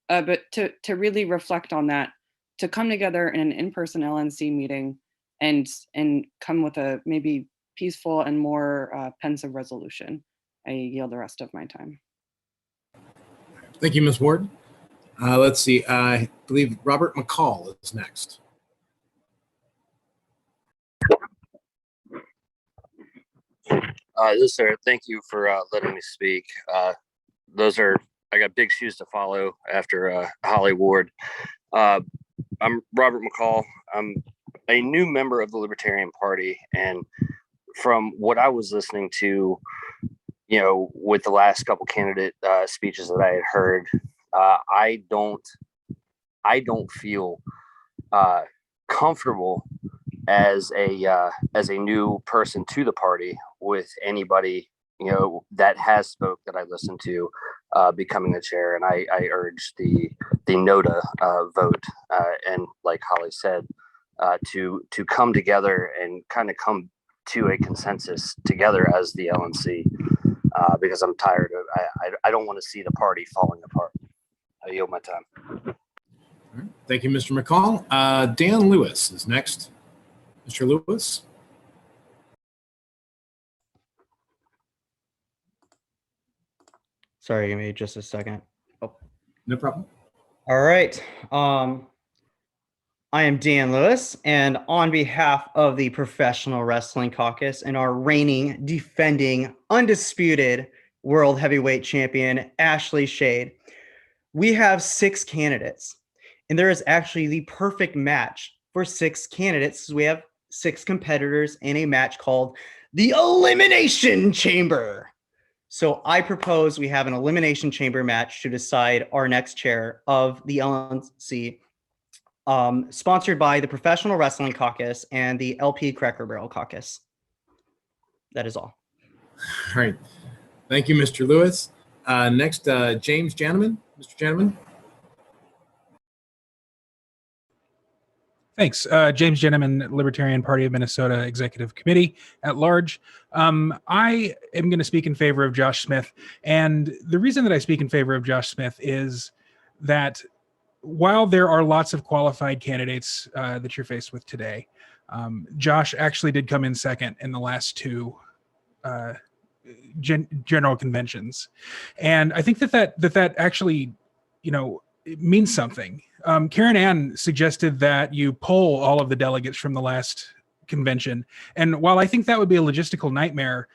But to really reflect on that, to come together in an in-person LNC meeting and come with a maybe peaceful and more pensive resolution. I yield the rest of my time. Thank you, Ms. Ward. Let's see. I believe Robert McCall is next. Yes, sir. Thank you for letting me speak. I got big shoes to follow after Holly Ward. I'm Robert McCall. I'm a new member of the Libertarian Party, and from what I was listening to, with the last couple candidate speeches that I had heard, I don't feel comfortable as a new person to the party with anybody that has spoke that I listened to becoming the chair, and I urge the NOTA vote, and like Holly said, to come together and kind of come to a consensus together as the LNC, because I'm tired of I don't want to see the party falling apart. I yield my time. All right. Thank you, Mr. McCall. Dan Lewis is next. Mr. Lewis. Sorry, give me just a second. Oh. No problem. All right. I am Dan Lewis, and on behalf of the Professional Wrestling Caucus and our reigning, defending, undisputed World Heavyweight Champion, Ashley Shade, we have 6 candidates, and there is actually the perfect match for 6 candidates. We have 6 competitors in a match called the Elimination Chamber. So I propose we have an Elimination Chamber match to decide our next chair of the LNC, sponsored by the Professional Wrestling Caucus and the LP Cracker Barrel Caucus. That is all. All right. Thank you, Mr. Lewis. Next, James Janneman. Mr. Janneman. Thanks. James Janneman, Libertarian Party of Minnesota Executive Committee at large. I am going to speak in favor of Josh Smith. And the reason that I speak in favor of Josh Smith is that while there are lots of qualified candidates that you're faced with today, Josh actually did come in second in the last 2 general conventions. And I think that actually, it means something. Karen Ann suggested that you poll all of the delegates from the last convention. And while I think that would be a logistical nightmare,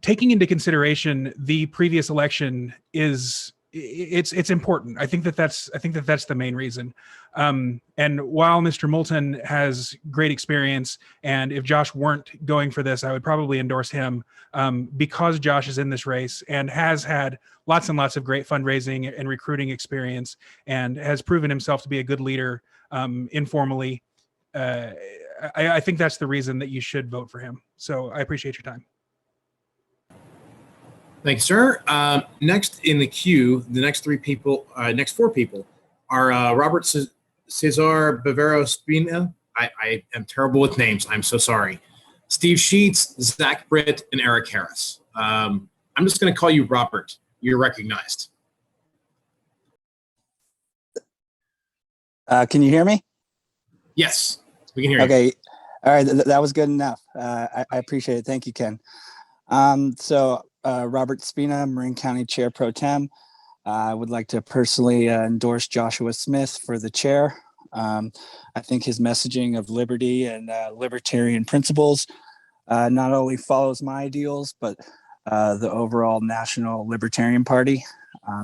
taking into consideration the previous election it's important. I think that's the main reason. And while Mr. Moulton has great experience, and if Josh weren't going for this, I would probably endorse him because Josh is in this race and has had lots and lots of great fundraising and recruiting experience and has proven himself to be a good leader informally. I think that's the reason that you should vote for him. So I appreciate your time. Thanks, sir. Next in the queue, the next 4 people are Robert Cesar Bavero Spina. I am terrible with names. I'm so sorry. Steve Sheets, Zach Britt, and Eric Harris. I'm just going to call you Robert. You're recognized. Can you hear me? Yes, we can hear you. Okay. All right. That was good enough. I appreciate it. Thank you, Ken. Robert Spina, Marin County Chair Pro Tem. I would like to personally endorse Joshua Smith for the chair. I think his messaging of liberty and libertarian principles not only follows my ideals, but the overall National Libertarian Party.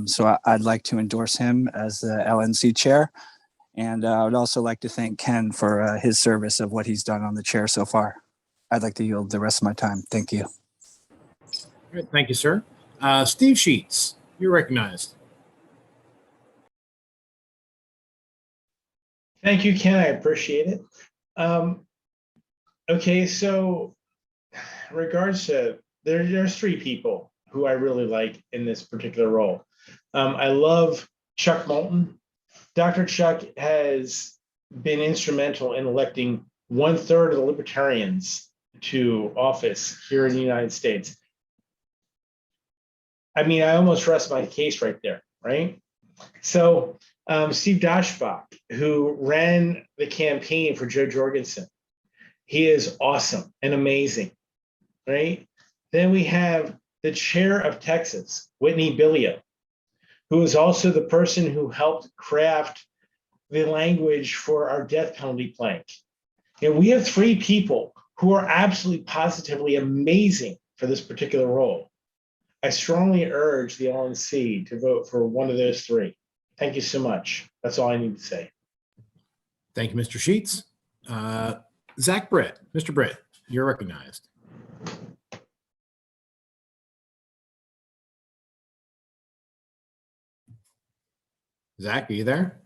So I'd like to endorse him as the LNC chair. And I would also like to thank Ken for his service of what he's done on the chair so far. I'd like to yield the rest of my time. Thank you. All right, thank you, sir. Steve Sheets, you're recognized. Thank you, Ken. I appreciate it. Okay, so in regards to, there's 3 people who I really like in this particular role. I love Chuck Moulton. Dr. Chuck has been instrumental in electing 1/3 of the libertarians to office here in the United States. I mean, I almost rest my case right there, right? So Steve Daschbach, who ran the campaign for Joe Jorgensen, he is awesome and amazing, right? Then we have the chair of Texas, Whitney Billio, who is also the person who helped craft the language for our death penalty plank. And we have 3 people who are absolutely positively amazing for this particular role. I strongly urge the LNC to vote for one of those 3. Thank you so much. That's all I need to say. Thank you, Mr. Sheets. Zach Britt, Mr. Britt, you're recognized. Zach, are you there?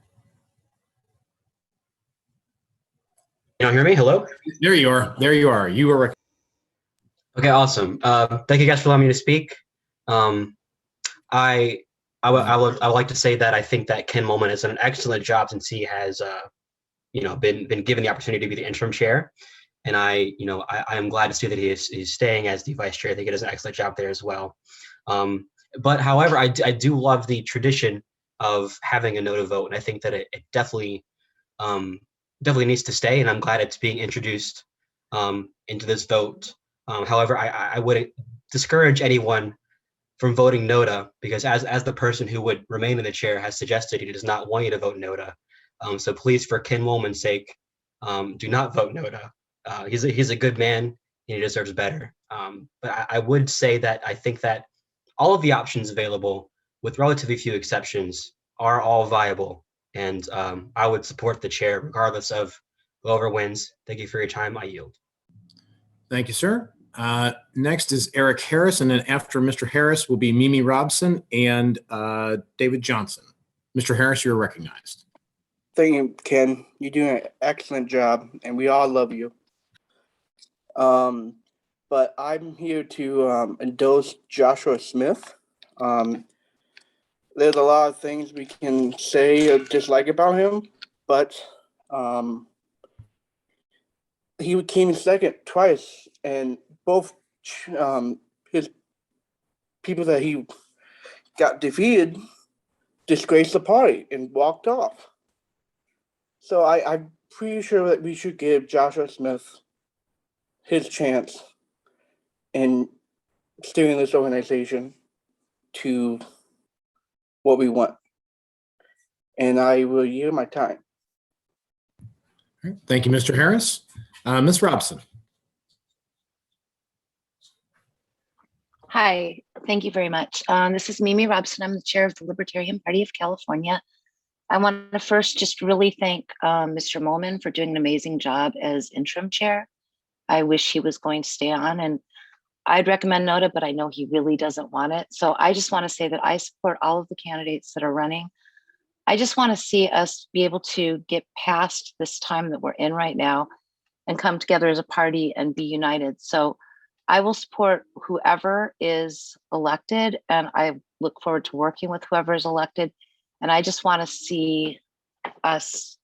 You don't hear me? Hello? There you are. There you are. You are recognized. Okay, awesome. Thank you guys for allowing me to speak. I would like to say that I think that Ken Molman has done an excellent job since he has been given the opportunity to be the interim chair. And I am glad to see that he's staying as the vice chair. I think he does an excellent job there as well. But however, I do love the tradition of having a no to vote, and I think that it definitely needs to stay. And I'm glad it's being introduced into this vote. However, I wouldn't discourage anyone from voting NOTA, because as the person who would remain in the chair has suggested, he does not want you to vote NOTA. So please, for Ken Molman's sake, do not vote NOTA. He's a good man and he deserves better. But I would say that I think that all of the options available, with relatively few exceptions, are all viable. And I would support the chair regardless of whoever wins. Thank you for your time. I yield. Thank you, sir. Next is Eric Harris, and then after Mr. Harris will be Mimi Robson and David Johnson. Mr. Harris, you're recognized. Thank you, Ken. You're doing an excellent job, and we all love you. But I'm here to endorse Joshua Smith. There's a lot of things we can say or dislike about him, but he came second twice, and both his people that he got defeated disgraced the party and walked off. So I'm pretty sure that we should give Joshua Smith his chance in steering this organization to what we want. And I will yield my time. All right. Thank you, Mr. Harris. Ms. Robson. Hi, thank you very much. This is Mimi Robson. I'm the chair of the Libertarian Party of California. I want to first just really thank Mr. Molman for doing an amazing job as interim chair. I wish he was going to stay on, and I'd recommend NOTA, but I know he really doesn't want it. So I just want to say that I support all of the candidates that are running. I just want to see us be able to get past this time that we're in right now and come together as a party and be united. So I will support whoever is elected, and I look forward to working with whoever is elected. And I just want to see us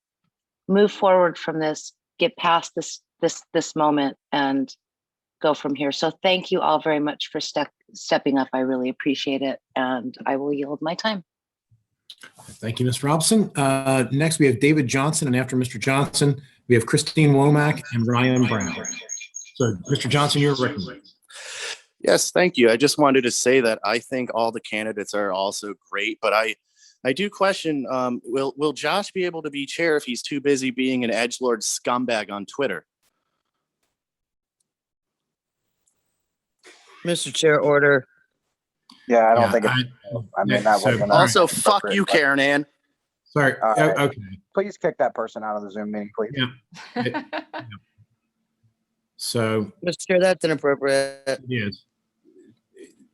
move forward from this, get past this moment, and go from here. So thank you all very much for stepping up. I really appreciate it, and I will yield my time. Thank you, Ms. Robson. Next, we have David Johnson, and after Mr. Johnson, we have Christine Womack and Ryan Brown. So, Mr. Johnson, you're recognized. Yes, thank you. I just wanted to say that I think all the candidates are also great, but I do question, will Josh be able to be chair if he's too busy being an edgelord scumbag on Twitter? Mr. Chair, order. Yeah, I don't think that wasn't also fuck you, Karen Ann. Sorry. Right. Okay. Please kick that person out of the Zoom meeting, please. Yeah. So, Mr. Chair, that's inappropriate. yes.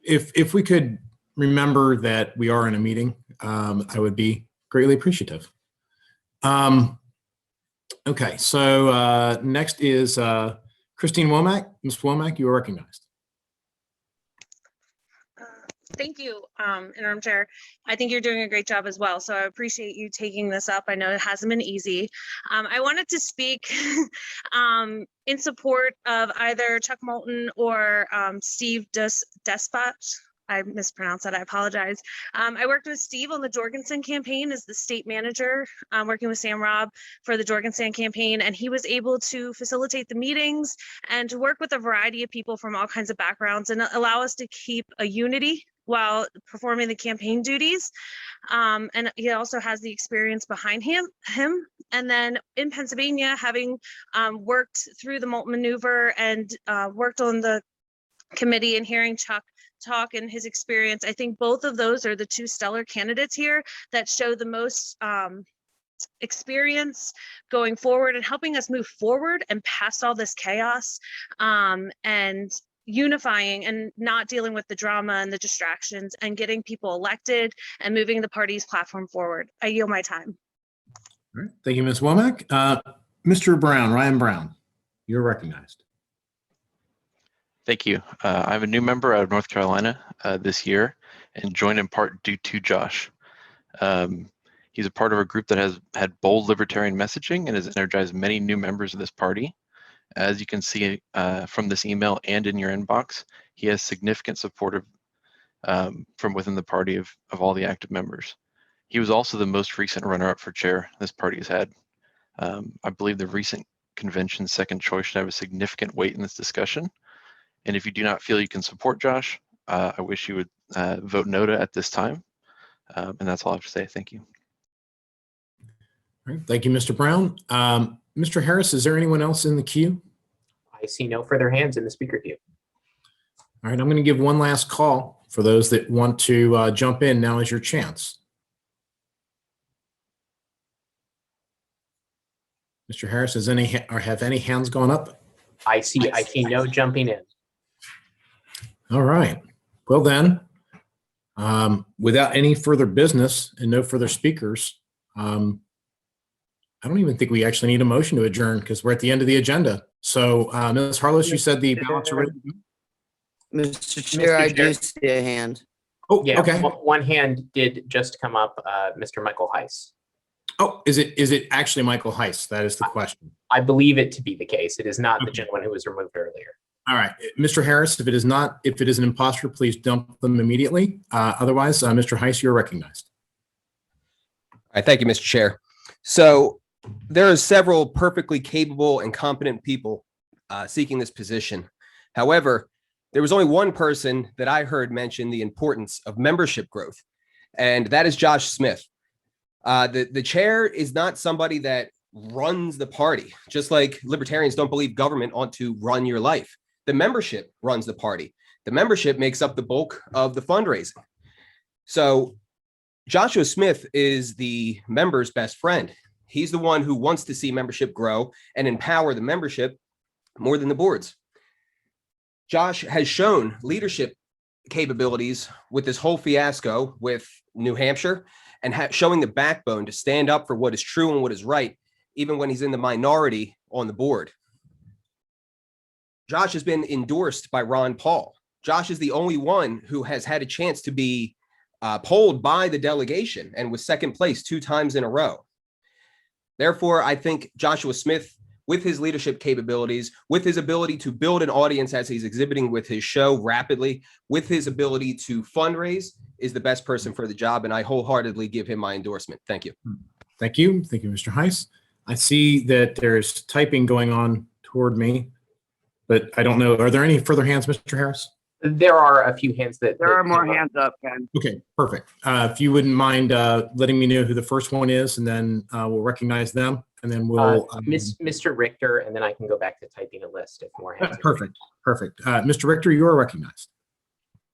If we could remember that we are in a meeting, I would be greatly appreciative. Okay, so next is Christine Womack. Ms. Womack, you are recognized. Thank you, Interim Chair. I think you're doing a great job as well. So I appreciate you taking this up. I know it hasn't been easy. I wanted to speak in support of either Chuck Moulton or Steve Despot. I mispronounced that. I apologize. I worked with Steve on the Jorgensen campaign as the state manager, working with Sam Robb for the Jorgensen campaign, and he was able to facilitate the meetings and to work with a variety of people from all kinds of backgrounds and allow us to keep a unity while performing the campaign duties. And he also has the experience behind him. And then in Pennsylvania, having worked through the Moulton maneuver and worked on the committee and hearing Chuck talk and his experience, I think both of those are the two stellar candidates here that show the most experience going forward and helping us move forward and past all this chaos, and unifying and not dealing with the drama and the distractions and getting people elected and moving the party's platform forward. I yield my time. All right. Thank you, Ms. Womack. Mr. Brown, Ryan Brown, you're recognized. Thank you. I'm a new member out of North Carolina this year and joined in part due to Josh. He's a part of a group that has had bold libertarian messaging and has energized many new members of this party. As you can see from this email and in your inbox, he has significant support from within the party of all the active members. He was also the most recent runner-up for chair this party has had. I believe the recent convention's second choice should have a significant weight in this discussion. And if you do not feel you can support Josh, I wish you would vote no at this time. And that's all I have to say. Thank you. All right. Thank you, Mr. Brown. Mr. Harris, is there anyone else in the queue? I see no further hands in the speaker queue. All right, I'm going to give one last call for those that want to jump in. Now is your chance. Mr. Harris, have any hands gone up? I see no jumping in. All right. Well then, without any further business and no further speakers, I don't even think we actually need a motion to adjourn because we're at the end of the agenda. So, Ms. Harless, you said the ballots are ready. Mr. Chair, I do see a hand. Oh, yeah, okay. One hand did just come up, Mr. Michael Heiss. Oh, is it actually Michael Heiss? That is the question. I believe it to be the case. It is not the gentleman who was removed earlier. All right, Mr. Harris, if it is an imposter, please dump them immediately. Otherwise, Mr. Heiss, you're recognized. All right, thank you, Mr. Chair. So there are several perfectly capable and competent people seeking this position. However, there was only one person that I heard mention the importance of membership growth, and that is Josh Smith. The chair is not somebody that runs the party, just like libertarians don't believe government ought to run your life. The membership runs the party. The membership makes up the bulk of the fundraising. So Joshua Smith is the member's best friend. He's the one who wants to see membership grow and empower the membership more than the boards. Josh has shown leadership capabilities with this whole fiasco with New Hampshire and showing the backbone to stand up for what is true and what is right, even when he's in the minority on the board. Josh has been endorsed by Ron Paul. Josh is the only one who has had a chance to be polled by the delegation and was second place 2 times in a row. Therefore, I think Joshua Smith, with his leadership capabilities, with his ability to build an audience as he's exhibiting with his show rapidly, with his ability to fundraise, is the best person for the job, and I wholeheartedly give him my endorsement. Thank you. Thank you. Thank you, Mr. Heiss. I see that there's typing going on toward me, but I don't know. Are there any further hands, Mr. Harris? There are a few hands that. There are more hands up, Ken. Okay, perfect. If you wouldn't mind letting me know who the first one is, and then we'll recognize them, and then we'll. Mr. Richter, and then I can go back to typing a list if more hands. Perfect, perfect. Mr. Richter, you are recognized.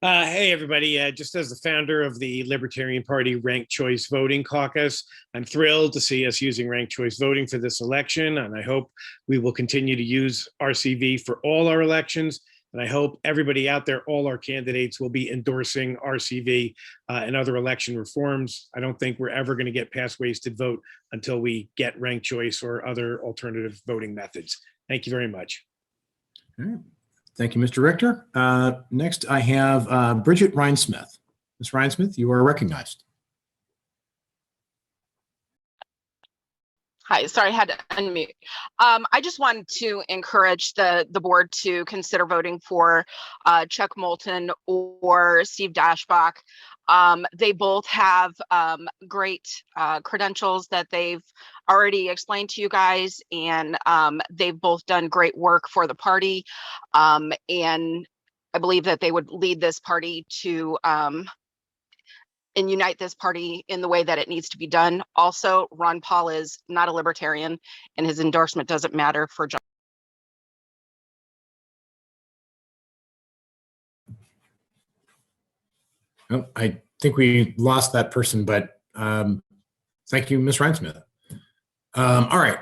Hey, everybody. Just as the founder of the Libertarian Party Ranked Choice Voting Caucus, I'm thrilled to see us using ranked choice voting for this election, and I hope we will continue to use RCV for all our elections. And I hope everybody out there, all our candidates, will be endorsing RCV and other election reforms. I don't think we're ever going to get past wasted vote until we get ranked choice or other alternative voting methods. Thank you very much. All right. Thank you, Mr. Richter. Next, I have Bridget Rhinesmith. Ms. Rhinesmith, you are recognized. Hi, sorry, I had to unmute. I just wanted to encourage the board to consider voting for Chuck Moulton or Steve Dashbach. They both have great credentials that they've already explained to you guys, and they've both done great work for the party. And I believe that they would lead this party to and unite this party in the way that it needs to be done. Also, Ron Paul is not a libertarian, and his endorsement doesn't matter for John. Oh, I think we lost that person, but thank you, Ms. Reinsmith. All right.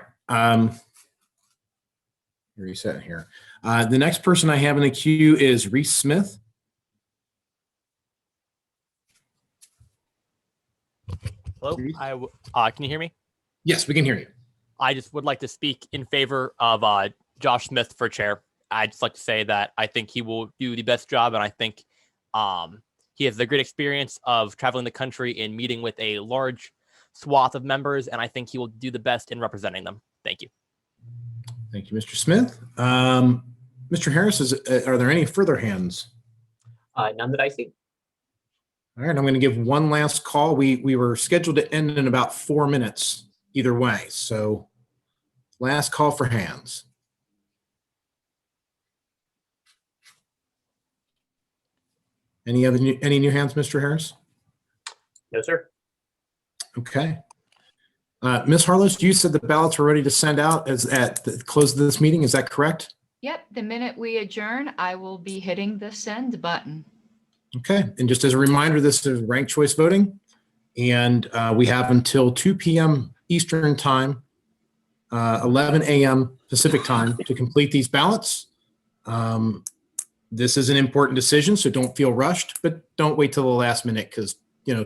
Reset here. The next person I have in the queue is Reese Smith. Hello, can you hear me? Yes, we can hear you. I just would like to speak in favor of Josh Smith for chair. I'd just like to say that I think he will do the best job, and I think he has the great experience of traveling the country and meeting with a large swath of members, and I think he will do the best in representing them. Thank you. Thank you, Mr. Smith. Mr. Harris, are there any further hands? None that I see. All right, I'm going to give one last call. We were scheduled to end in about 4 minutes either way. So last call for hands. Any new hands, Mr. Harris? No, sir. Okay. Ms. Harlos, you said the ballots were ready to send out at the close of this meeting. Is that correct? Yep, the minute we adjourn, I will be hitting the send button. Okay, and just as a reminder, this is ranked choice voting, and we have until 2 p.m. Eastern time, 11 a.m. Pacific time to complete these ballots. This is an important decision, so don't feel rushed, but don't wait till the last minute because,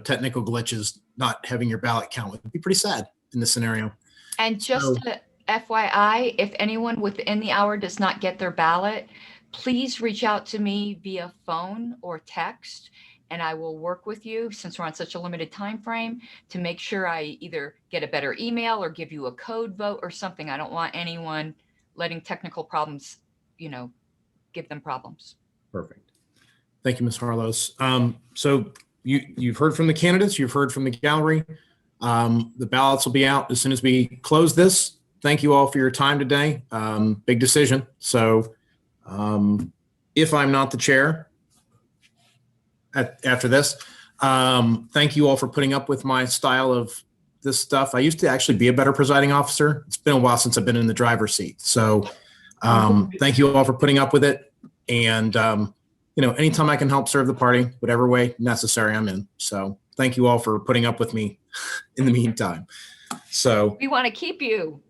technical glitches, not having your ballot count would be pretty sad in this scenario. And just a FYI, if anyone within the hour does not get their ballot, please reach out to me via phone or text, and I will work with you, since we're on such a limited time frame, to make sure I either get a better email or give you a code vote or something. I don't want anyone letting technical problems, give them problems. Perfect. Thank you, Ms. Harlos. So you've heard from the candidates, you've heard from the gallery. The ballots will be out as soon as we close this. Thank you all for your time today. Big decision. So if I'm not the chair after this, thank you all for putting up with my style of this stuff. I used to actually be a better presiding officer. It's been a while since I've been in the driver's seat. So thank you all for putting up with it. And, anytime I can help serve the party, whatever way necessary, I'm in. So thank you all for putting up with me in the meantime. So We want to keep you.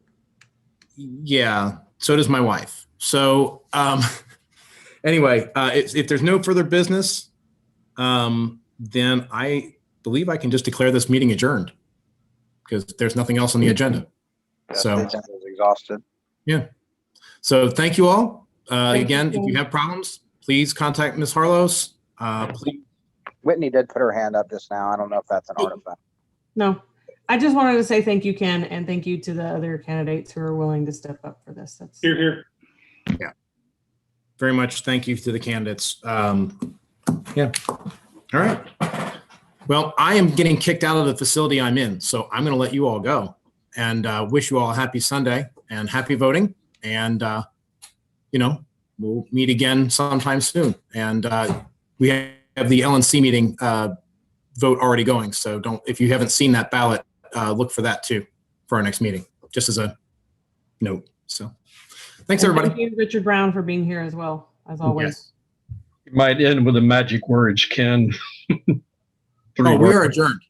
yeah, so does my wife. So anyway, if there's no further business, then I believe I can just declare this meeting adjourned because there's nothing else on the agenda. So the agenda is exhausted. Yeah. So thank you all. Again, if you have problems, please contact Ms. Harlos. Please. Whitney did put her hand up just now. I don't know if that's an artifact. No, I just wanted to say thank you, Ken, and thank you to the other candidates who are willing to step up for this. That's Here. Yeah. Very much thank you to the candidates. Yeah. All right. Well, I am getting kicked out of the facility I'm in, so I'm going to let you all go and wish you all a happy Sunday and happy voting. And, we'll meet again sometime soon. And we have the LNC meeting vote already going. So if you haven't seen that ballot, look for that too for our next meeting, just as a note. So thanks, everybody. Thank you, Richard Brown, for being here as well, as always. Yes. You might end with the magic words, Ken. We are adjourned.